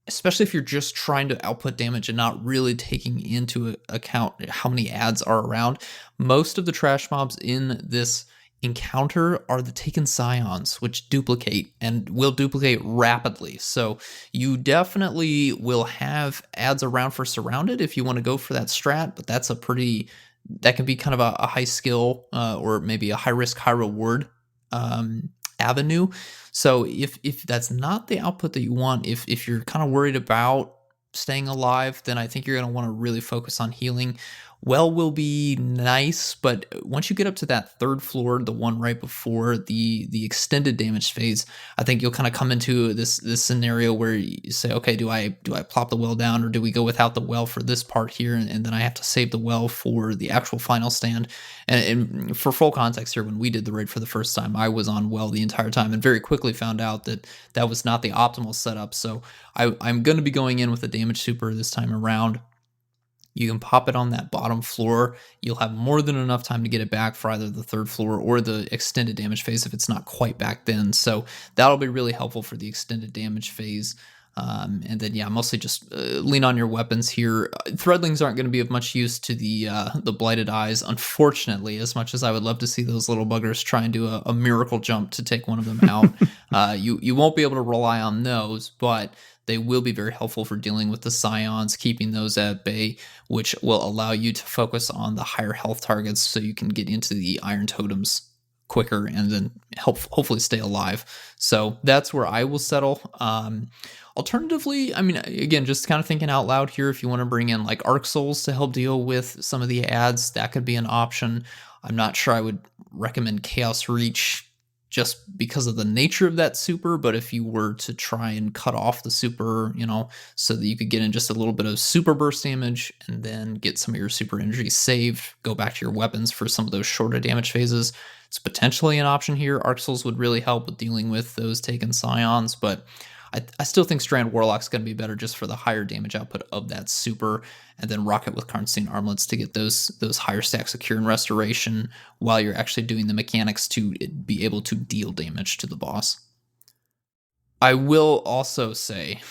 if you're just trying to output damage and not really taking into account how many adds are around. Most of the trash mobs in this encounter are the taken scions, which duplicate and will duplicate rapidly. So you definitely will have adds around for Surrounded if you want to go for that strat, but that can be kind of a high skill or maybe a high risk, high reward avenue. So if that's not the output that you want, if you're kind of worried about staying alive, then I think you're going to want to really focus on healing. Well will be nice, but once you get up to that third floor, the one right before the extended damage phase, I think you'll kind of come into this scenario where you say, okay, do I plop the well down, or do we go without the well for this part here, and then I have to save the well for the actual final stand? And for full context here, when we did the raid for the first time, I was on well the entire time and very quickly found out that was not the optimal setup. So I'm going to be going in with a damage super this time around. You can pop it on that bottom floor. You'll have more than enough time to get it back for either the third floor or the extended damage phase if it's not quite back then. So that'll be really helpful for the extended damage phase. And then, mostly just lean on your weapons here. Threadlings aren't going to be of much use to the Blighted Eyes, unfortunately, as much as I would love to see those little buggers try and do a miracle jump to take one of them out. You won't be able to rely on those, but they will be very helpful for dealing with the Scions, keeping those at bay, which will allow you to focus on the higher health targets so you can get into the Iron Totems quicker and then hopefully stay alive. So that's where I will settle. Alternatively, I mean, again, just kind of thinking out loud here, if you want to bring in like Arc Souls to help deal with some of the ads, that could be an option. I'm not sure I would recommend Chaos Reach just because of the nature of that super, but if you were to try and cut off the super, so that you could get in just a little bit of super burst damage and then get some of your super energy saved, go back to your weapons for some of those shorter damage phases, it's potentially an option here. Arc Souls would really help with dealing with those taken scions, but I still think Strand Warlock's going to be better just for the higher damage output of that super, and then rock it with Karnstein Armlets to get those higher stacks of Cure and Restoration while you're actually doing the mechanics to be able to deal damage to the boss. I will also say,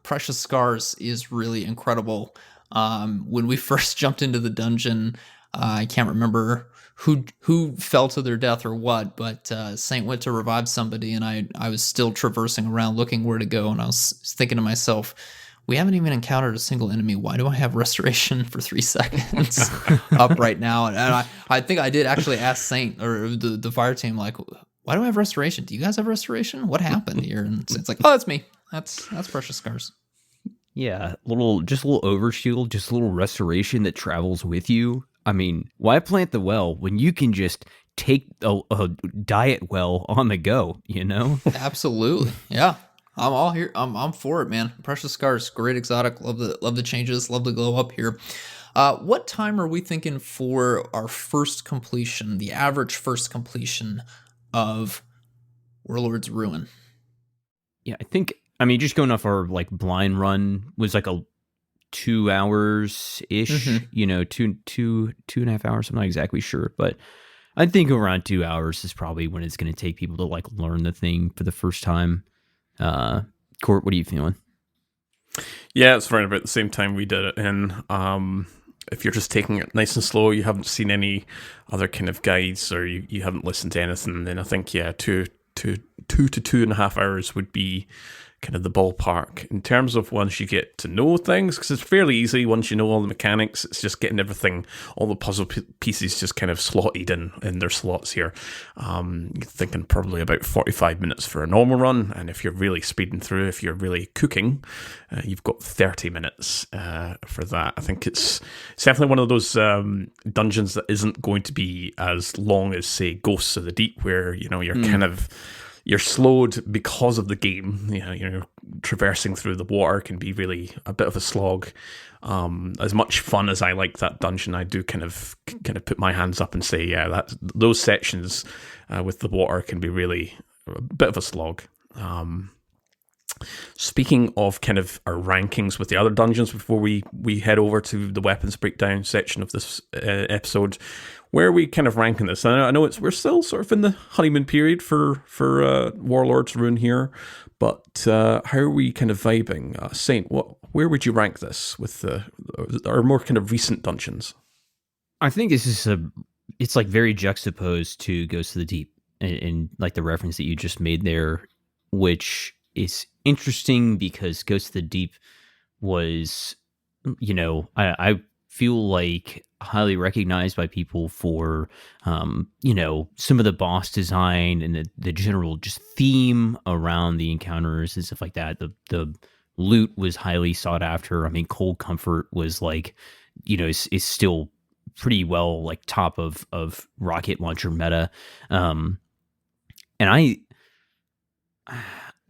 Precious Scars is really incredible. When we first jumped into the dungeon, I can't remember who fell to their death or what, but Saint went to revive somebody, and I was still traversing around looking where to go, and I was thinking to myself, we haven't even encountered a single enemy. Why do I have Restoration for 3 seconds up right now? And I think I did actually ask Saint or the fire team, like, why do I have Restoration? Do you guys have Restoration? What happened here? And it's like, oh, that's me. That's Precious Scars. Yeah, just a little overshield, just a little restoration that travels with you. I mean, why plant the well when you can just take a diet well on the go, you know? Absolutely. Yeah. I'm all here. I'm for it, man. Precious Scars, great exotic. Love the changes. Love the glow up here. What time are we thinking for our first completion, the average first completion of Warlord's Ruin? Yeah, I mean, just going off our like blind run was like a 2 hours ish, you know, two and a half hours. I'm not exactly sure, but I think around 2 hours is probably when it's going to take people to like learn the thing for the first time. Court, what are you feeling? Yeah, it's right about the same time we did it in. If you're just taking it nice and slow, you haven't seen any other kind of guides, or you haven't listened to anything, then I think, yeah, 2 to 2.5 hours would be kind of the ballpark. In terms of once you get to know things, because it's fairly easy once you know all the mechanics, it's just getting everything, all the puzzle pieces just kind of slotted in their slots here. You're thinking probably about 45 minutes for a normal run, and if you're really speeding through, if you're really cooking, you've got 30 minutes for that. I think it's definitely one of those dungeons that isn't going to be as long as, say, Ghosts of the Deep, where, you know, you're slowed because of the game. You know, you're traversing through the water can be really a bit of a slog. As much fun as I like that dungeon, I do kind of put my hands up and say, yeah, those sections with the water can be really a bit of a slog. Speaking of kind of our rankings with the other dungeons, before we head over to the weapons breakdown section of this episode, where are we kind of ranking this? I know we're still sort of in the honeymoon period for Warlord's Ruin here, but how are we kind of vibing? Saint, where would you rank this with our more kind of recent dungeons? I think this is it's like very juxtaposed to Ghosts of the Deep, and like the reference that you just made there, which is interesting because Ghosts of the Deep was, you know, I feel like highly recognized by people for, you know, some of the boss design and the general just theme around the encounters and stuff like that. The loot was highly sought after. I mean, Cold Comfort was like, you know, is still pretty well like top of rocket launcher meta. And I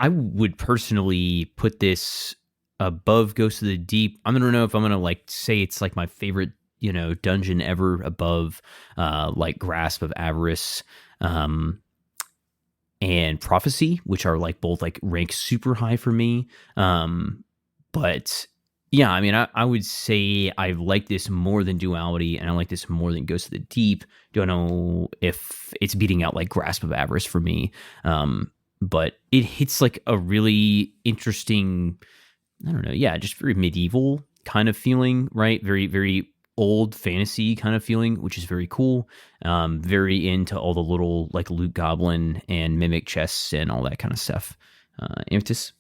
would personally put this above Ghosts of the Deep. I don't know if I'm gonna like say it's like my favorite, you know, dungeon ever, above like Grasp of Avarice and Prophecy, which are like both like rank super high for me. But yeah, I mean, I would say I like this more than Duality, and I like this more than Ghosts of the Deep. Don't know if it's beating out like Grasp of Avarice for me. But it hits like a really interesting, I don't know, yeah, just very medieval kind of feeling, right? Very, very old fantasy kind of feeling, which is very cool. Very into all the little like loot goblin and mimic chests and all that kind of stuff. Imtis?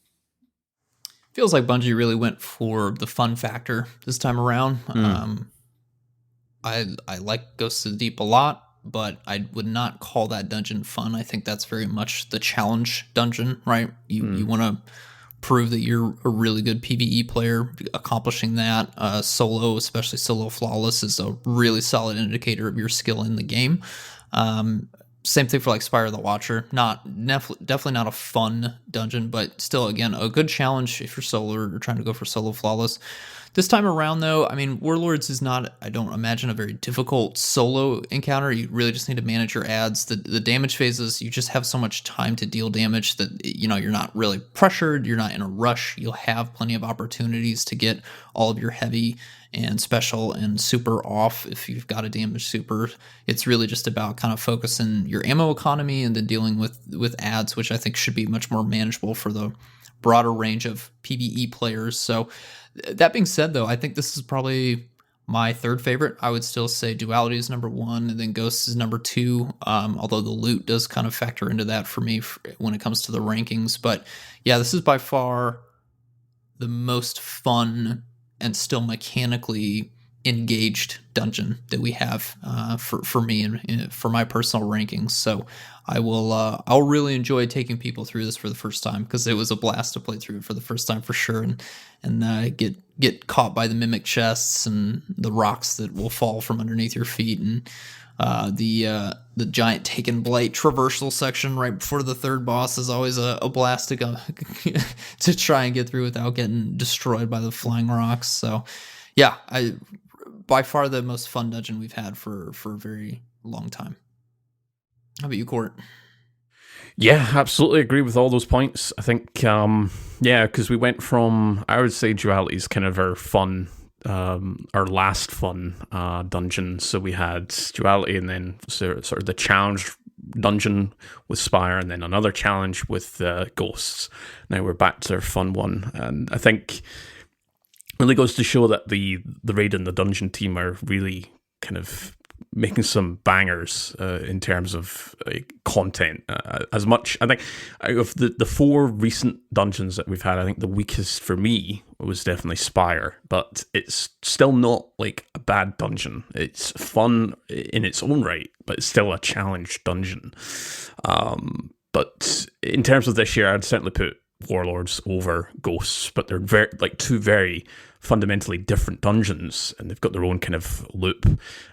Feels like Bungie really went for the fun factor this time around. I like Ghosts of the Deep a lot, but I would not call that dungeon fun. I think that's very much the challenge dungeon, right? You want to prove that you're a really good PvE player. Accomplishing that solo, especially solo flawless, is a really solid indicator of your skill in the game. Same thing for like Spire of the Watcher. Definitely not a fun dungeon, but still, again, a good challenge if you're solo or trying to go for solo flawless. This time around, though, I mean, Warlords is not, I don't imagine, a very difficult solo encounter. You really just need to manage your adds. The damage phases, you just have so much time to deal damage that, you know, you're not really pressured. You're not in a rush. You'll have plenty of opportunities to get all of your heavy and special and super off if you've got a damage super. It's really just about kind of focusing your ammo economy and then dealing with adds, which I think should be much more manageable for the broader range of PvE players. So that being said, though, I think this is probably my third favorite. I would still say Duality is number one, and then Ghosts is number two, although the loot does kind of factor into that for me when it comes to the rankings. But yeah, this is by far the most fun and still mechanically engaged dungeon that we have for me and for my personal rankings. So I'll really enjoy taking people through this for the first time, because it was a blast to play through it for the first time for sure, and get caught by the mimic chests and the rocks that will fall from underneath your feet, and the giant Taken Blight traversal section right before the third boss is always a blast to go to try and get through without getting destroyed by the flying rocks. So yeah, by far the most fun dungeon we've had for a very long time. How about you, Court? Yeah, absolutely agree with all those points. I think, because we went from, I would say Duality is kind of our last fun dungeon. So we had Duality, and then sort of the challenge dungeon with Spire, and then another challenge with Ghosts. Now we're back to our fun one, and I think really goes to show that the raid and the dungeon team are really kind of making some bangers in terms of content. As much, I think, out of the four recent dungeons that we've had, I think the weakest for me was definitely Spire, but it's still not like a bad dungeon. It's fun in its own right, but it's still a challenge dungeon. But in terms of this year, I'd certainly put Warlords over Ghosts, but they're two very fundamentally different dungeons, and they've got their own kind of loop.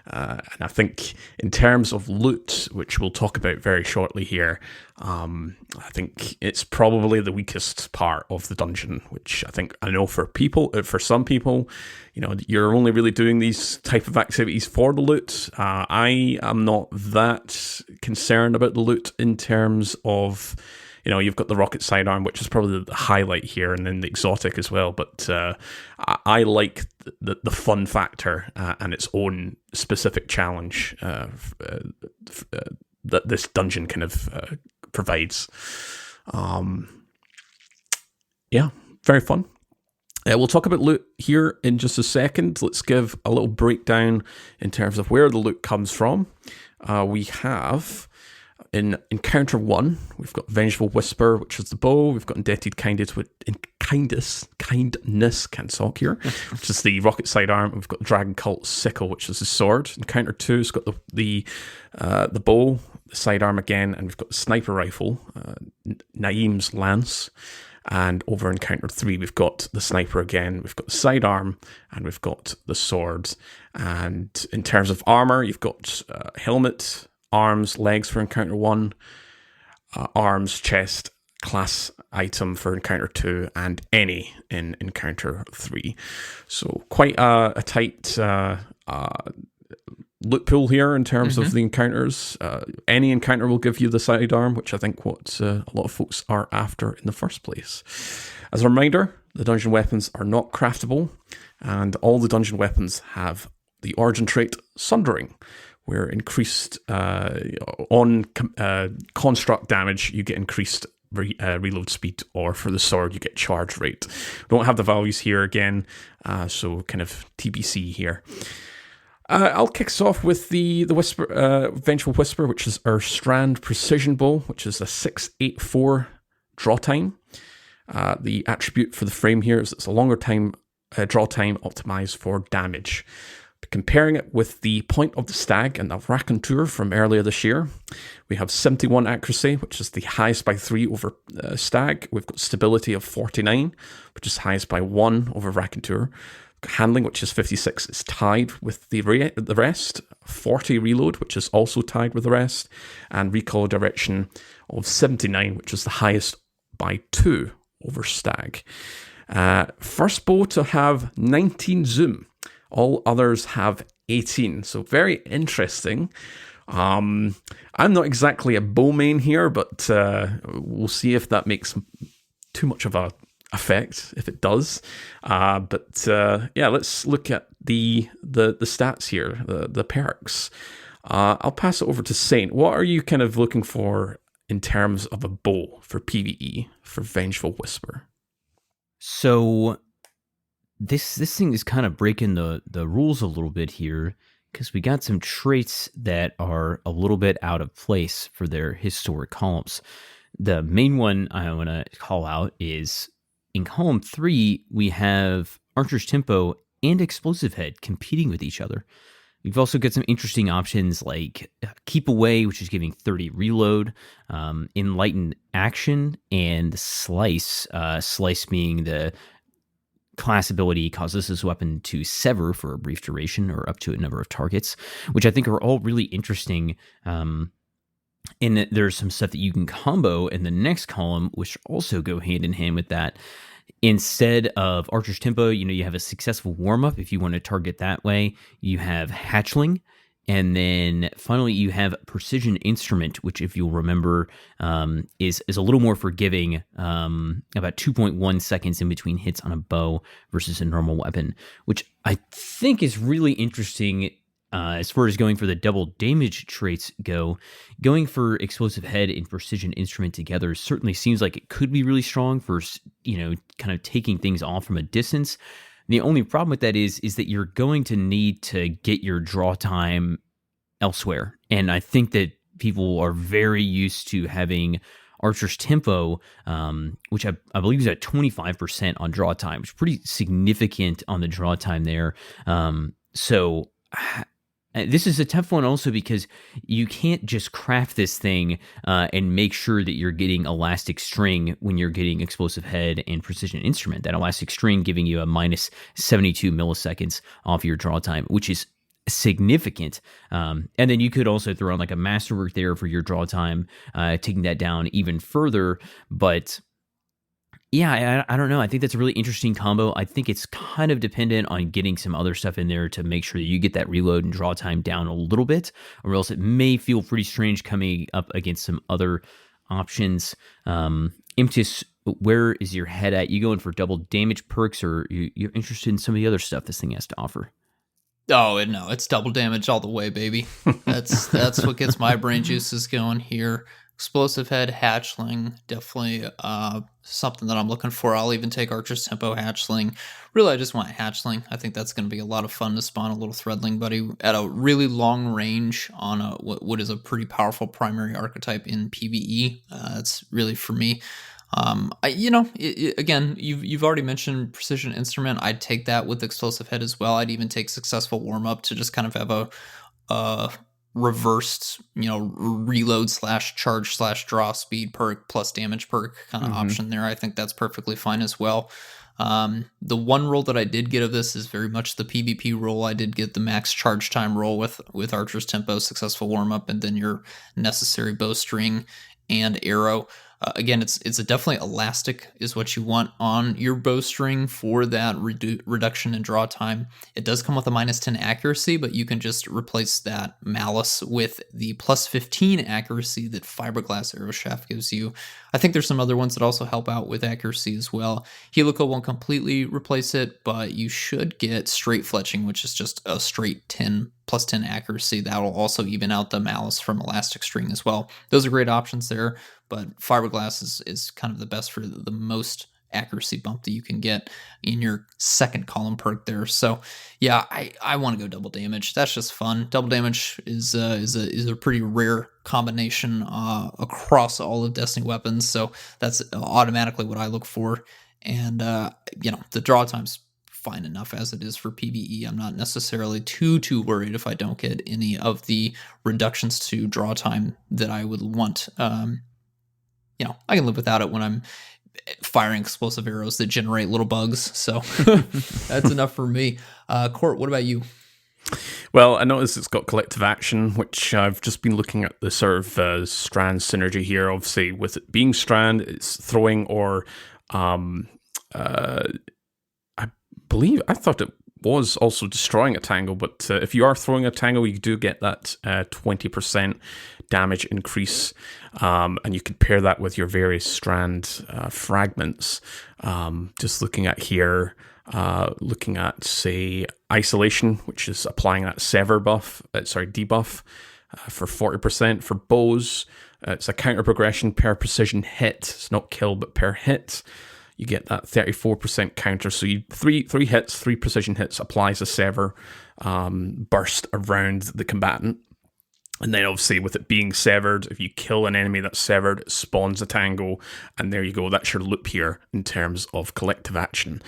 And I think in terms of loot, which we'll talk about very shortly here, I think it's probably the weakest part of the dungeon, which I know for some people, you know, you're only really doing these type of activities for the loot. I am not that concerned about the loot in terms of, you know, you've got the rocket sidearm, which is probably the highlight here, and then the exotic as well. But I like the fun factor and its own specific challenge that this dungeon kind of provides. Yeah, very fun. We'll talk about loot here in just a second. Let's give a little breakdown in terms of where the loot comes from. We have, in Encounter 1, we've got Vengeful Whisper, which is the bow. We've got Indebted Kindness, can't talk here, which is the rocket sidearm. We've got Dragon Cult Sickle, which is the sword. Encounter 2 has got the bow, the sidearm again, and we've got the sniper rifle, Naeem's lance. And over Encounter 3, we've got the sniper again, we've got the sidearm, and we've got the sword. And in terms of armor, you've got helmet, arms, legs for Encounter 1, arms, chest, class item for Encounter 2, and any in Encounter 3. So quite a tight loot pool here in terms of the encounters. Any encounter will give you the sidearm, which I think what a lot of folks are after in the first place. As a reminder, the dungeon weapons are not craftable, and all the dungeon weapons have the origin trait Sundering, where increased on construct damage, you get increased reload speed, or for the sword, you get charge rate. We don't have the values here again, so kind of TBC here. I'll kick us off with the Vengeful Whisper, which is our Strand Precision Bow, which is a 684 draw time. The attribute for the frame here is it's a longer time draw time optimized for damage. Comparing it with the Point of the Stag and the Raconteur from earlier this year, we have 71 accuracy, which is the highest by 3 over Stag. We've got stability of 49, which is highest by 1 over Raconteur. Handling, which is 56, is tied with the rest. 40 reload, which is also tied with the rest. And recoil direction of 79, which is the highest by 2 over stag. First bow to have 19 zoom. All others have 18. So very interesting. I'm not exactly a bow main here, but we'll see if that makes too much of a effect, if it does. Let's look at the stats here, the perks. I'll pass it over to Saint. What are you kind of looking for in terms of a bow for PvE, for Vengeful Whisper? So this thing is kind of breaking the rules a little bit here, because we got some traits that are a little bit out of place for their historic columns. The main one I want to call out is in column 3, we have Archer's Tempo and Explosive Head competing with each other. We've also got some interesting options like Keep Away, which is giving 30 reload, Enlightened Action, and Slice. Slice being the class ability causes this weapon to sever for a brief duration or up to a number of targets, which I think are all really interesting. And there's some stuff that you can combo in the next column, which also go hand in hand with that. Instead of Archer's Tempo, you have a successful warm-up if you want to target that way. You have Hatchling. And then finally, you have Precision Instrument, which, if you'll remember, is a little more forgiving, about 2.1 seconds in between hits on a bow versus a normal weapon, which I think is really interesting as far as going for the double damage traits go. Going for Explosive Head and Precision Instrument together certainly seems like it could be really strong for, kind of taking things off from a distance. The only problem with that is that you're going to need to get your draw time elsewhere. And I think that people are very used to having Archer's Tempo, which I believe is at 25% on draw time, which is pretty significant on the draw time there. So this is a tough one also because you can't just craft this thing and make sure that you're getting Elastic String when you're getting Explosive Head and Precision Instrument. That Elastic String giving you a minus 72 milliseconds off your draw time, which is significant. And then you could also throw on like a Masterwork there for your draw time, taking that down even further. But yeah, I don't know. I think that's a really interesting combo. I think it's kind of dependent on getting some other stuff in there to make sure that you get that reload and draw time down a little bit, or else it may feel pretty strange coming up against some other options. Imtis, where is your head at? You going for double damage perks, or you're interested in some of the other stuff this thing has to offer? Oh, no, it's double damage all the way, baby. That's what gets my brain juices going here. Explosive Head, Hatchling, definitely something that I'm looking for. I'll even take Archer's Tempo, Hatchling. Really, I just want Hatchling. I think that's going to be a lot of fun to spawn a little Threadling buddy at a really long range on what is a pretty powerful primary archetype in PvE. That's really for me. Again, you've already mentioned Precision Instrument. I'd take that with Explosive Head as well. I'd even take Successful Warm Up to just kind of have a reversed, reload / charge / draw speed perk plus damage perk kind of option there. I think that's perfectly fine as well. The one roll that I did get of this is very much the PvP roll. I did get the max charge time roll with Archer's Tempo, Successful Warm Up, and then your necessary bowstring and arrow. Again, it's a definitely elastic is what you want on your bowstring for that reduction in draw time. It does come with a minus 10 accuracy, but you can just replace that malice with the plus 15 accuracy that Fiberglass Arrow Shaft gives you. I think there's some other ones that also help out with accuracy as well. Helico won't completely replace it, but you should get Straight Fletching, which is just a straight 10 plus 10 accuracy. That'll also even out the malice from Elastic String as well. Those are great options there, but Fiberglass is kind of the best for the most accuracy bump that you can get in your second column perk there. So yeah, I want to go double damage. That's just fun. Double damage is a pretty rare combination across all of Destiny weapons. So that's automatically what I look for. And the draw time's fine enough as it is for PvE. I'm not necessarily too worried if I don't get any of the reductions to draw time that I would want. I can live without it when I'm firing explosive arrows that generate little bugs. So that's enough for me. Court, what about you? Well, I noticed it's got collective action, which I've just been looking at the sort of strand synergy here. Obviously, with it being strand, it's throwing or I thought it was also destroying a tangle, but if you are throwing a tangle, you do get that 20% damage increase, and you can pair that with your various strand fragments. Just looking at here, looking at, say, isolation, which is applying that sever debuff for 40%. For bows, it's a counter progression per precision hit. It's not kill, but per hit. You get that 34% counter. So you three hits, 3 precision hits, applies a sever burst around the combatant. And then obviously with it being severed, if you kill an enemy that's severed, it spawns a tangle. And there you go. That's your loop here in terms of collective action.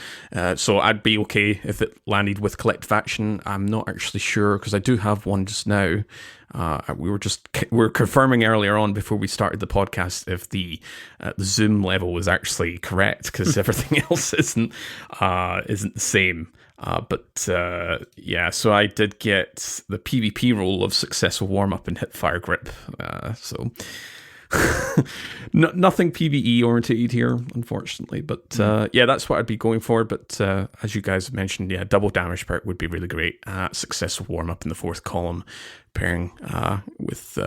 So I'd be okay if it landed with collective action. I'm not actually sure because I do have one just now. We were confirming earlier on before we started the podcast if the zoom level was actually correct because everything else isn't the same. So I did get the PvP role of successful warm-up and hipfire grip. So nothing PvE orientated here, unfortunately. But that's what I'd be going for. But as you guys mentioned, double damage perk would be really great. Successful warm-up in the 4th column, pairing with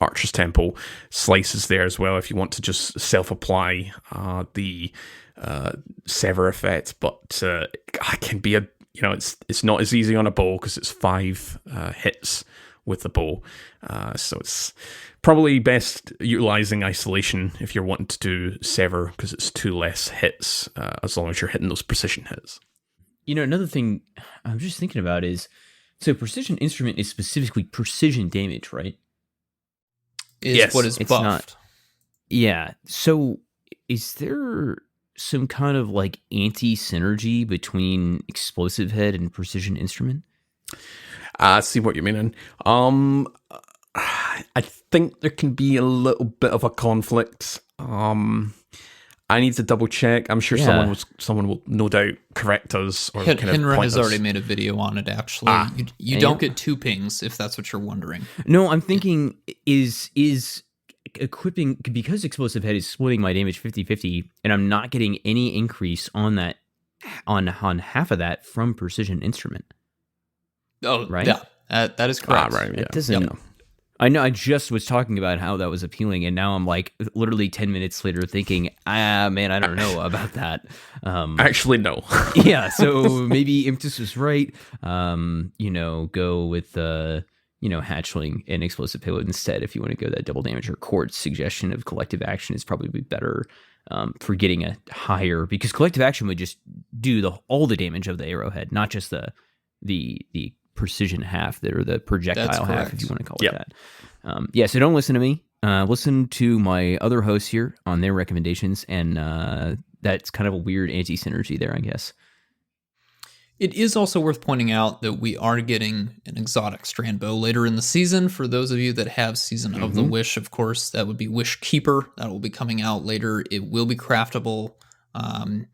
Archer's Temple. Slices there as well if you want to just self-apply the sever effect, but it can be it's not as easy on a bow because it's 5 hits with the bow, so it's probably best utilizing isolation if you're wanting to do sever because it's 2 less hits as long as you're hitting those precision hits. Another thing I'm just thinking about is, so precision instrument is specifically precision damage, right? Yes, what is buffed. It's not. Yeah, so is there some kind of like anti-synergy between explosive head and precision instrument? I see what you're meaning. I think there can be a little bit of a conflict. I need to double check. I'm sure someone will no doubt correct us or Henry point has us. already made a video on it. Actually, you don't get 2 pings if that's what you're wondering. No, I'm thinking is equipping, because explosive head is splitting my damage 50-50 and I'm not getting any increase on that on half of that from precision instrument. Oh, right? Yeah, that is correct. Right, yeah. It doesn't. I know. I just was talking about how that was appealing, and now I'm like literally 10 minutes later thinking, man, I don't know about that. Actually, no. Yeah, so maybe Imtus was right. Go with hatchling and explosive payload instead if you want to go that double damage, or Court's suggestion of collective action is probably better for getting a higher, because collective action would just do all the damage of the arrowhead, not just the precision half or the projectile half, if you want to call it that. So don't listen to me. Listen to my other hosts here on their recommendations, and that's kind of a weird anti-synergy there, I guess. It is also worth pointing out that we are getting an exotic strand bow later in the season. For those of you that have Season of the Wish, of course, that would be Wish Keeper. That will be coming out later. It will be craftable. I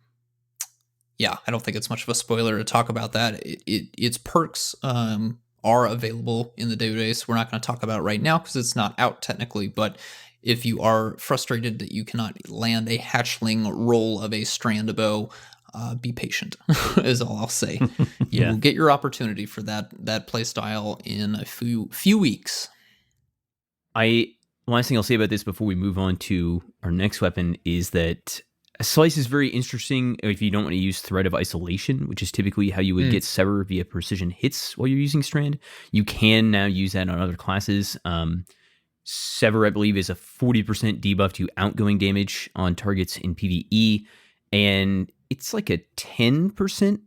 don't think it's much of a spoiler to talk about that. Its perks are available in the database. We're not going to talk about it right now because it's not out technically, but if you are frustrated that you cannot land a hatchling roll of a strand bow, be patient, is all I'll say. You will get your opportunity for that play style in a few weeks. Last thing I'll say about this before we move on to our next weapon is that a slice is very interesting if you don't want to use threat of isolation, which is typically how you would get sever via precision hits while you're using strand. You can now use that on other classes. Sever, I believe, is a 40% debuff to outgoing damage on targets in PvE, and it's like a 10%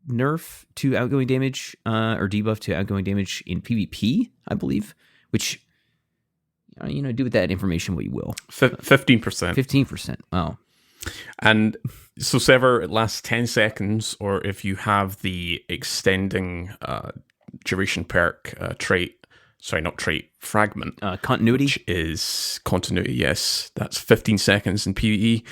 nerf to outgoing damage or debuff to outgoing damage in PvP, I believe, which, do with that information what you will. 15%. 15%. Wow. And so sever, it lasts 10 seconds, or if you have the extending duration perk fragment. Continuity? Which is continuity, yes. That's 15 seconds in PvE.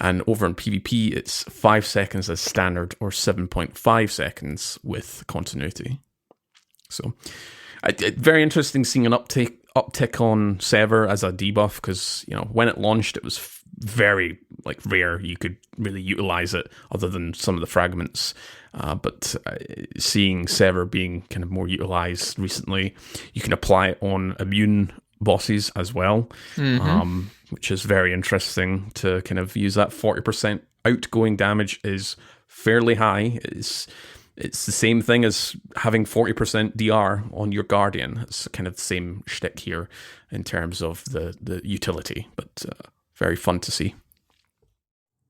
And over in PvP, it's 5 seconds as standard or 7.5 seconds with continuity. So, very interesting seeing an uptick on Sever as a debuff, because when it launched, it was very rare you could really utilize it other than some of the fragments. But seeing Sever being kind of more utilized recently, you can apply it on immune bosses as well, which is very interesting to kind of use that. 40% outgoing damage is fairly high. It's the same thing as having 40% DR on your Guardian. It's kind of the same shtick here in terms of the utility, but very fun to see.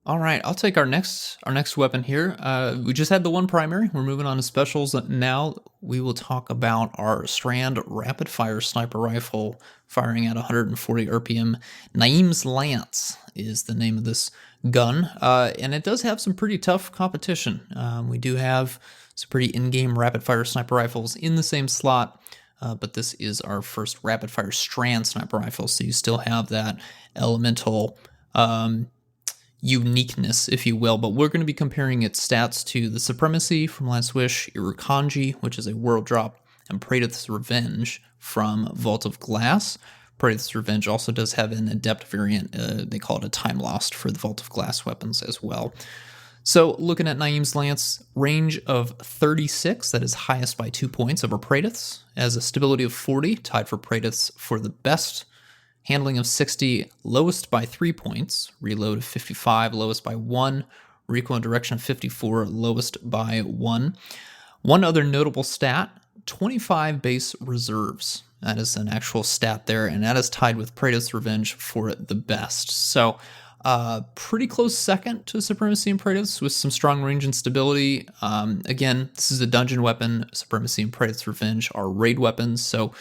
All right, I'll take our next weapon here. We just had the one primary. We're moving on to specials now. We will talk about our Strand rapid fire sniper rifle firing at 140 RPM. Naeem's Lance is the name of this gun, and it does have some pretty tough competition. We do have some pretty in-game rapid fire sniper rifles in the same slot, but this is our first rapid fire Strand sniper rifle, so you still have that elemental uniqueness, if you will, but we're going to be comparing its stats to the Supremacy from Last Wish, Irukanji, which is a world drop, and Praedyth's Revenge from Vault of Glass. Praedyth's Revenge also does have an adept variant. They call it a Time Lost for the Vault of Glass weapons as well. So looking at Naeem's Lance, range of 36, that is highest by 2 points over Praedyth's, has a stability of 40, tied for Praedyth's for the best. Handling of 60, lowest by 3 points. Reload of 55, lowest by 1. Recoil and direction of 54, lowest by 1. One other notable stat, 25 base reserves. That is an actual stat there, and that is tied with Praedyth's Revenge for the best. So, pretty close second to Supremacy and Praedyth's with some strong range and stability. Again, this is a dungeon weapon. Supremacy and Praedyth's Revenge are raid weapons, so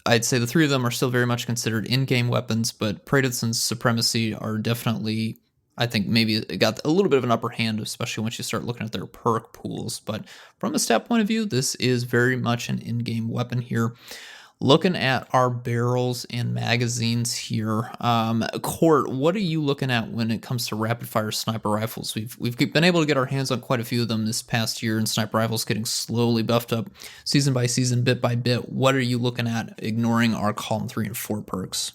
I'd say the three of them are still very much considered in-game weapons, but Praedyth's and Supremacy are definitely, I think, maybe got a little bit of an upper hand, especially once you start looking at their perk pools. But from a stat point of view, this is very much an in-game weapon here. Looking at our barrels and magazines here, Court, what are you looking at when it comes to rapid-fire sniper rifles? We've been able to get our hands on quite a few of them this past year, and sniper rifles getting slowly buffed up season by season, bit by bit. What are you looking at, ignoring our column 3 and 4 perks?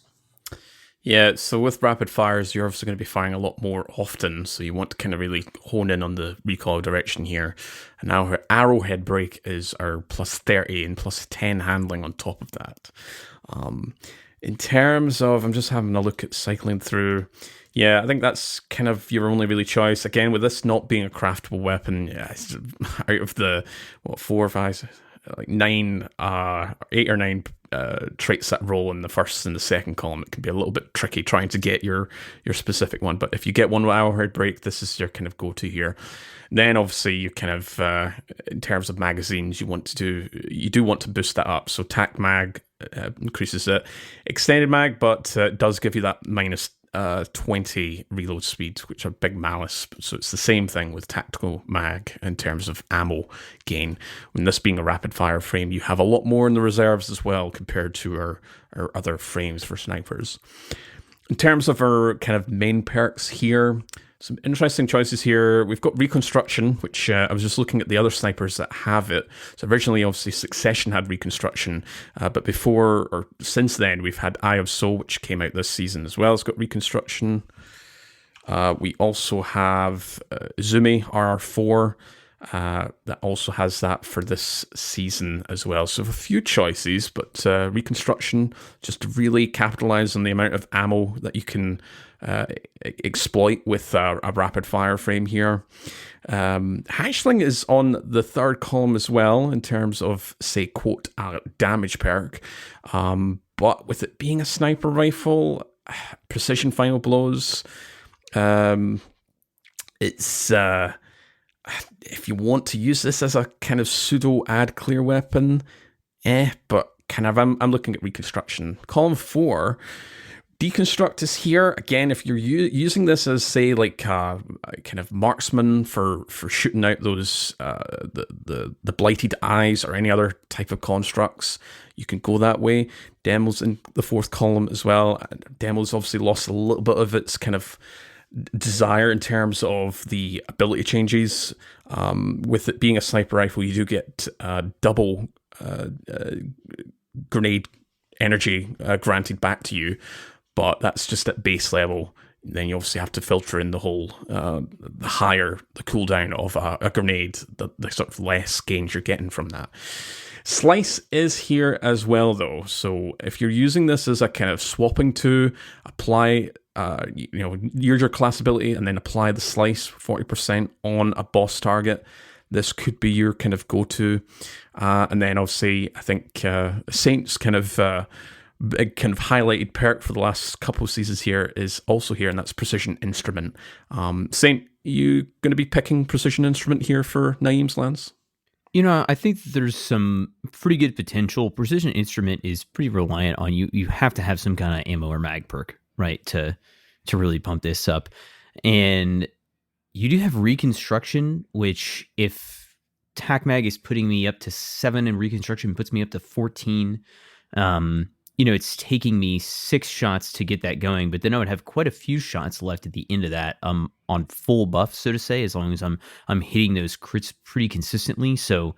Yeah, so with rapid fires, you're obviously going to be firing a lot more often, so you want to kind of really hone in on the recoil direction here. And now her arrowhead break is our plus 30 and plus 10 handling on top of that. In terms of, I'm just having a look at cycling through. Yeah, I think that's kind of your only really choice. Again, with this not being a craftable weapon, it's out of the, 4 or 5, 9, 8 or 9 traits that roll in the first and the second column, it can be a little bit tricky trying to get your specific one. But if you get one with arrowhead break, this is your kind of go-to here. Then obviously you kind of, in terms of magazines, you do want to boost that up. So tac mag increases it, extended mag, but it does give you that minus 20 reload speed, which are big malice. So it's the same thing with tactical mag in terms of ammo gain. When this being a rapid fire frame, you have a lot more in the reserves as well compared to our other frames for snipers. In terms of our kind of main perks here, some interesting choices here. We've got Reconstruction, which I was just looking at the other snipers that have it. So originally, obviously, Succession had Reconstruction, but before or since then, we've had Eye of Soul, which came out this season as well. It's got Reconstruction. We also have Izumi RR4. That also has that for this season as well. So a few choices, but Reconstruction, just to really capitalize on the amount of ammo that you can exploit with a rapid fire frame here. Hatchling is on the third column as well in terms of, say, quote, damage perk. But with it being a sniper rifle, precision final blows, it's... if you want to use this as a kind of pseudo ad clear weapon, but kind of I'm looking at Reconstruction. Column 4, Deconstruct is here. Again, if you're using this as, say, like kind of marksman for shooting out those the blighted eyes or any other type of constructs, you can go that way. Demo's in the 4th column as well. Demo's obviously lost a little bit of its kind of desire in terms of the ability changes. With it being a sniper rifle, you do get double grenade energy granted back to you, but that's just at base level. Then you obviously have to filter in the whole, the higher the cooldown of a grenade, the sort of less gains you're getting from that. Slice is here as well, though. So if you're using this as a kind of swapping to apply, use your class ability and then apply the slice 40% on a boss target, this could be your kind of go-to. And then obviously, I think Saint's kind of big kind of highlighted perk for the last couple of seasons here is also here, and that's Precision Instrument. Saint, you going to be picking Precision Instrument here for Naeem's Lance? I think there's some pretty good potential. Precision Instrument is pretty reliant on you. You have to have some kind of ammo or mag perk, right, to really pump this up. And you do have Reconstruction, which if Tac Mag is putting me up to 7 and Reconstruction puts me up to 14, it's taking me 6 shots to get that going, but then I would have quite a few shots left at the end of that on full buff, so to say, as long as I'm hitting those crits pretty consistently. So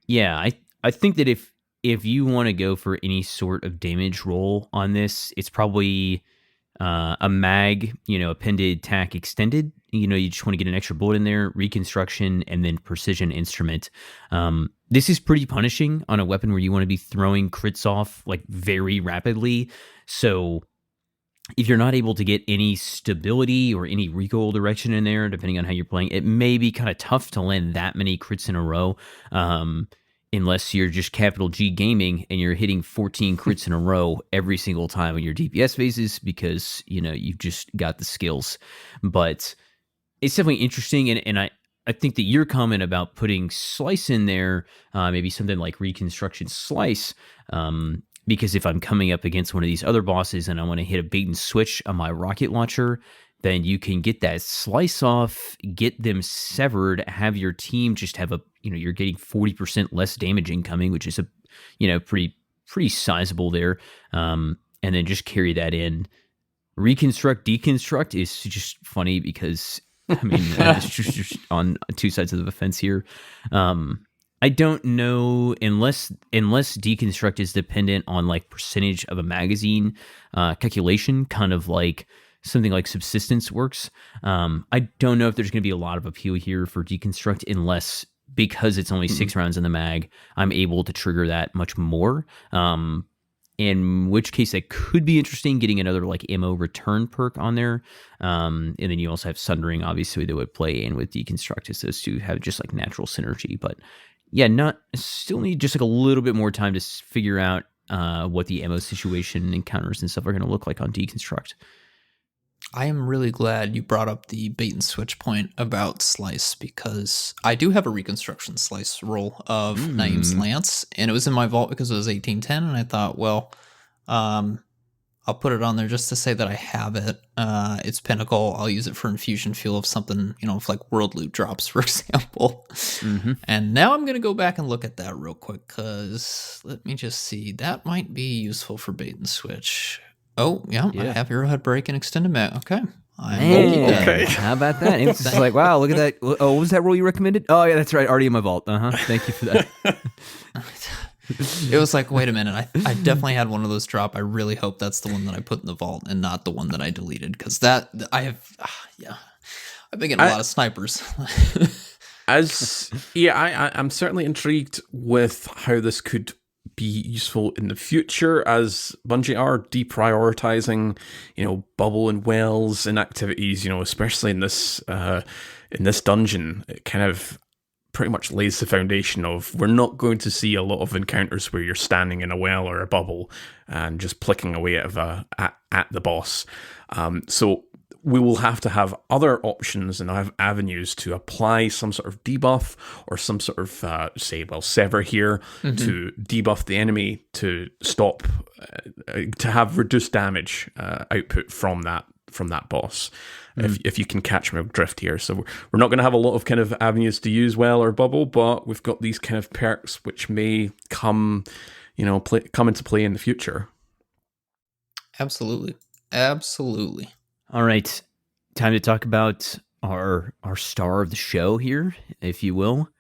yeah, I think that if you want to go for any sort of damage roll on this, it's probably a mag, appended tac extended. You just want to get an extra bullet in there, Reconstruction, and then Precision Instrument. This is pretty punishing on a weapon where you want to be throwing crits off like very rapidly. So if you're not able to get any stability or any recoil direction in there, depending on how you're playing, it may be kind of tough to land that many crits in a row. Unless you're just capital G gaming and you're hitting 14 crits in a row every single time on your DPS phases because, you've just got the skills. But it's definitely interesting, and I think that your comment about putting Slice in there, maybe something like Reconstruction Slice, because if I'm coming up against one of these other bosses and I want to hit a bait and switch on my rocket launcher, then you can get that slice off, get them severed, have your team just have you're getting 40% less damage incoming, which is pretty sizable there. And then just carry that in. Reconstruct, deconstruct is just funny because, it's just on two sides of the fence here. I don't know, unless deconstruct is dependent on like percentage of a magazine calculation, kind of like something like subsistence works. I don't know if there's going to be a lot of appeal here for deconstruct unless, because it's only 6 rounds in the mag, I'm able to trigger that much more. In which case that could be interesting, getting another like ammo return perk on there. And then you also have Sundering, obviously, that would play in with deconstruct, as those two have just like natural synergy. But yeah, still need just like a little bit more time to figure out what the ammo situation, encounters and stuff are going to look like on deconstruct. I am really glad you brought up the bait and switch point about Slice, because I do have a Reconstruction Slice roll of Naeem's Lance, and it was in my vault because it was 1810, and I thought, well, I'll put it on there just to say that I have it. It's Pinnacle. I'll use it for infusion fuel if something, if like World Loot drops, for example. And now I'm going to go back and look at that real quick, because let me just see. That might be useful for bait and switch. Oh, yeah. I have Arrowhead Break and Extended Mag. Okay. Okay. How about that? It's just like, wow, look at that. Oh, what was that roll you recommended? Oh, yeah, that's right. Already in my vault. Thank you for that. It was like, wait a minute. I definitely had one of those drop. I really hope that's the one that I put in the vault and not the one that I deleted, because that I have, I've been getting a lot of snipers. I'm certainly intrigued with how this could be useful in the future, as Bungie are deprioritizing, bubble and wells and activities, especially in this dungeon. It kind of pretty much lays the foundation of, we're not going to see a lot of encounters where you're standing in a well or a bubble and just plicking away at the boss. So we will have to have other options and have avenues to apply some sort of debuff or some sort of, sever here to debuff the enemy to stop, to have reduced damage output from that boss. If you can catch my drift here. So we're not going to have a lot of kind of avenues to use well or bubble, but we've got these kind of perks which may come into play in the future. Absolutely. All right, time to talk about our star of the show here, if you will.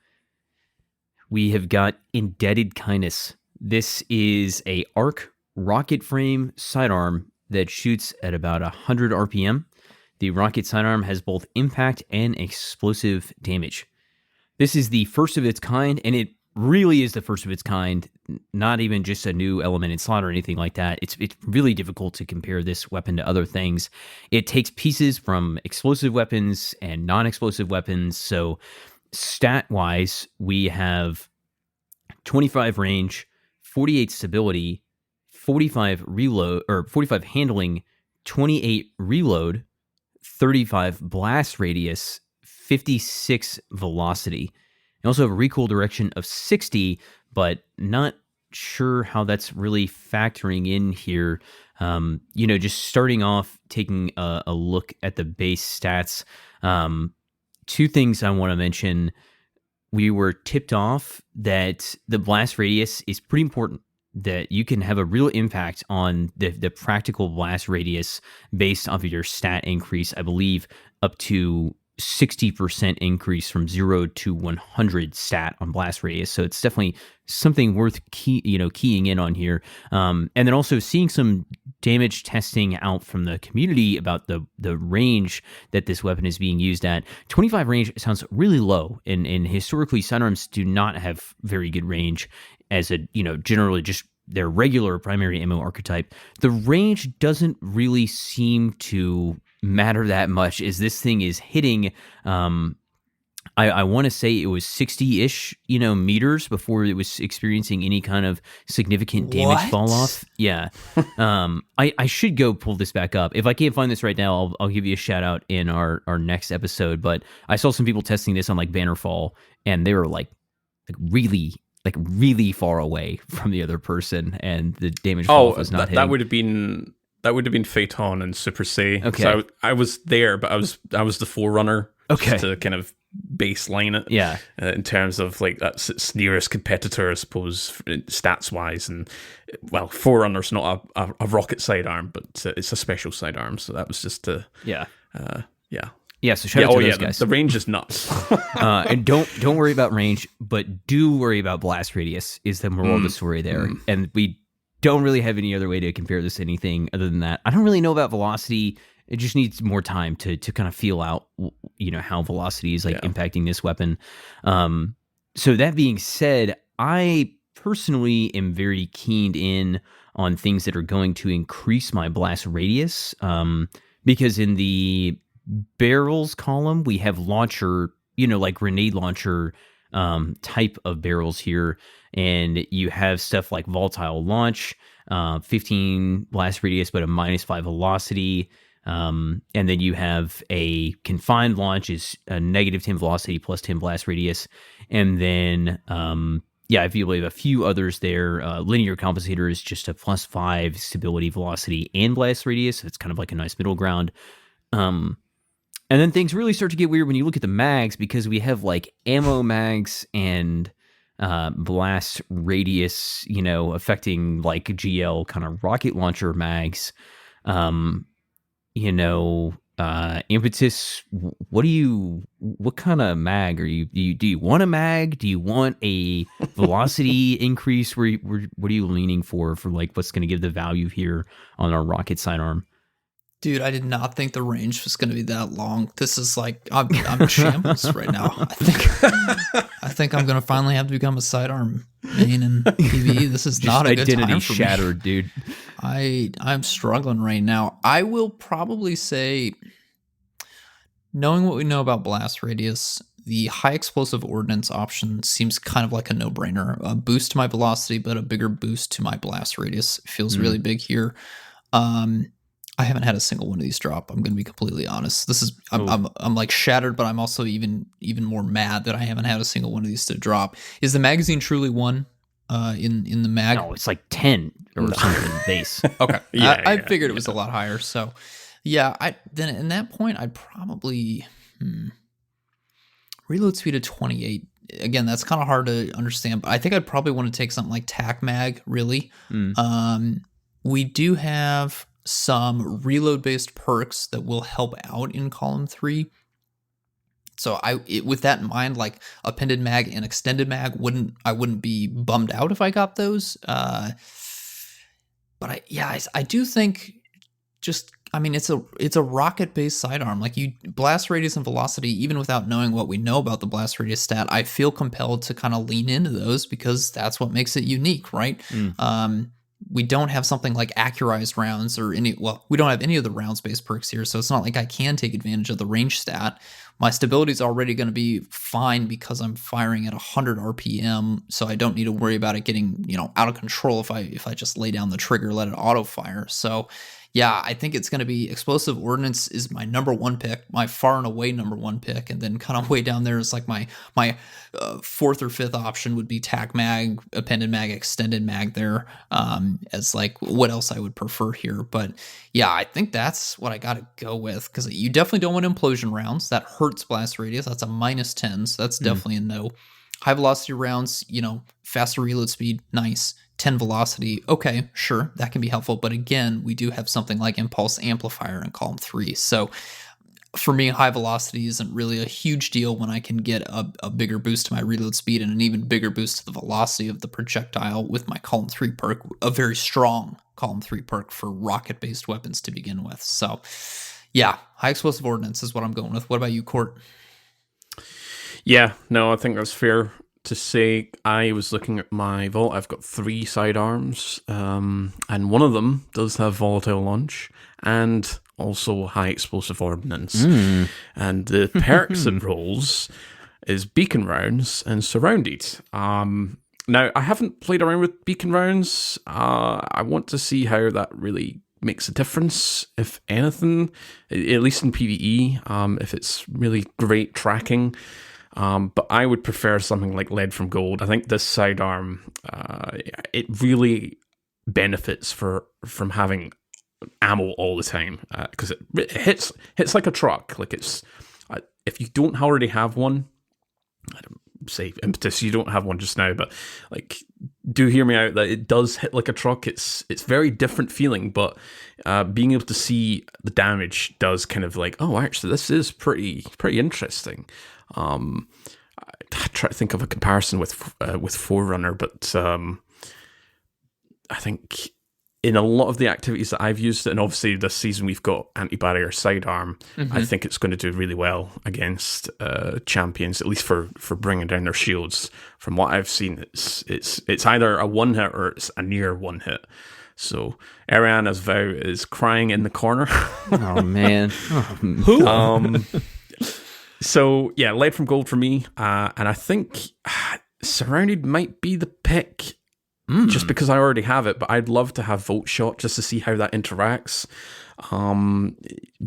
we have got Indebted Kindness. This is a arc rocket frame sidearm that shoots at about 100 RPM. The rocket sidearm has both impact and explosive damage. This is the first of its kind, and it really is the first of its kind, not even just a new element in slot or anything like that. It's really difficult to compare this weapon to other things. It takes pieces from explosive weapons and non-explosive weapons. So stat-wise, we have 25 range, 48 stability, 45 reload, or 45 handling, 28 reload, 35 blast radius, 56 velocity. You also have a recoil direction of 60, but not sure how that's really factoring in here. Just starting off, taking a look at the base stats. Two things I want to mention. We were tipped off that the blast radius is pretty important, that you can have a real impact on the practical blast radius based off of your stat increase, I believe up to 60% increase from 0 to 100 stat on blast radius. So it's definitely something worth keying in on here. And then also seeing some damage testing out from the community about the range that this weapon is being used at. 25 range sounds really low, and historically sidearms do not have very good range as a, generally just their regular primary ammo archetype. The range doesn't really seem to matter that much, as this thing is hitting, I want to say it was 60-ish, meters before it was experiencing any kind of significant damage fall off. Yeah. I should go pull this back up. If I can't find this right now, I'll give you a shout out in our next episode. But I saw some people testing this on like Bannerfall, and they were like really far away from the other person, and the damage fall was not hitting. That would have been Phaeton and Super Say. Okay. So I was there, but I was the forerunner. Okay. Just to kind of baseline it. Yeah. In terms of like that's its nearest competitor, I suppose, stats wise. And well, Forerunner's not a rocket sidearm, but it's a special sidearm. So that was just to yeah. Yeah, so shout out to those guys. The range is nuts. And don't worry about range, but do worry about blast radius is the moral of the story there. And we don't really have any other way to compare this to anything other than that. I don't really know about velocity. It just needs more time to kind of feel out, how velocity is impacting this weapon. So that being said, I personally am very keened in on things that are going to increase my blast radius, because in the barrels column, we have launcher, like grenade launcher type of barrels here. And you have stuff like volatile launch, 15 blast radius, but a -5 velocity. And then you have a confined launch is a -10 velocity plus 10 blast radius. And then, I feel like a few others there. Linear compensator is just a +5 stability, velocity, and blast radius. So it's kind of like a nice middle ground. And then things really start to get weird when you look at the mags, because we have like ammo mags and blast radius, affecting like GL kind of rocket launcher mags. Impetus, what kind of mag are you? Do you want a mag? Do you want a velocity increase? What are you leaning for like what's going to give the value here on our rocket sidearm? Dude, I did not think the range was going to be that long. This is like I'm shambles right now. I think I'm going to finally have to become a sidearm main in PvE. This is not a good time for identity shattered, dude. I'm struggling right now. I will probably say, knowing what we know about blast radius, the high explosive ordnance option seems kind of like a no-brainer. A boost to my velocity, but a bigger boost to my blast radius feels really big here. I haven't had a single one of these drop. I'm going to be completely honest. This is I'm like shattered, but I'm also even more mad that I haven't had a single one of these to drop. Is the magazine truly 1 in the mag? No, it's like 10 or something base. Okay, I figured it was a lot higher. So yeah, then in that point I'd probably reload speed of 28. Again, that's kind of hard to understand, but I think I'd probably want to take something like TAC mag. Really, we do have some reload-based perks that will help out in column 3. So with that in mind, like appended mag and extended mag, I wouldn't be bummed out if I got those. But I do think it's a rocket based sidearm. Like blast radius and velocity, even without knowing what we know about the blast radius stat, I feel compelled to kind of lean into those because that's what makes it unique, right? We don't have something like accurized rounds we don't have any of the rounds based perks here, so it's not like I can take advantage of the range stat. My stability is already going to be fine because I'm firing at 100 RPM, so I don't need to worry about it getting, out of control if I just lay down the trigger, let it auto fire. So yeah, I think it's going to be explosive ordnance is my number one pick, my far and away number one pick, and then kind of way down there is like my fourth or fifth option would be tac mag, appended mag, extended mag there, as like what else I would prefer here. But yeah, I think that's what I got to go with, because you definitely don't want implosion rounds. That hurts blast radius. That's a -10, so that's definitely a no. High velocity rounds, faster reload speed, nice. 10 velocity, okay, sure, that can be helpful. But again, we do have something like impulse amplifier in column 3. So for me, high velocity isn't really a huge deal when I can get a bigger boost to my reload speed and an even bigger boost to the velocity of the projectile with my column 3 perk, a very strong column 3 perk for rocket-based weapons to begin with. So yeah, high explosive ordnance is what I'm going with. What about you, Court? Yeah, no, I think that's fair to say. I was looking at my vault. I've got 3 sidearms, and one of them does have volatile launch and also high explosive ordnance. And the perks it rolls is beacon rounds and surrounded. Now, I haven't played around with beacon rounds. I want to see how that really makes a difference, if anything, at least in PvE, if it's really great tracking. But I would prefer something like Lead from Gold. I think this sidearm, it really benefits from having ammo all the time, because it hits like a truck. Like it's if you don't already have one, I don't say impetus, you don't have one just now, but like, do hear me out that it does hit like a truck. It's very different feeling, but being able to see the damage does kind of like, oh, actually, this is pretty interesting. I try to think of a comparison with Forerunner, but I think in a lot of the activities that I've used, and obviously this season we've got anti-barrier sidearm, I think it's going to do really well against champions, at least for bringing down their shields. From what I've seen, it's either a one hit or it's a near one hit. So Ariana's vow is crying in the corner. Oh man. So yeah, Lead from Gold for me, and I think Surrounded might be the pick, just because I already have it. But I'd love to have Volt Shot just to see how that interacts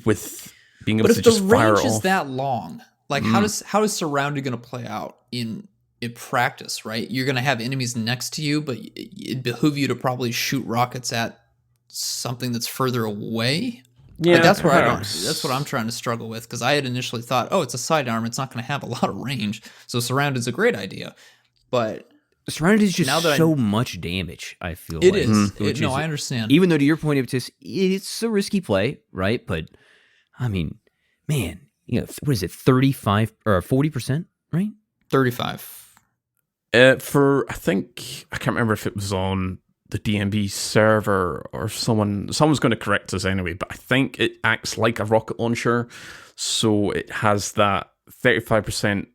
with being able to just fire it off. But if the range is that long, like how is Surrounded going to play out in practice? Right, you're going to have enemies next to you, but it'd behoove you to probably shoot rockets at something that's further away. Yeah, like that's what I'm trying to struggle with, because I had initially thought, oh, it's a sidearm, it's not going to have a lot of range, so Surrounded is a great idea. But Surrounded is just so much damage, I feel it like. is. I understand. Even though, to your point, it's a risky play, right? But I mean, man, what is it, 35 or 40%, right? 35. I think I can't remember if it was on the DMB server or someone's going to correct us anyway, but I think it acts like a rocket launcher, so it has that 35%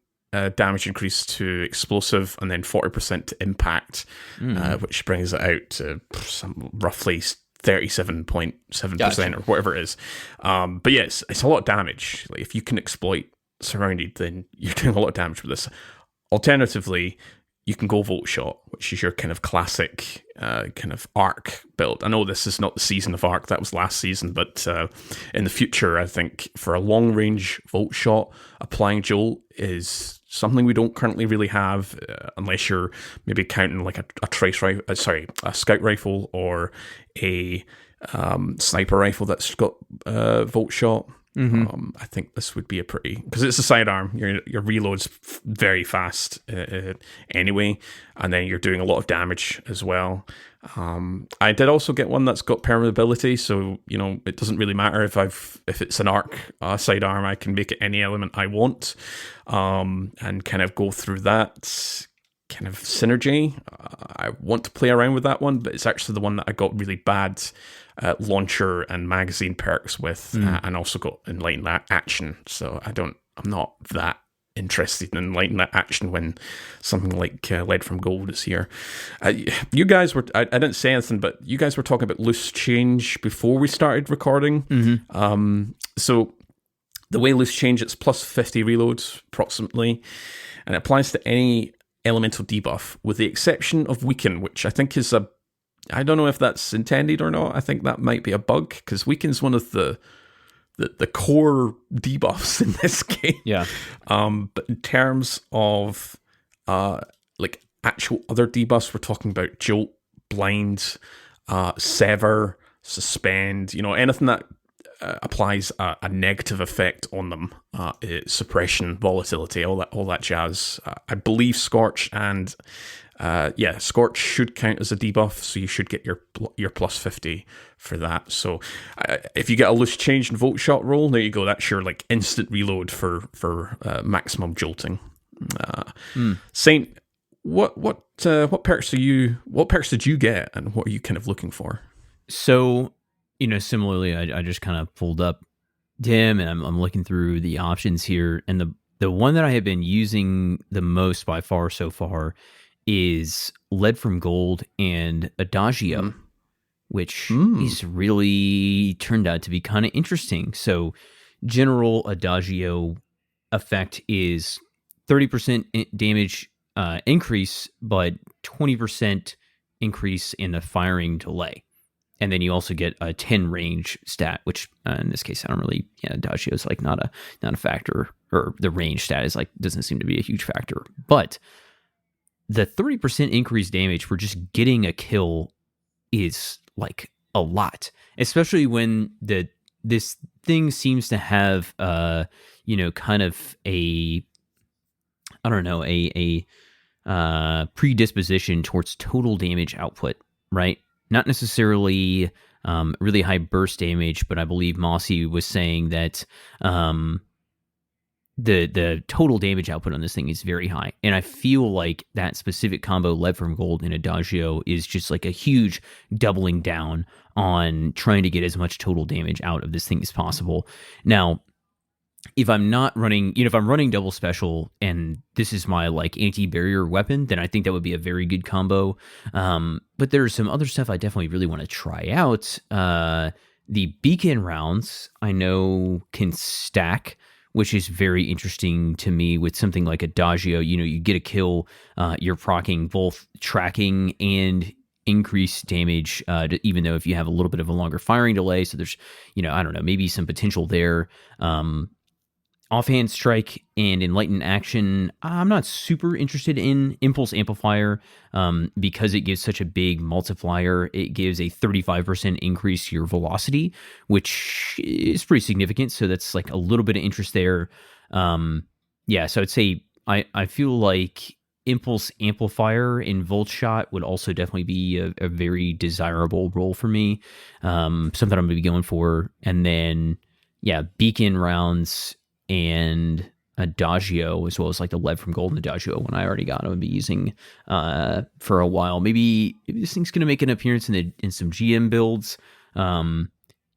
damage increase to explosive and then 40% to impact, which brings it out to roughly 37.7% or whatever it is. But yes, it's a lot of damage. Like, if you can exploit Surrounded, then you're doing a lot of damage with this. Alternatively, you can go Volt Shot, which is your kind of classic kind of arc build. I know this is not the season of arc, that was last season, but in the future, I think for a long range Volt Shot, applying Jolt is something we don't currently really have, unless you're maybe counting like a scout rifle or a sniper rifle that's got Volt Shot. I think this would be a pretty, because it's a sidearm. Your reload's very fast anyway, and then you're doing a lot of damage as well. I did also get one that's got permeability, so it doesn't really matter if it's an arc sidearm. I can make it any element I want, and kind of go through that kind of synergy. I want to play around with that one, but it's actually the one that I got really bad launcher and magazine perks with, and also got enlightened action. So I'm not that interested in enlightened action when something like Lead from Gold is here. You guys were, I didn't say anything, but you guys were talking about loose change before we started recording. So the way loose change, it's plus 50 reloads approximately, and it applies to any elemental debuff with the exception of weaken, which I think is I don't know if that's intended or not. I think that might be a bug, because weaken's one of the core debuffs in this game. Yeah. But in terms of like actual other debuffs, we're talking about Jolt, Blind, Sever, Suspend, anything that applies a negative effect on them, suppression, volatility, all that jazz. I believe Scorch and Scorch should count as a debuff, so you should get your plus 50 for that. So if you get a loose change and Volt Shot roll, there you go. That's your like instant reload for maximum jolting. Saint, what perks did you get, and what are you kind of looking for? So, similarly, I just kind of pulled up Dim, and I'm looking through the options here, and the one that I have been using the most by far so far is Lead from Gold and Adagio, which is really turned out to be kind of interesting. So general Adagio effect is 30% damage increase, but 20% increase in the firing delay. And then you also get a 10 range stat, which in this case, I don't really, Adagio is like not a factor, or the range stat is like, doesn't seem to be a huge factor. But the 30% increased damage for just getting a kill is like a lot, especially when this thing seems to have kind of a predisposition towards total damage output, right? Not necessarily really high burst damage, but I believe Mossy was saying that the total damage output on this thing is very high. And I feel like that specific combo, Lead from Gold and Adagio, is just like a huge doubling down on trying to get as much total damage out of this thing as possible. Now, if I'm not running, if I'm running double special and this is my like anti-barrier weapon, then I think that would be a very good combo. But there's some other stuff I definitely really want to try out. The beacon rounds I know can stack, which is very interesting to me with something like Adagio. You get a kill, you're proccing both tracking and increased damage, even though if you have a little bit of a longer firing delay. So there's, I don't know, maybe some potential there. Offhand strike and enlightened action, I'm not super interested in. Impulse amplifier, because it gives such a big multiplier. It gives a 35% increase to your velocity, which is pretty significant. So that's like a little bit of interest there. So I'd say I feel like impulse amplifier in Volt Shot would also definitely be a very desirable role for me. Something I'm going to be going for. And then, beacon rounds and Adagio, as well as like the Lead from Gold and Adagio when I already got. I'm going to be using for a while. Maybe this thing's going to make an appearance in some GM builds. I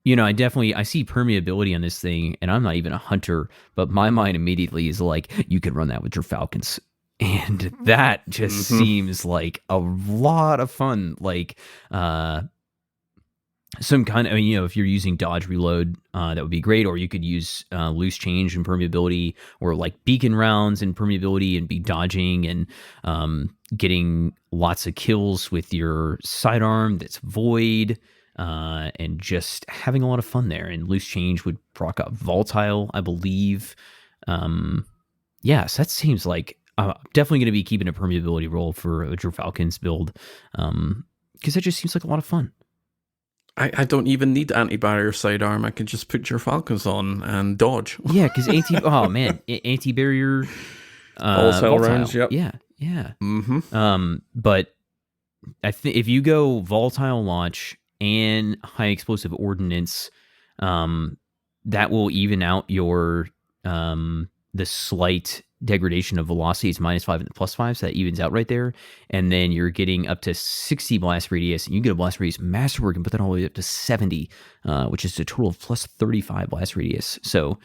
see permeability on this thing, and I'm not even a hunter, but my mind immediately is like, you can run that with your Falcons. And that just seems like a lot of fun. Like, some kind of, if you're using dodge reload, that would be great. Or you could use loose change and permeability, or like beacon rounds and permeability, and be dodging and getting lots of kills with your sidearm that's void, and just having a lot of fun there. And loose change would proc up volatile, I believe. So that seems like I'm definitely going to be keeping a permeability roll for a Drew Falcons build, because that just seems like a lot of fun. I don't even need anti-barrier sidearm. I can just put your falcons on and dodge. Yeah, because anti-barrier Volatile rounds, yep. Yeah. But I think if you go volatile launch and high explosive ordnance, that will even out your the slight degradation of velocity. It's -5 and +5, so that evens out right there. And then you're getting up to 60 blast radius, and you get a blast radius masterwork and put that all the way up to 70, which is a total of +35 blast radius. So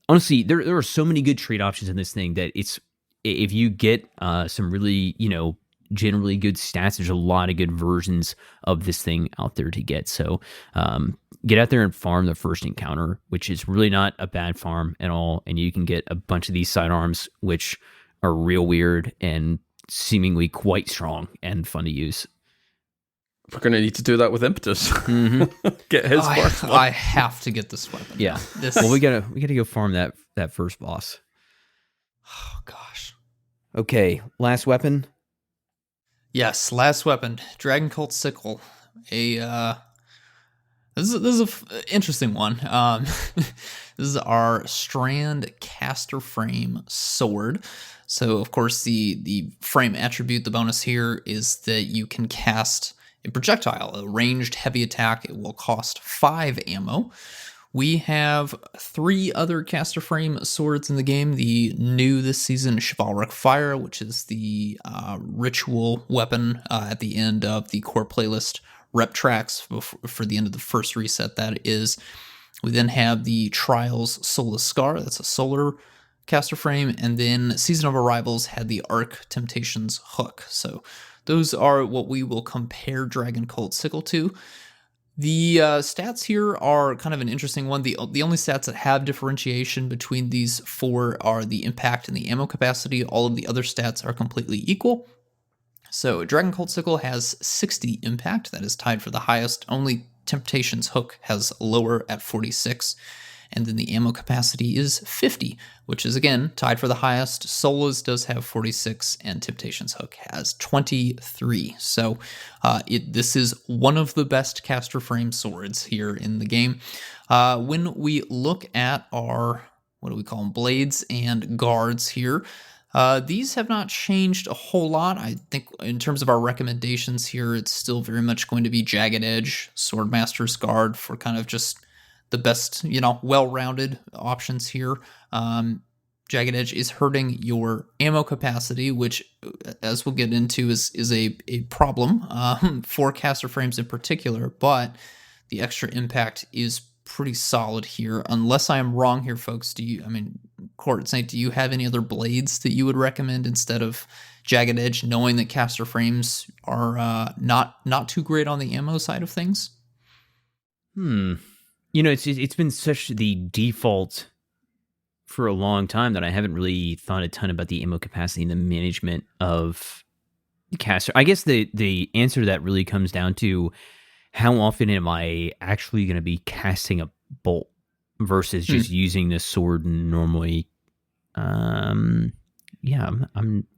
honestly, there are so many good trade options in this thing that it's, if you get some really, generally good stats, there's a lot of good versions of this thing out there to get. So get out there and farm the first encounter, which is really not a bad farm at all. And you can get a bunch of these sidearms, which are real weird and seemingly quite strong and fun to use. We're going to need to do that with Impetus. Mm-hmm. Get his first one. I have to get this weapon. Yeah. Well, we gotta go farm that first boss. Oh, gosh. Okay, last weapon. Yes, last weapon, Dragon Cult Sickle. This is an interesting one. This is our Strand Caster Frame Sword. So, of course, the frame attribute, the bonus here, is that you can cast a projectile, a ranged heavy attack. It will cost 5 ammo. We have 3 other caster frame swords in the game. The new this season, Chivalric Fire, which is the ritual weapon at the end of the core playlist rep tracks for the end of the first reset, that is. We then have the Trials Soulless Scar, that's a solar caster frame, and then Season of Arrivals had the Arc Temptations Hook. So those are what we will compare Dragon Cult Sickle to. The stats here are kind of an interesting one. The only stats that have differentiation between these 4 are the impact and the ammo capacity. All of the other stats are completely equal. So Dragon Cult Sickle has 60 impact. That is tied for the highest. Only Temptations Hook has lower at 46. And then the ammo capacity is 50, which is, again, tied for the highest. Sola's does have 46, and Temptations Hook has 23. So this is one of the best caster frame swords here in the game. When we look at our, what do we call them, blades and guards here, these have not changed a whole lot. I think in terms of our recommendations here, it's still very much going to be Jagged Edge, Swordmaster's Guard for kind of just the best, well-rounded options here. Jagged Edge is hurting your ammo capacity, which, as we'll get into, is a problem for caster frames in particular, but the extra impact is pretty solid here. Unless I am wrong here, folks, Court Saint, do you have any other blades that you would recommend instead of Jagged Edge, knowing that caster frames are not too great on the ammo side of things? It's been such the default for a long time that I haven't really thought a ton about the ammo capacity and the management of caster. I guess the answer to that really comes down to how often am I actually going to be casting a bolt versus just using the sword normally. I'm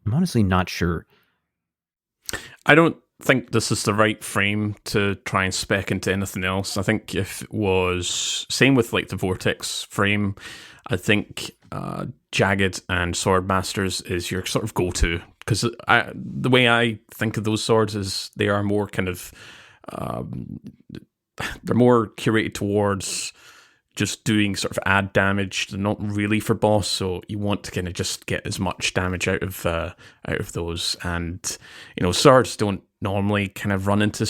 honestly not sure. I don't think this is the right frame to try and spec into anything else. I think if it was same with like the Vortex frame, I think Jagged and Swordmasters is your sort of go-to, because the way I think of those swords is they are more kind of they're more curated towards just doing sort of add damage. They're not really for boss, so you want to kind of just get as much damage out of those. And swords don't normally kind of run into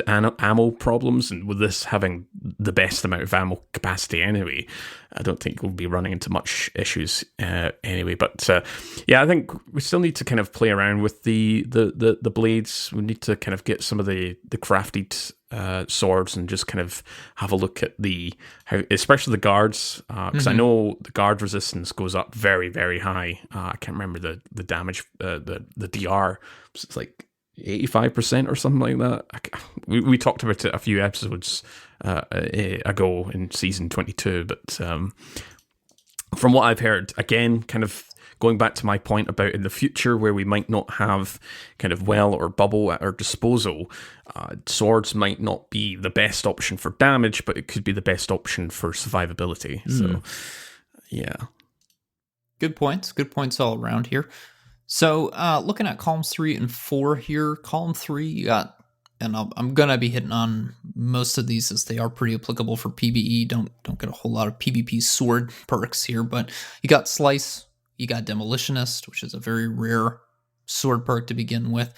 ammo problems, and with this having the best amount of ammo capacity anyway, I don't think we'll be running into much issues anyway. But I think we still need to kind of play around with the blades. We need to kind of get some of the crafted swords and just kind of have a look at how, especially the guards, because I know the guard resistance goes up very, very high. I can't remember the damage, the DR. It's like 85% or something like that. We talked about it a few episodes ago in season 22, but from what I've heard, again, kind of going back to my point about in the future where we might not have kind of well or bubble at our disposal, swords might not be the best option for damage, but it could be the best option for survivability. So, yeah. Good points. Good points all around here. So, looking at columns 3 and 4 here, column 3, you got, and I'm going to be hitting on most of these as they are pretty applicable for PvE. Don't get a whole lot of PvP sword perks here, but you got Slice, you got Demolitionist, which is a very rare sword perk to begin with.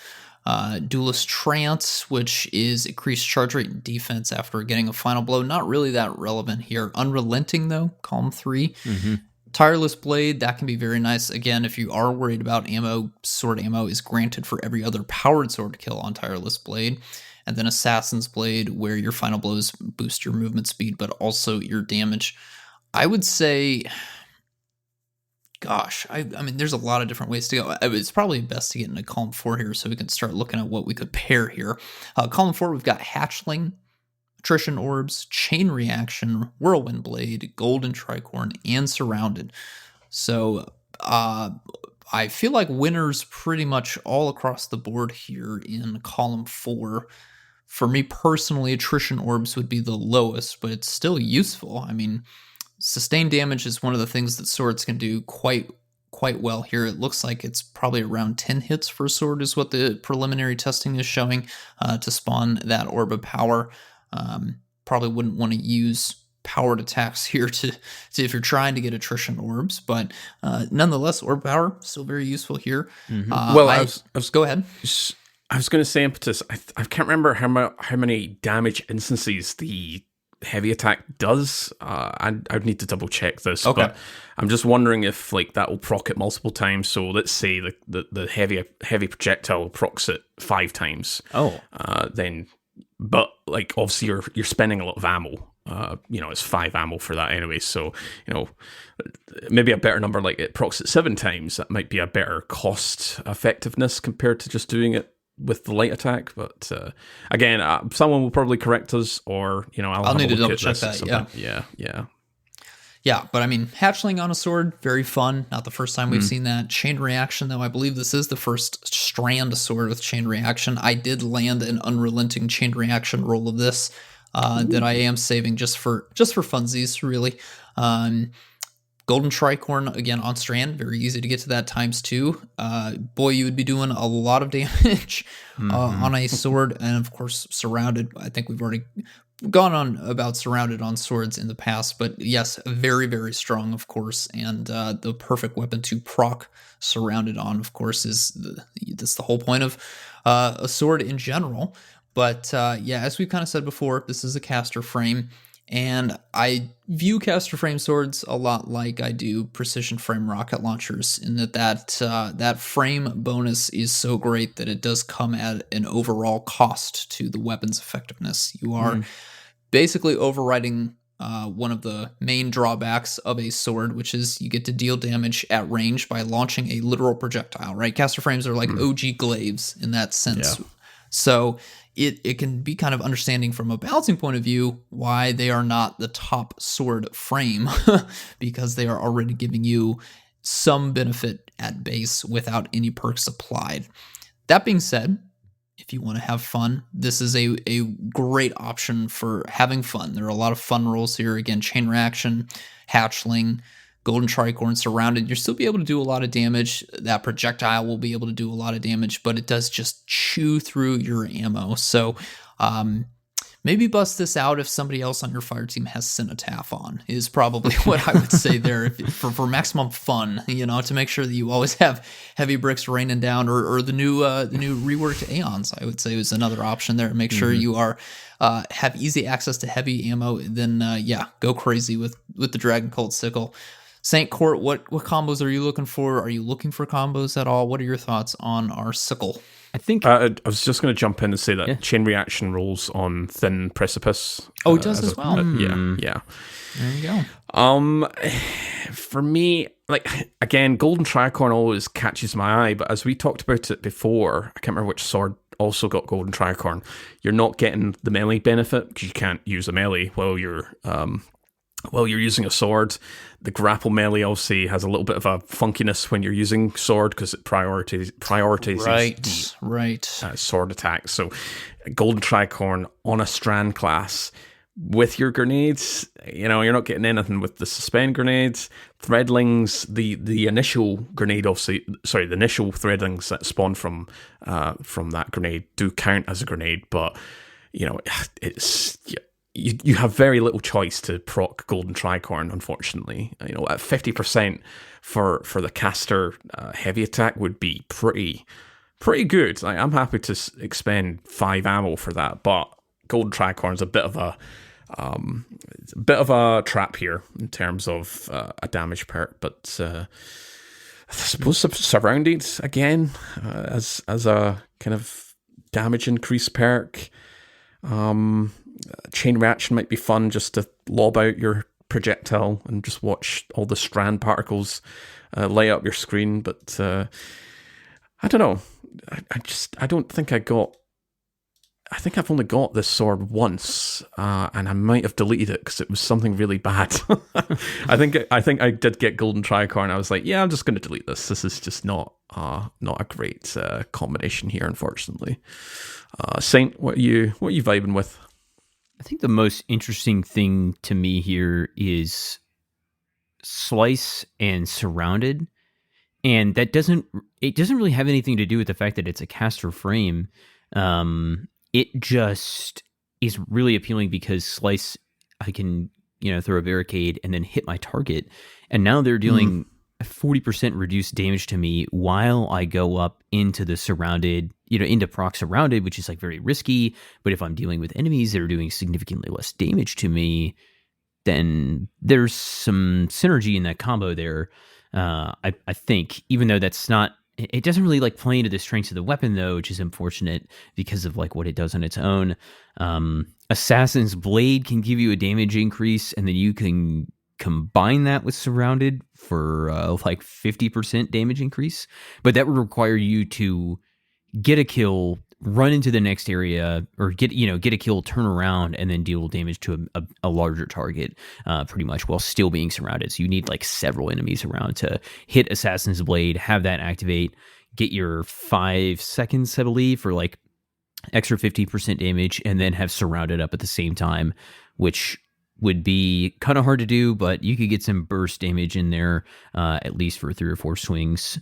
Duelist Trance, which is increased charge rate and defense after getting a final blow. Not really that relevant here. Unrelenting, though, column 3. Tireless Blade, that can be very nice. Again, if you are worried about ammo, sword ammo is granted for every other powered sword kill on Tireless Blade. And then Assassin's Blade, where your final blows boost your movement speed, but also your damage. I would say, gosh, I mean, there's a lot of different ways to go. It's probably best to get into column 4 here so we can start looking at what we could pair here. Column 4, we've got Hatchling, Attrition Orbs, Chain Reaction, Whirlwind Blade, Golden Tricorn, and Surrounded. So I feel like winners pretty much all across the board here in column 4. For me personally, Attrition Orbs would be the lowest, but it's still useful. I mean, sustained damage is one of the things that swords can do quite well here. It looks like it's probably around 10 hits for a sword is what the preliminary testing is showing to spawn that Orb of Power. Probably wouldn't want to use powered attacks here to if you're trying to get attrition orbs, but nonetheless, orb power still very useful here. Well, I was go ahead. I was going to say impetus. I can't remember how many damage instances the heavy attack does. I'd need to double check this, but I'm just wondering if like that will proc it multiple times. So let's say the heavy projectile will procs it 5 times. Then. But like obviously you're spending a lot of ammo. It's 5 ammo for that anyway. So maybe a better number like it procs it 7 times. That might be a better cost effectiveness compared to just doing it with the light attack. But again, someone will probably correct us, or I'll need to double check that. Yeah. But I mean, Hatchling on a sword, very fun. Not the first time we've seen that. Chain Reaction, though, I believe this is the first Strand sword with Chain Reaction. I did land an unrelenting Chain Reaction roll of this that I am saving just for funsies, really. Golden Tricorn, again, on Strand, very easy to get to that ×2. Boy, you would be doing a lot of damage on a sword, and of course, Surrounded. I think we've already gone on about Surrounded on swords in the past, but yes, very, very strong, of course, and the perfect weapon to proc Surrounded on, of course, that's the whole point of a sword in general. But as we kind of said before, this is a caster frame, and I view caster frame swords a lot like I do precision frame rocket launchers, in that frame bonus is so great that it does come at an overall cost to the weapon's effectiveness. You are basically overriding one of the main drawbacks of a sword, which is you get to deal damage at range by launching a literal projectile, right? Caster frames are like OG glaives in that sense. Yeah. So it can be kind of understanding from a balancing point of view why they are not the top sword frame, because they are already giving you some benefit at base without any perks applied. That being said, if you want to have fun, this is a great option for having fun. There are a lot of fun rolls here. Again, Chain Reaction, Hatchling, Golden Tricorn, Surrounded. You'll still be able to do a lot of damage. That projectile will be able to do a lot of damage, but it does just chew through your ammo. So maybe bust this out if somebody else on your fire team has Cenotaph on, is probably what I would say there, for maximum fun, to make sure that you always have heavy bricks raining down, or the new reworked Aeons, I would say, is another option there. Make sure you are have easy access to heavy ammo. Then go crazy with the Dragon Cult Sickle. Saint Court, what combos are you looking for? Are you looking for combos at all? What are your thoughts on our Sickle? I think I was just going to jump in and say that Chain Reaction rolls on Thin Precipice. Oh, it does as well. Yeah. There you go. For me, like, again, Golden Tricorn always catches my eye, but as we talked about it before, I can't remember which sword also got Golden Tricorn. You're not getting the melee benefit because you can't use a melee while you're Well, you're using a sword. The grapple melee obviously has a little bit of a funkiness when you're using sword because it prioritizes Right. sword attacks. So, Golden Tricorn on a Strand class with your grenades, you're not getting anything with the suspend grenades. Threadlings, the initial grenade, obviously, sorry, the initial threadlings that spawn from that grenade do count as a grenade, but it's. You have very little choice to proc Golden Tricorn, unfortunately. At 50% for the caster heavy attack would be pretty good. I'm happy to expend 5 ammo for that, but Golden Tricorn's a bit of a trap here in terms of a damage perk. But I suppose Surrounded again as a kind of damage increase perk. Chain reaction might be fun just to lob out your projectile and just watch all the strand particles light up your screen. But I don't know. I don't think I think I've only got this sword once, and I might have deleted it because it was something really bad. I think I did get Golden Tricorn. I was like, yeah, I'm just going to delete this. This is just not a great combination here, unfortunately. Saint, what are you vibing with? I think the most interesting thing to me here is Slice and Surrounded, and it doesn't really have anything to do with the fact that it's a caster frame. It just is really appealing because Slice, I can throw a barricade and then hit my target, and now they're dealing 40% reduced damage to me while I go up into the Surrounded, into proc Surrounded, which is like very risky. But if I'm dealing with enemies that are doing significantly less damage to me, then there's some synergy in that combo there. I think, even though that's not, it doesn't really like play into the strengths of the weapon though, which is unfortunate because of like what it does on its own. Assassin's Blade can give you a damage increase, and then you can combine that with Surrounded for like 50% damage increase, but that would require you to get a kill, run into the next area, or get a kill, turn around, and then deal damage to a larger target, pretty much while still being surrounded. So you need like several enemies around to hit Assassin's Blade, have that activate, get your 5 seconds, I believe, for like extra 50% damage, and then have Surrounded up at the same time, which would be kind of hard to do, but you could get some burst damage in there, at least for 3 or 4 swings.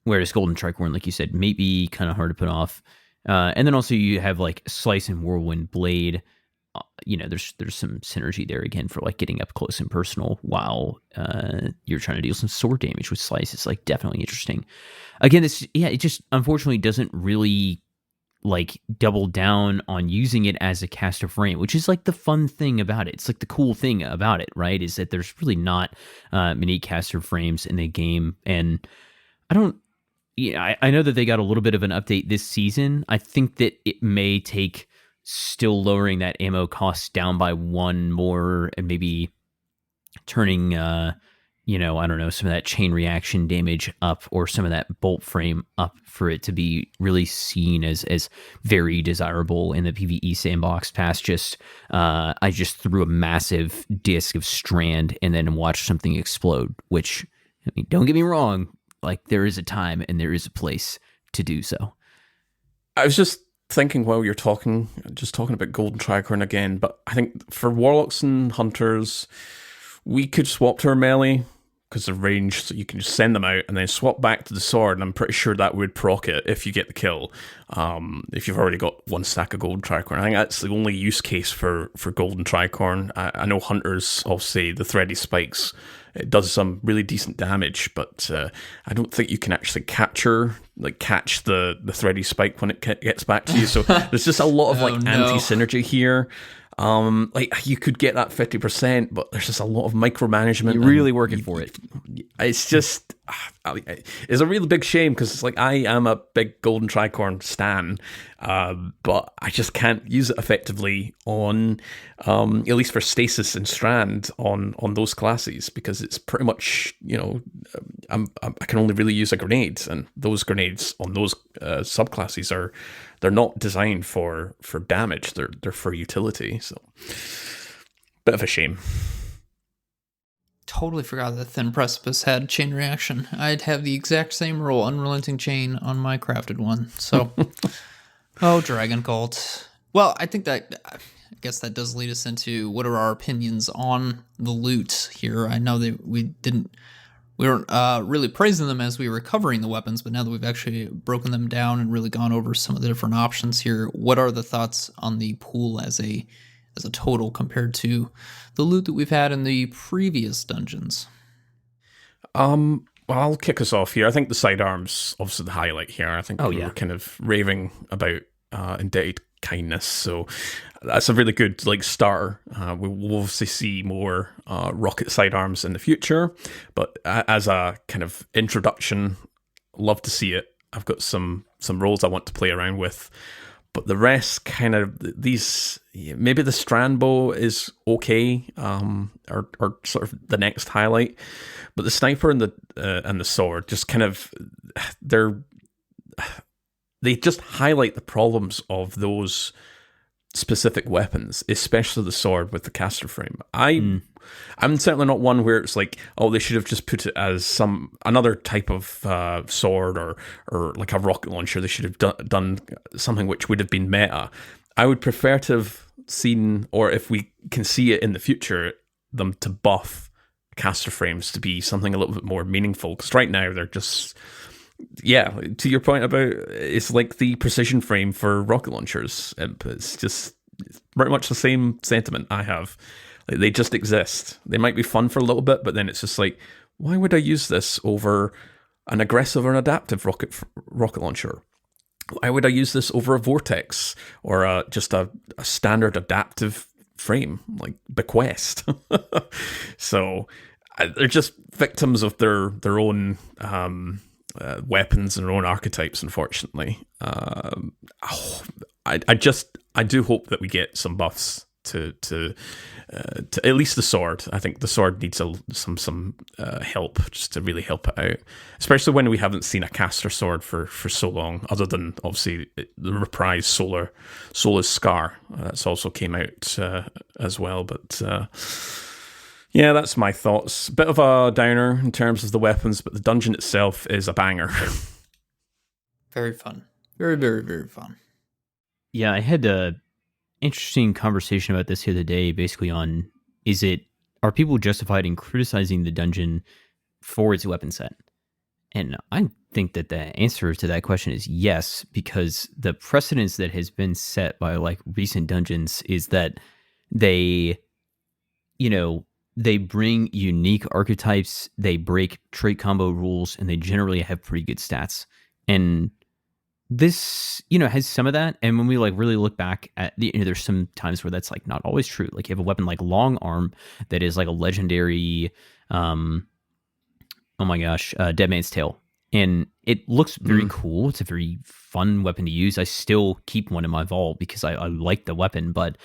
Whereas Golden Tricorn, like you said, may be kind of hard to put off. And then also you have like Slice and Whirlwind Blade. There's some synergy there again for like getting up close and personal while you're trying to deal some sword damage with Slice. It's like definitely interesting. Again, it just unfortunately doesn't really like double down on using it as a caster frame, which is like the fun thing about it. It's like the cool thing about it, right? Is that there's really not many caster frames in the game. And I know that they got a little bit of an update this season. I think that it may take still lowering that ammo cost down by 1 more and maybe turning, I don't know, some of that chain reaction damage up or some of that bolt frame up for it to be really seen as very desirable in the PvE sandbox past just, I just threw a massive disc of Strand and then watched something explode, which, I mean, don't get me wrong, like there is a time and there is a place to do so. I was just thinking while you're talking about Golden Tricorn again, but I think for Warlocks and Hunters, we could swap to our melee because of range, so you can just send them out and then swap back to the sword, and I'm pretty sure that would proc it if you get the kill. If you've already got 1 stack of Golden Tricorn, I think that's the only use case for Golden Tricorn. I know Hunters, obviously, the thready spikes, it does some really decent damage, but I don't think you can actually catch the thready spike when it gets back to you. So there's just a lot of anti-synergy here. You could get that 50%, but there's just a lot of micromanagement. You're really working for it. It's just, it's a really big shame because it's like I am a big Golden Tricorn stan, but I just can't use it effectively on, at least for Stasis and Strand on those classes, because it's pretty much, I can only really use a grenade, and those grenades on those subclasses they're not designed for damage. They're for utility. So Bit of a shame. Totally forgot that Thin Precipice had chain reaction. I'd have the exact same roll, Unrelenting Chain, on my crafted one. So, oh, Dragon Cult. Well, I guess that does lead us into what are our opinions on the loot here. I know that we weren't really praising them as we were covering the weapons, but now that we've actually broken them down and really gone over some of the different options here, what are the thoughts on the pool as a total compared to the loot that we've had in the previous dungeons? Well, I'll kick us off here. I think the sidearms, obviously the highlight here. I think we were kind of raving about Indebted Kindness, so that's a really good starter. We will obviously see more rocket sidearms in the future, but as a kind of introduction, love to see it. I've got some roles I want to play around with. But the rest, kind of these, maybe the strand bow is okay, or sort of the next highlight. But the sniper and the sword just kind of they just highlight the problems of those specific weapons, especially the sword with the caster frame. I'm certainly not one where it's like, oh, they should have just put it as another type of sword or like a rocket launcher. They should have done something which would have been meta. I would prefer to have seen, or if we can see it in the future, them to buff caster frames to be something a little bit more meaningful. Because right now they're just, to your point about it's like the precision frame for rocket launchers. It's just very much the same sentiment I have. They just exist. They might be fun for a little bit, but then it's just like, why would I use this over an aggressive or an adaptive rocket launcher? Why would I use this over a vortex or just a standard adaptive frame like Bequest? So they're just victims of their own weapons and their own archetypes, unfortunately. I do hope that we get some buffs to at least the sword. I think the sword needs some help just to really help it out, especially when we haven't seen a caster sword for so long, other than obviously the reprised Solar's Scar. That's also came out as well, but that's my thoughts. Bit of a downer in terms of the weapons, but the dungeon itself is a banger. Very fun. Very, very, very fun. Yeah, I had a interesting conversation about this the other day, basically on, are people justified in criticizing the dungeon for its weapon set? And I think that the answer to that question is yes, because the precedence that has been set by recent dungeons is that they bring unique archetypes, they break trait combo rules, and they generally have pretty good stats. And this, has some of that. And when we really look back at there's some times where that's not always true. You have a weapon like Long Arm that is a legendary, Dead Man's Tale. And it looks very cool. It's a very fun weapon to use. I still keep one in my vault because I like the weapon, but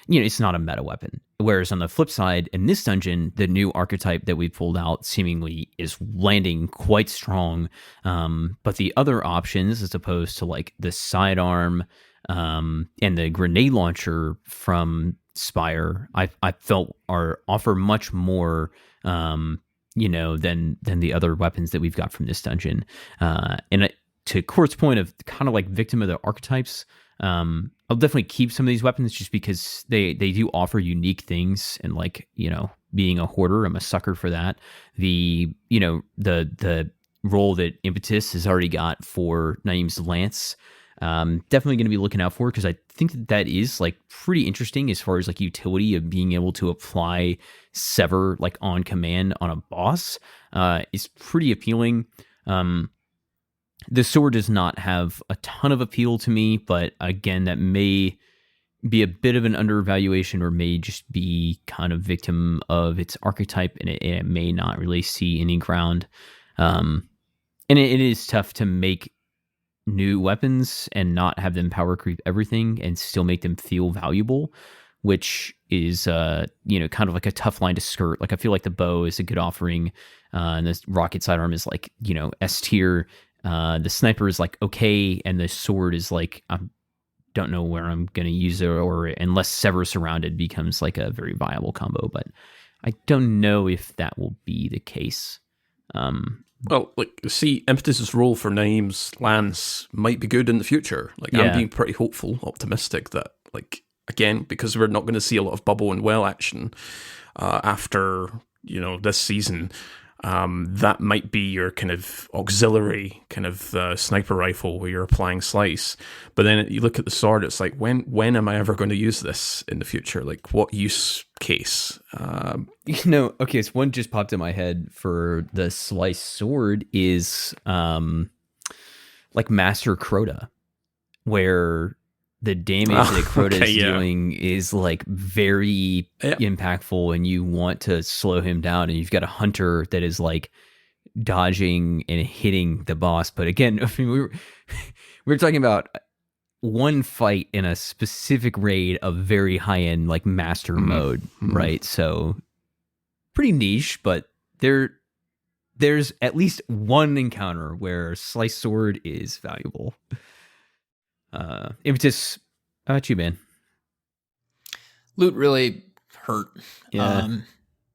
it's not a meta weapon. Whereas on the flip side, in this dungeon, the new archetype that we pulled out seemingly is landing quite strong. But the other options, as opposed to the sidearm and the grenade launcher from Spire, I felt offer much more than the other weapons that we've got from this dungeon. To Court's point of kind of victim of the archetypes, I'll definitely keep some of these weapons just because they do offer unique things, and being a hoarder, I'm a sucker for that. The role that Impetus has already got for Naeem's Lance, definitely going to be looking out for, because I think that is pretty interesting as far as utility of being able to apply Sever on command on a boss is pretty appealing. The sword does not have a ton of appeal to me, but again, that may be a bit of an undervaluation, or may just be kind of victim of its archetype, and it may not really see any ground. And it is tough to make new weapons and not have them power creep everything and still make them feel valuable, which is kind of a tough line to skirt. I feel like the bow is a good offering, and the rocket sidearm is S tier. The sniper is okay, and the sword is don't know where I'm going to use it, or unless Sever Surrounded becomes like a very viable combo, but I don't know if that will be the case. Well, like, see, Impetus's role for Naeem's Lance might be good in the future. Like, Yeah. I'm being pretty hopeful, optimistic that, like, again, because we're not going to see a lot of bubble and well action after, this season, that might be your kind of auxiliary kind of sniper rifle where you're applying slice. But then you look at the sword, it's like, when am I ever going to use this in the future? Like, what use case? Okay, so one just popped in my head for the slice sword is like Master Crota, where the damage that Crota is doing is like very impactful, and you want to slow him down, and you've got a hunter that is like dodging and hitting the boss. But again, I mean, we were talking about one fight in a specific raid of very high end like master mode, right? So pretty niche, but there's at least one encounter where slice sword is valuable. Impetus, how about you, man? Loot really hurt. Yeah.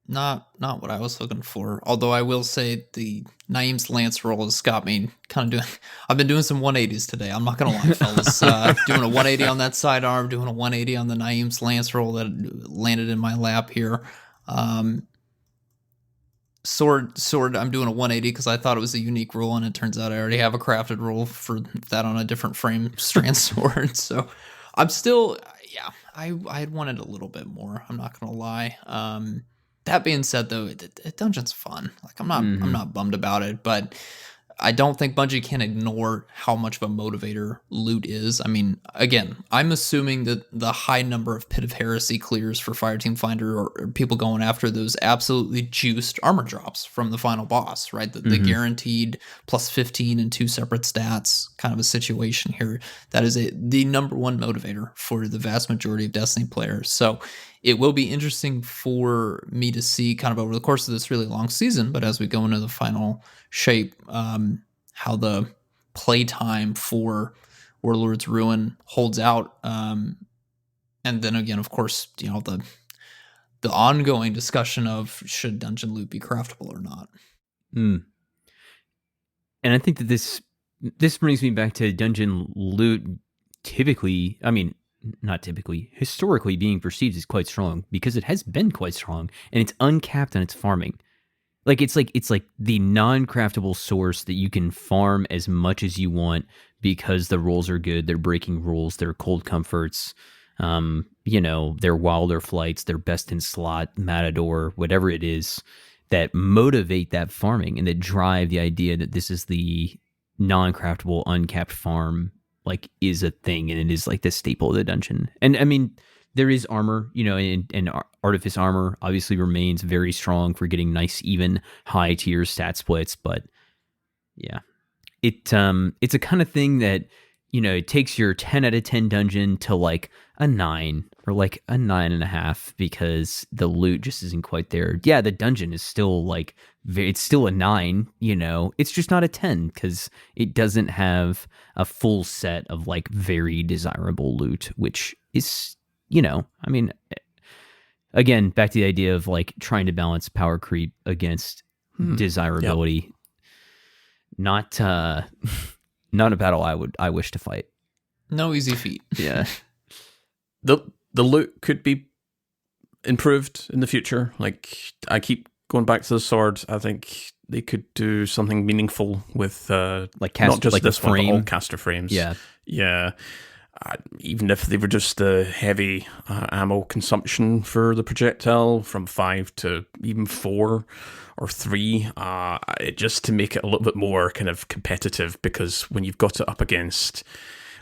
Not what I was looking for. Although I will say the Naeem's Lance roll has got me kind of doing. I've been doing some 180s today. I'm not gonna lie, fellas. Doing a 180 on that sidearm, doing a 180 on the Naeem's Lance roll that landed in my lap here. Sword. I'm doing a 180 because I thought it was a unique rule, and it turns out I already have a crafted rule for that on a different frame strand sword. So I'm still, I had wanted a little bit more. I'm not gonna lie. That being said, though, Dungeon's fun. Like I'm not bummed about it, but I don't think Bungie can ignore how much of a motivator loot is. I mean, again, I'm assuming that the high number of Pit of Heresy clears for Fireteam Finder or people going after those absolutely juiced armor drops from the final boss, right? The guaranteed plus 15 and 2 separate stats kind of a situation here. That is the number one motivator for the vast majority of Destiny players. So it will be interesting for me to see kind of over the course of this really long season, but as we go into the final shape, how the playtime for Warlord's Ruin holds out. And then again, of course, the ongoing discussion of should dungeon loot be craftable or not. And I think that this brings me back to dungeon loot typically, not typically, historically being perceived as quite strong because it has been quite strong, and it's uncapped on its farming. It's like the non-craftable source that you can farm as much as you want because the rules are good, they're breaking rules, they're cold comforts, they're wilder flights, they're best in slot, matador, whatever it is that motivate that farming and that drive the idea that this is the non-craftable, uncapped farm is a thing, and it is like the staple of the dungeon. And I mean, there is armor, and Artifice armor obviously remains very strong for getting nice, even high tier stat splits. But yeah, it's a kind of thing that, it takes your 10 out of 10 dungeon to like a 9 or like a 9.5 because the loot just isn't quite there. Yeah, the dungeon is still it's still a 9, it's just not a 10 because it doesn't have a full set of very desirable loot, which is, again, back to the idea of trying to balance power creep against desirability. Yep. Not a battle I wish to fight. No easy feat. Yeah. The loot could be improved in the future. I keep going back to the sword. I think they could do something meaningful with not just this one, but all caster frames. Yeah. Even if they reduce the heavy ammo consumption for the projectile from 5 to even 4 or 3, just to make it a little bit more kind of competitive, because when you've got it up against,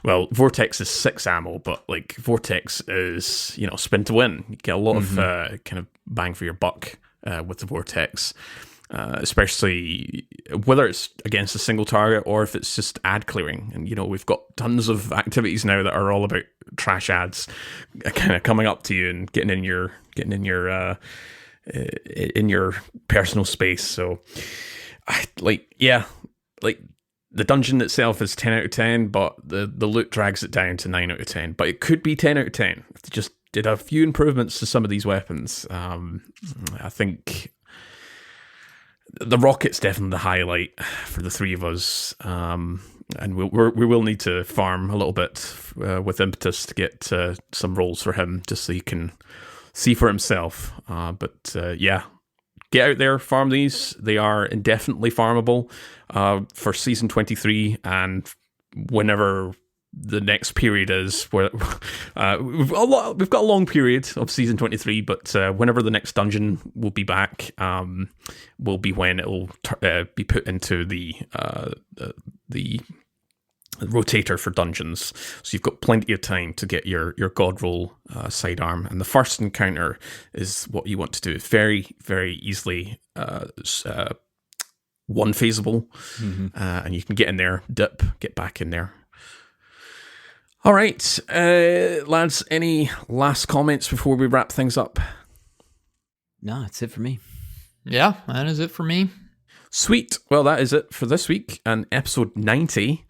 well, Vortex is 6 ammo, but Vortex is, spin to win. You get a lot of kind of bang for your buck with the Vortex. Especially whether it's against a single target or if it's just ad clearing. And, we've got tons of activities now that are all about trash ads kind of coming up to you and getting in your personal space. So the dungeon itself is 10 out of 10, but the loot drags it down to 9 out of 10. But it could be 10 out of 10 if they just did a few improvements to some of these weapons. I think the rocket's definitely the highlight for the three of us. And we will need to farm a little bit with Impetus to get some rolls for him, just so he can see for himself. But get out there, farm these. They are indefinitely farmable for Season 23, and whenever the next period is, where we've got a long period of Season 23, but whenever the next dungeon will be back, will be when it will be put into the rotator for dungeons. So you've got plenty of time to get your god roll sidearm, and the first encounter is what you want to do. It's very, very easily one phaseable, and you can get in there, dip, get back in there. All right, lads, any last comments before we wrap things up? No, that's it for me. Yeah, that is it for me. Sweet. Well, that is it for this week and episode 90.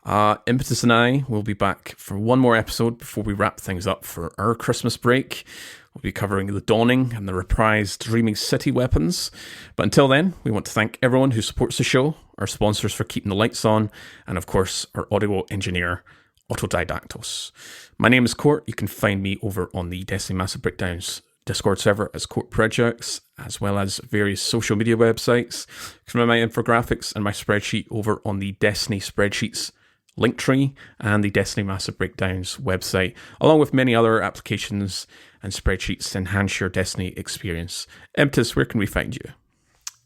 Impetus and I will be back for one more episode before we wrap things up for our Christmas break. We'll be covering the Dawning and the reprised Dreaming City weapons. But until then, we want to thank everyone who supports the show, our sponsors for keeping the lights on, and of course, our audio engineer, Autoiaktos. My name is Court. You can find me over on the Destiny Massive Breakdowns Discord server as Court Projects, as well as various social media websites. You can find my infographics and my spreadsheet over on the Destiny Spreadsheets Linktree and the Destiny Massive Breakdowns website, along with many other applications and spreadsheets to enhance your Destiny experience. Impetus, where can we find you?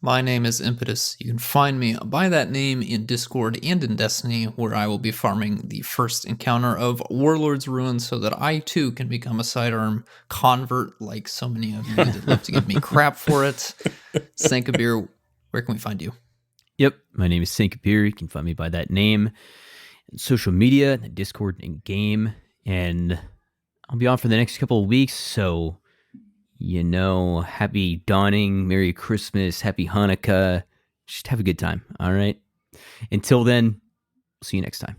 My name is Impetus. You can find me by that name in Discord and in Destiny, where I will be farming the first encounter of Warlord's Ruin so that I too can become a sidearm convert like so many of you that love to give me crap for it. Sankabir, where can we find you? Yep, my name is Sankabir. You can find me by that name. Social media, Discord, and game. And I'll be on for the next couple of weeks, so happy dawning, Merry Christmas, Happy Hanukkah. Just have a good time, all right? Until then, see you next time.